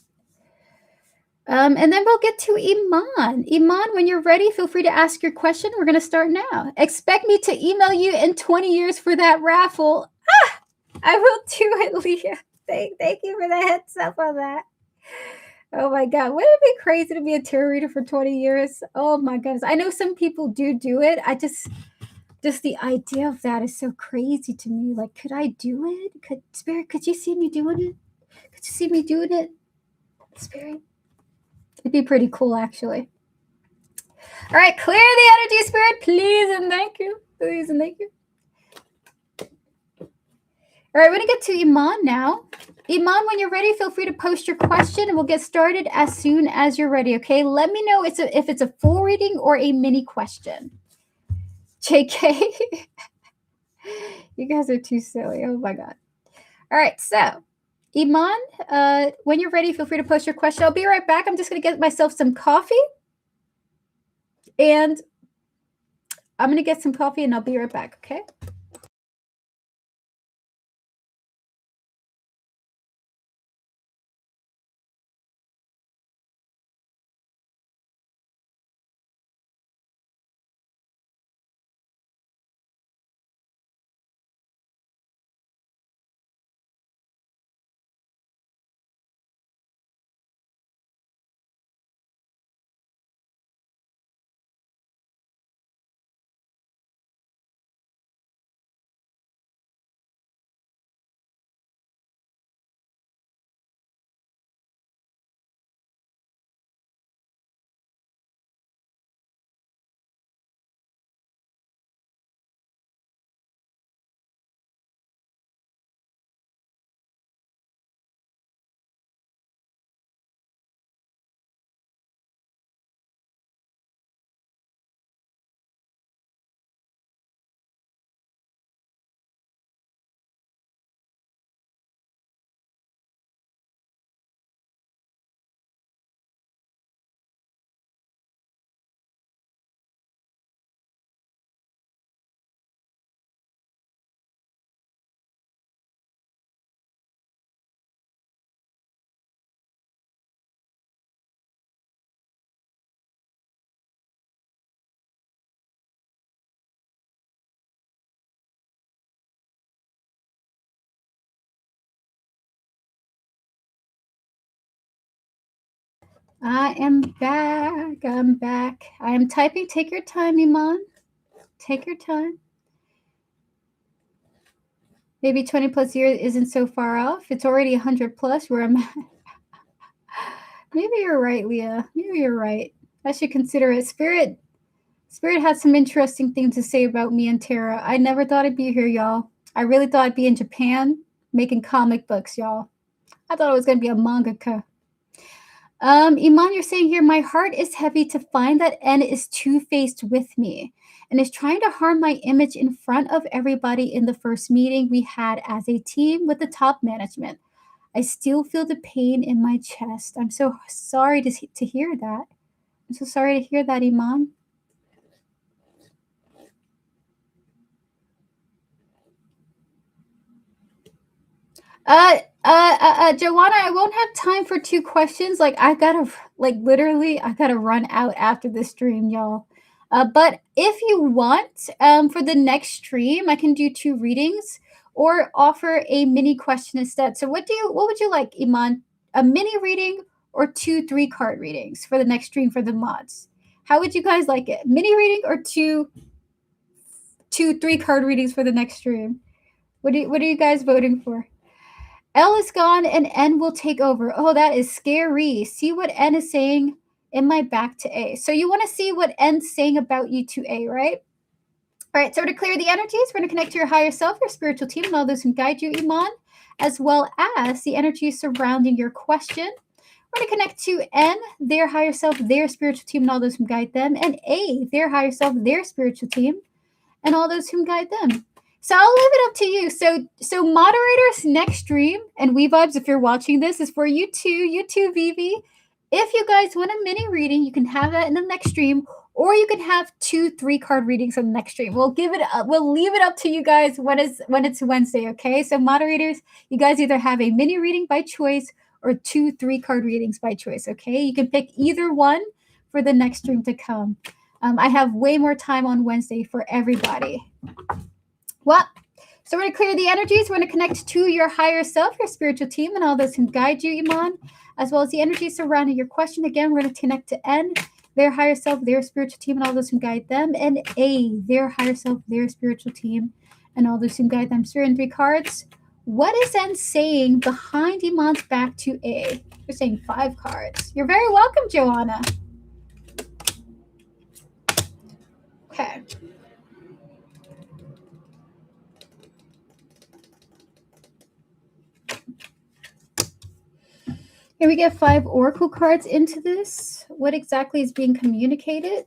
And then we'll get to Iman. Iman, when you're ready, feel free to ask your question. We're going to start now. Expect me to email you in 20 years for that raffle. I will do it, Leah. Thank you for the heads up on that. Oh my God. Wouldn't it be crazy to be a tarot reader for 20 years? Oh my goodness. I know some people do it. I just the idea of that is so crazy to me. Like, could I do it? Spirit, could you see me doing it? Could you see me doing it? Spirit? It'd be pretty cool, actually. All right, clear the energy, Spirit, please and thank you. Please and thank you. All right, we're going to get to Iman now. Iman, when you're ready, feel free to post your question, and we'll get started as soon as you're ready, okay? Let me know if it's a full reading or a mini question. JK. You guys are too silly. Oh, my God. All right, so Iman, when you're ready, feel free to post your question. I'll be right back. I'm just going to get myself some coffee. And I'm going to get some coffee, and I'll be right back, okay? I am back. I'm back. I am typing. Take your time, Iman. Take your time. Maybe 20 plus years isn't so far off. It's already 100 plus where I'm at. Maybe you're right, Leah. Maybe you're right. I should consider it. Spirit had some interesting things to say about me and Tara. I never thought I'd be here, y'all. I really thought I'd be in Japan making comic books, y'all. I thought I was going to be a mangaka. Iman, you're saying here, my heart is heavy to find that N is two-faced with me and is trying to harm my image in front of everybody in the first meeting we had as a team with the top management. I still feel the pain in my chest. I'm so sorry to hear that. I'm so sorry to hear that, Iman. Joanna, I won't have time for 2 questions. Like, I gotta run out after this stream, y'all. But if you want, for the next stream, I can do 2 readings or offer a mini question instead. So what would you like, Iman? A mini reading or 2 3-card readings for the next stream for the mods? How would you guys like it? Mini reading or 2 3-card readings for the next stream? What are you guys voting for? L is gone and N will take over. Oh, that is scary. See what N is saying in my back to A. So you want to see what N's saying about you to A, right? All right, so to clear the energies, we're going to connect to your higher self, your spiritual team, and all those who guide you, Iman, as well as the energies surrounding your question. We're going to connect to N, their higher self, their spiritual team, and all those who guide them, and A, their higher self, their spiritual team, and all those who guide them. So I'll leave it up to you. So moderators, next stream, and We Vibes, if you're watching this, is for you too, Vivi. If you guys want a mini reading, you can have that in the next stream, or you can have 2-3 card readings on the next stream. We'll leave it up to you guys when it's Wednesday, okay? So moderators, you guys either have a mini reading by choice or 2-3 card readings by choice, okay? You can pick either one for the next stream to come. I have way more time on Wednesday for everybody. Well, so we're going to clear the energies. We're going to connect to your higher self, your spiritual team, and all those who guide you, Iman, as well as the energies surrounding your question. Again, we're going to connect to N, their higher self, their spiritual team, and all those who guide them, and A, their higher self, their spiritual team, and all those who guide them. So we're in 3 cards. What is N saying behind Iman's back to A? You're saying 5 cards. You're very welcome, Joanna. Okay. Here we get 5 oracle cards into this. What exactly is being communicated?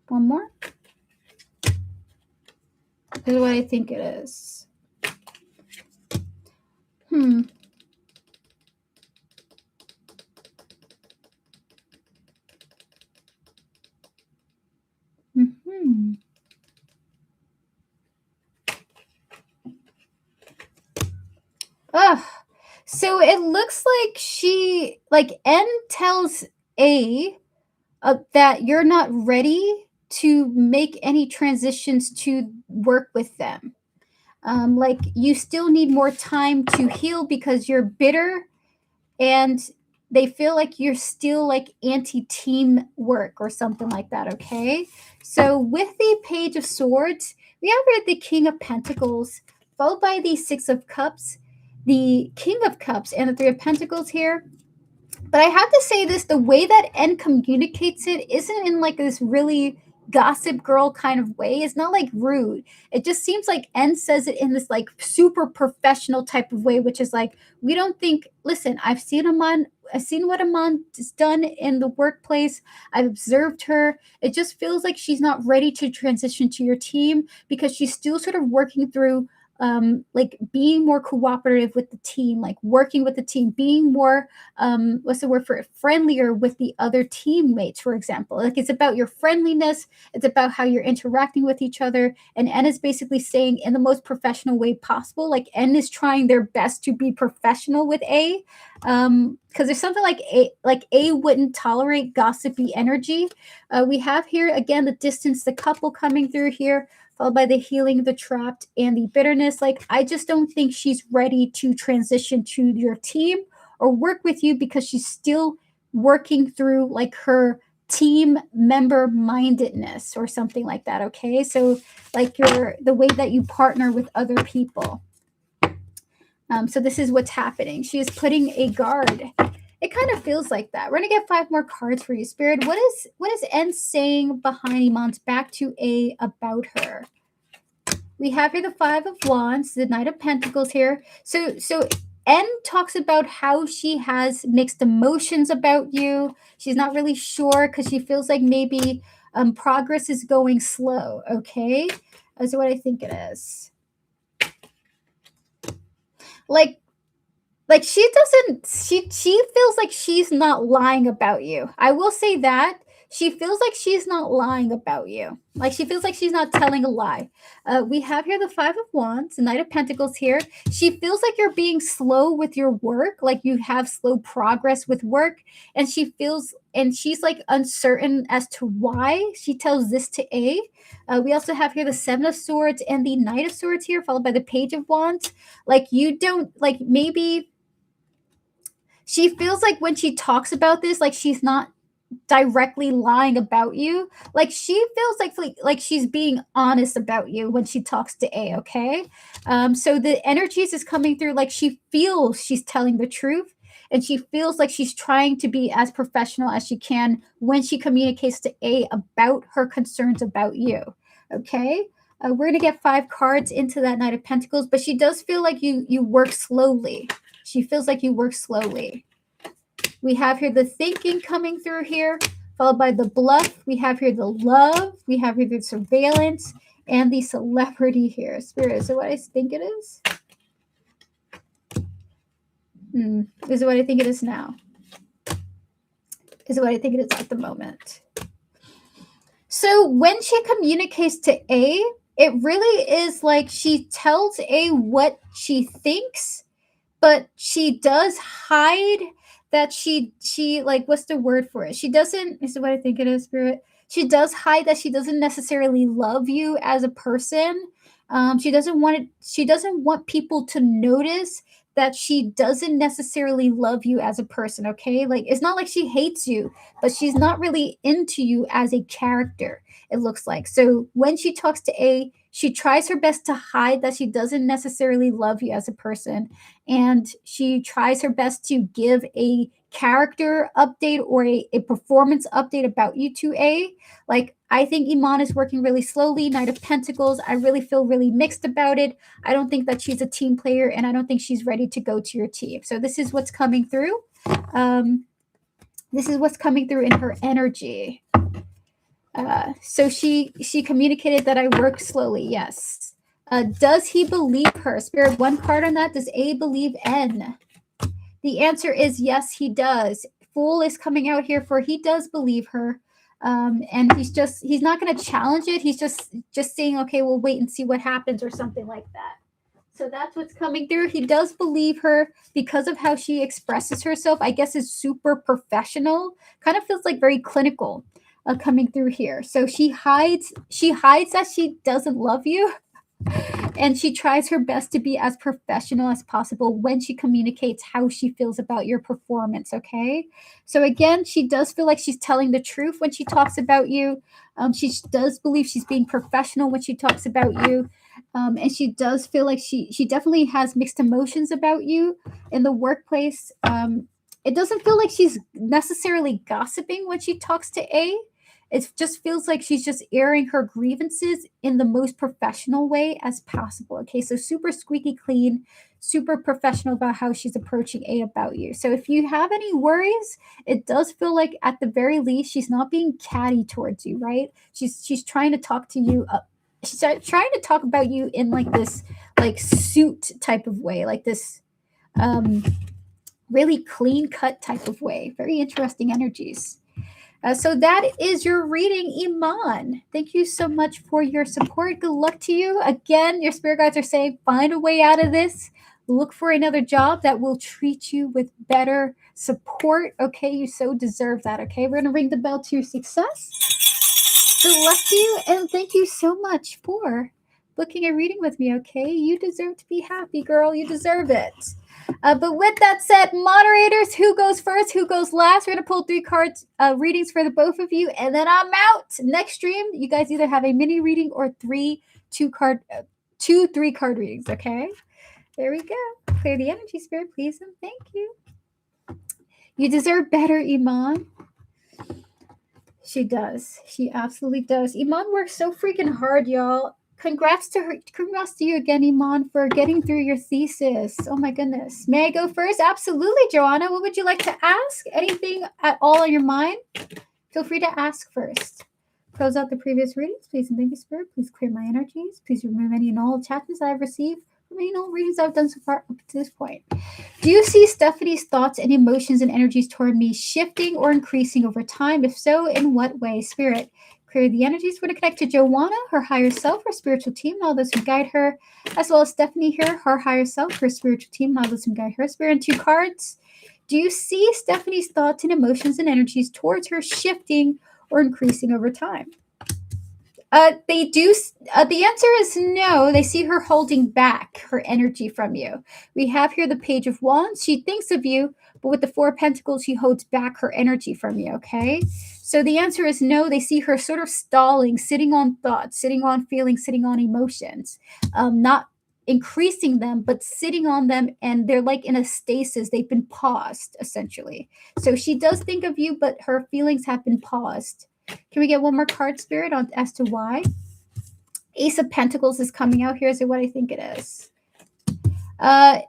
One more. This is what I think it is. So it looks like N tells A that you're not ready to make any transitions to work with them. Like you still need more time to heal because you're bitter and they feel like you're still like anti-team work or something like that, okay? So with the Page of Swords, we have the King of Pentacles, followed by the 6 of Cups, the King of Cups, and the 3 of Pentacles here. But I have to say this, the way that N communicates it isn't in like this really gossip girl kind of way. It's not like rude. It just seems like N says it in this like super professional type of way, which is like, we don't think, listen, I've seen what Aman's done in the workplace. I've observed her. It just feels like she's not ready to transition to your team because she's still sort of working through like being more cooperative with the team, like working with the team, being more, what's the word for it? Friendlier with the other teammates, for example. Like it's about your friendliness. It's about how you're interacting with each other. And N is basically saying in the most professional way possible, like N is trying their best to be professional with A. Because there's something like A wouldn't tolerate gossipy energy. We have here, again, the distance, the couple coming through here, followed by the healing, the trapped, and the bitterness. Like, I just don't think she's ready to transition to your team or work with you because she's still working through like her team member mindedness or something like that. Okay. So like the way that you partner with other people. So this is what's happening. She is putting a guard. It kind of feels like that. We're going to get 5 more cards for you, Spirit. What is N saying behind Iman's back to A about her? We have here the 5 of Wands, the Knight of Pentacles here. So N talks about how she has mixed emotions about you. She's not really sure because she feels like maybe progress is going slow, okay? That's what I think it is. Like she feels like she's not lying about you. I will say that. She feels like she's not lying about you. Like she feels like she's not telling a lie. We have here the 5 of Wands, the Knight of Pentacles here. She feels like you're being slow with your work, like you have slow progress with work. And she's like uncertain as to why. She tells this to A. We also have here the 7 of Swords and the Knight of Swords here, followed by the Page of Wands. Like you don't, like maybe she feels like when she talks about this, like she's not directly lying about you. Like she feels like she's being honest about you when she talks to A, okay? So the energies is coming through like she feels she's telling the truth. and she feels like she's trying to be as professional as she can when she communicates to A about her concerns about you. Okay? We're going to get 5 cards into that Knight of Pentacles, but she does feel like you work slowly. She feels like you work slowly. We have here the thinking coming through here, followed by the bluff. We have here the love. We have here the surveillance and the celebrity here. Spirit, is it what I think it is? Is it what I think it is now? Is it what I think it is at the moment? So when she communicates to A, it really is like she tells A what she thinks, but she does hide that she like, what's the word for it? She doesn't, is it what I think it is, Spirit? She does hide that she doesn't necessarily love you as a person. She doesn't want people to notice that she doesn't necessarily love you as a person, okay? Like, it's not like she hates you, but she's not really into you as a character, it looks like. So when she talks to A, she tries her best to hide that she doesn't necessarily love you as a person, and she tries her best to give a character update or a performance update about you to A. Like, I think Iman is working really slowly. Knight of Pentacles, I really feel really mixed about it. I don't think that she's a team player, and I don't think she's ready to go to your team. So this is what's coming through. This is what's coming through in her energy. So she communicated that I work slowly. Yes. Does he believe her? Spirit, 1 card on that. Does A believe N? The answer is yes, he does. Fool is coming out here for he does believe her. And he's not going to challenge it. He's just saying, okay, we'll wait and see what happens or something like that. So that's what's coming through. He does believe her because of how she expresses herself. I guess is super professional. Kind of feels like very clinical coming through here. So she hides that she doesn't love you. And she tries her best to be as professional as possible when she communicates how she feels about your performance, okay? So again, she does feel like she's telling the truth when she talks about you. She does believe she's being professional when she talks about you. And she does feel like she definitely has mixed emotions about you in the workplace. It doesn't feel like she's necessarily gossiping when she talks to A. It just feels like she's just airing her grievances in the most professional way as possible. Okay, so super squeaky clean, super professional about how she's approaching A about you. So if you have any worries, it does feel like at the very least she's not being catty towards you, right? She's trying to talk to you. She's trying to talk about you in like this like suit type of way, like this really clean cut type of way. Very interesting energies. So that is your reading, Iman. Thank you so much for your support. Good luck to you. Again, your spirit guides are saying, find a way out of this. Look for another job that will treat you with better support. Okay, you so deserve that. Okay, we're going to ring the bell to your success. Good luck to you, and thank you so much for booking a reading with me. Okay, you deserve to be happy, girl. You deserve it. But with that said, moderators, who goes first? Who goes last? We're going to pull 3 cards readings for the both of you, and then I'm out. Next stream, you guys either have a mini reading or 3 3-card readings, okay? There we go. Clear the energy, Spirit, please, and thank you. You deserve better, Iman. She does. She absolutely does. Iman works so freaking hard, y'all. Congrats to her. Congrats to you again, Iman, for getting through your thesis. Oh my goodness. May I go first? Absolutely, Joanna. What would you like to ask? Anything at all on your mind? Feel free to ask first. Close out the previous readings, please, and thank you, Spirit. Please clear my energies. Please remove any and all attachments I have received from any and all readings I've done so far up to this point. Do you see Stephanie's thoughts and emotions and energies toward me shifting or increasing over time? If so, in what way? Spirit, clear the energies. We're going to connect to Joanna, her higher self, her spiritual team, and all those who guide her, as well as Stephanie here, her higher self, her spiritual team, and all those who guide her. Spirit, and 2 cards. Do you see Stephanie's thoughts and emotions and energies towards her shifting or increasing over time? They do. The answer is no. They see her holding back her energy from you. We have here the Page of Wands. She thinks of you, but with the 4 of Pentacles, she holds back her energy from you, okay? So the answer is no. They see her sort of stalling, sitting on thoughts, sitting on feelings, sitting on emotions, not increasing them, but sitting on them, and they're like in a stasis. They've been paused, essentially. So she does think of you, but her feelings have been paused. Can we get one more card, Spirit, on as to why? Ace of Pentacles is coming out here. Is it what I think it is?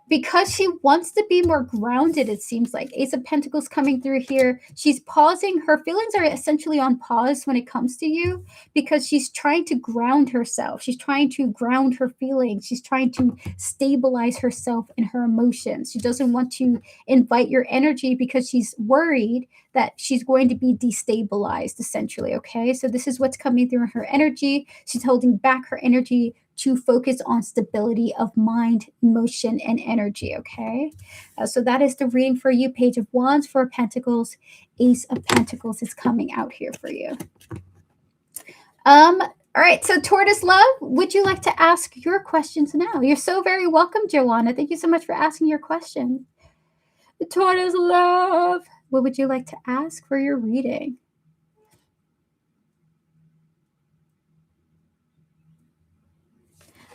Because she wants to be more grounded, it seems like. Ace of Pentacles coming through here. She's pausing. Her feelings are essentially on pause when it comes to you because she's trying to ground herself. She's trying to ground her feelings. She's trying to stabilize herself and her emotions. She doesn't want to invite your energy because she's worried that she's going to be destabilized, essentially, okay? So this is what's coming through her energy. She's holding back her energy to focus on stability of mind, emotion, and energy, okay? So that is the reading for you. Page of Wands, Four of Pentacles, Ace of Pentacles is coming out here for you. All right, so Tortoise Love, would you like to ask your questions now? You're so very welcome, Joanna. Thank you so much for asking your question. Tortoise Love, what would you like to ask for your reading?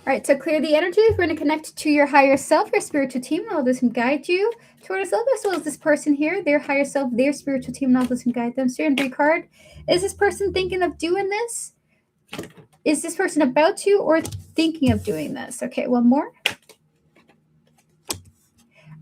All right, so clear the energy. We're going to connect to your higher self, your spiritual team, and all those who guide you. Tortoise Love, as well as this person here, their higher self, their spiritual team, and all those who guide them. Strand card. Is this person thinking of doing this? Is this person about to or thinking of doing this? Okay, one more.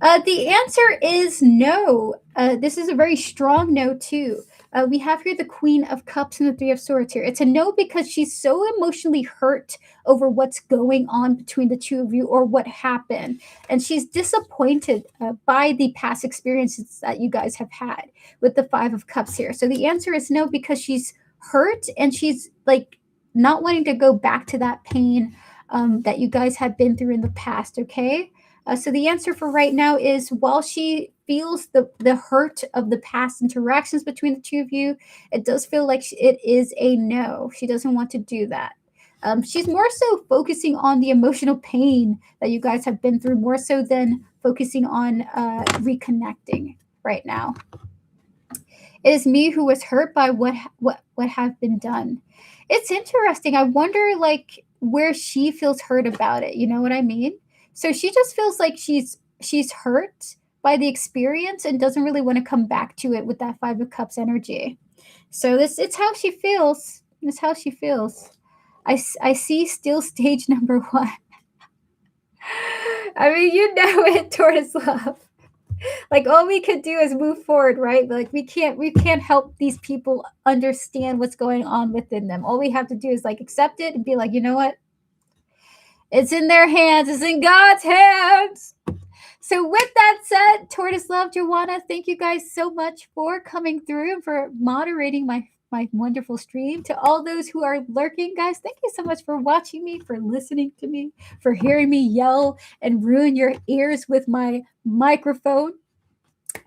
The answer is no. This is a very strong no, too. We have here the Queen of Cups and the Three of Swords here. It's a no because she's so emotionally hurt over what's going on between the two of you or what happened. And she's disappointed by the past experiences that you guys have had with the Five of Cups here. So the answer is no because she's hurt and she's like not wanting to go back to that pain that you guys have been through in the past, okay? So the answer for right now is while she feels the hurt of the past interactions between the two of you, it does feel like it is a no. She doesn't want to do that. She's more so focusing on the emotional pain that you guys have been through, more so than focusing on reconnecting right now. It is me who was hurt by what have been done. It's interesting. I wonder like where she feels hurt about it. You know what I mean? So she just feels like she's hurt by the experience and doesn't really want to come back to it with that Five of Cups energy. So it's how she feels. It's how she feels. I see still stage number 1. I mean, you know it, Tortoise Love. Like all we could do is move forward, right? Like we can't help these people understand what's going on within them. All we have to do is like accept it and be like, you know what? It's in their hands. It's in God's hands. So with that said, Tortoise Love, Joanna, thank you guys so much for coming through and for moderating my wonderful stream. To all those who are lurking, guys, thank you so much for watching me, for listening to me, for hearing me yell and ruin your ears with my microphone.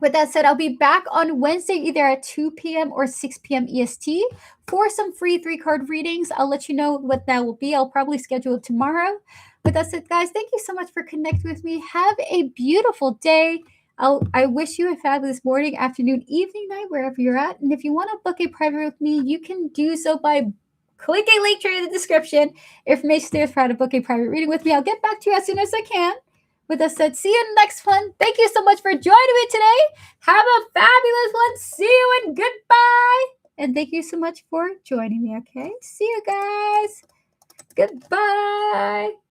With that said, I'll be back on Wednesday either at 2 p.m. or 6 p.m. EST for some free 3-card readings. I'll let you know what that will be. I'll probably schedule it tomorrow. With that said, guys, thank you so much for connecting with me. Have a beautiful day. I wish you a fabulous morning, afternoon, evening, night, wherever you're at. And if you want to book a private with me, you can do so by clicking link tree in the description. Information there for how to book a private reading with me. I'll get back to you as soon as I can. With that said, see you in the next one. Thank you so much for joining me today. Have a fabulous one. See you and goodbye. And thank you so much for joining me, okay? See you guys. Goodbye.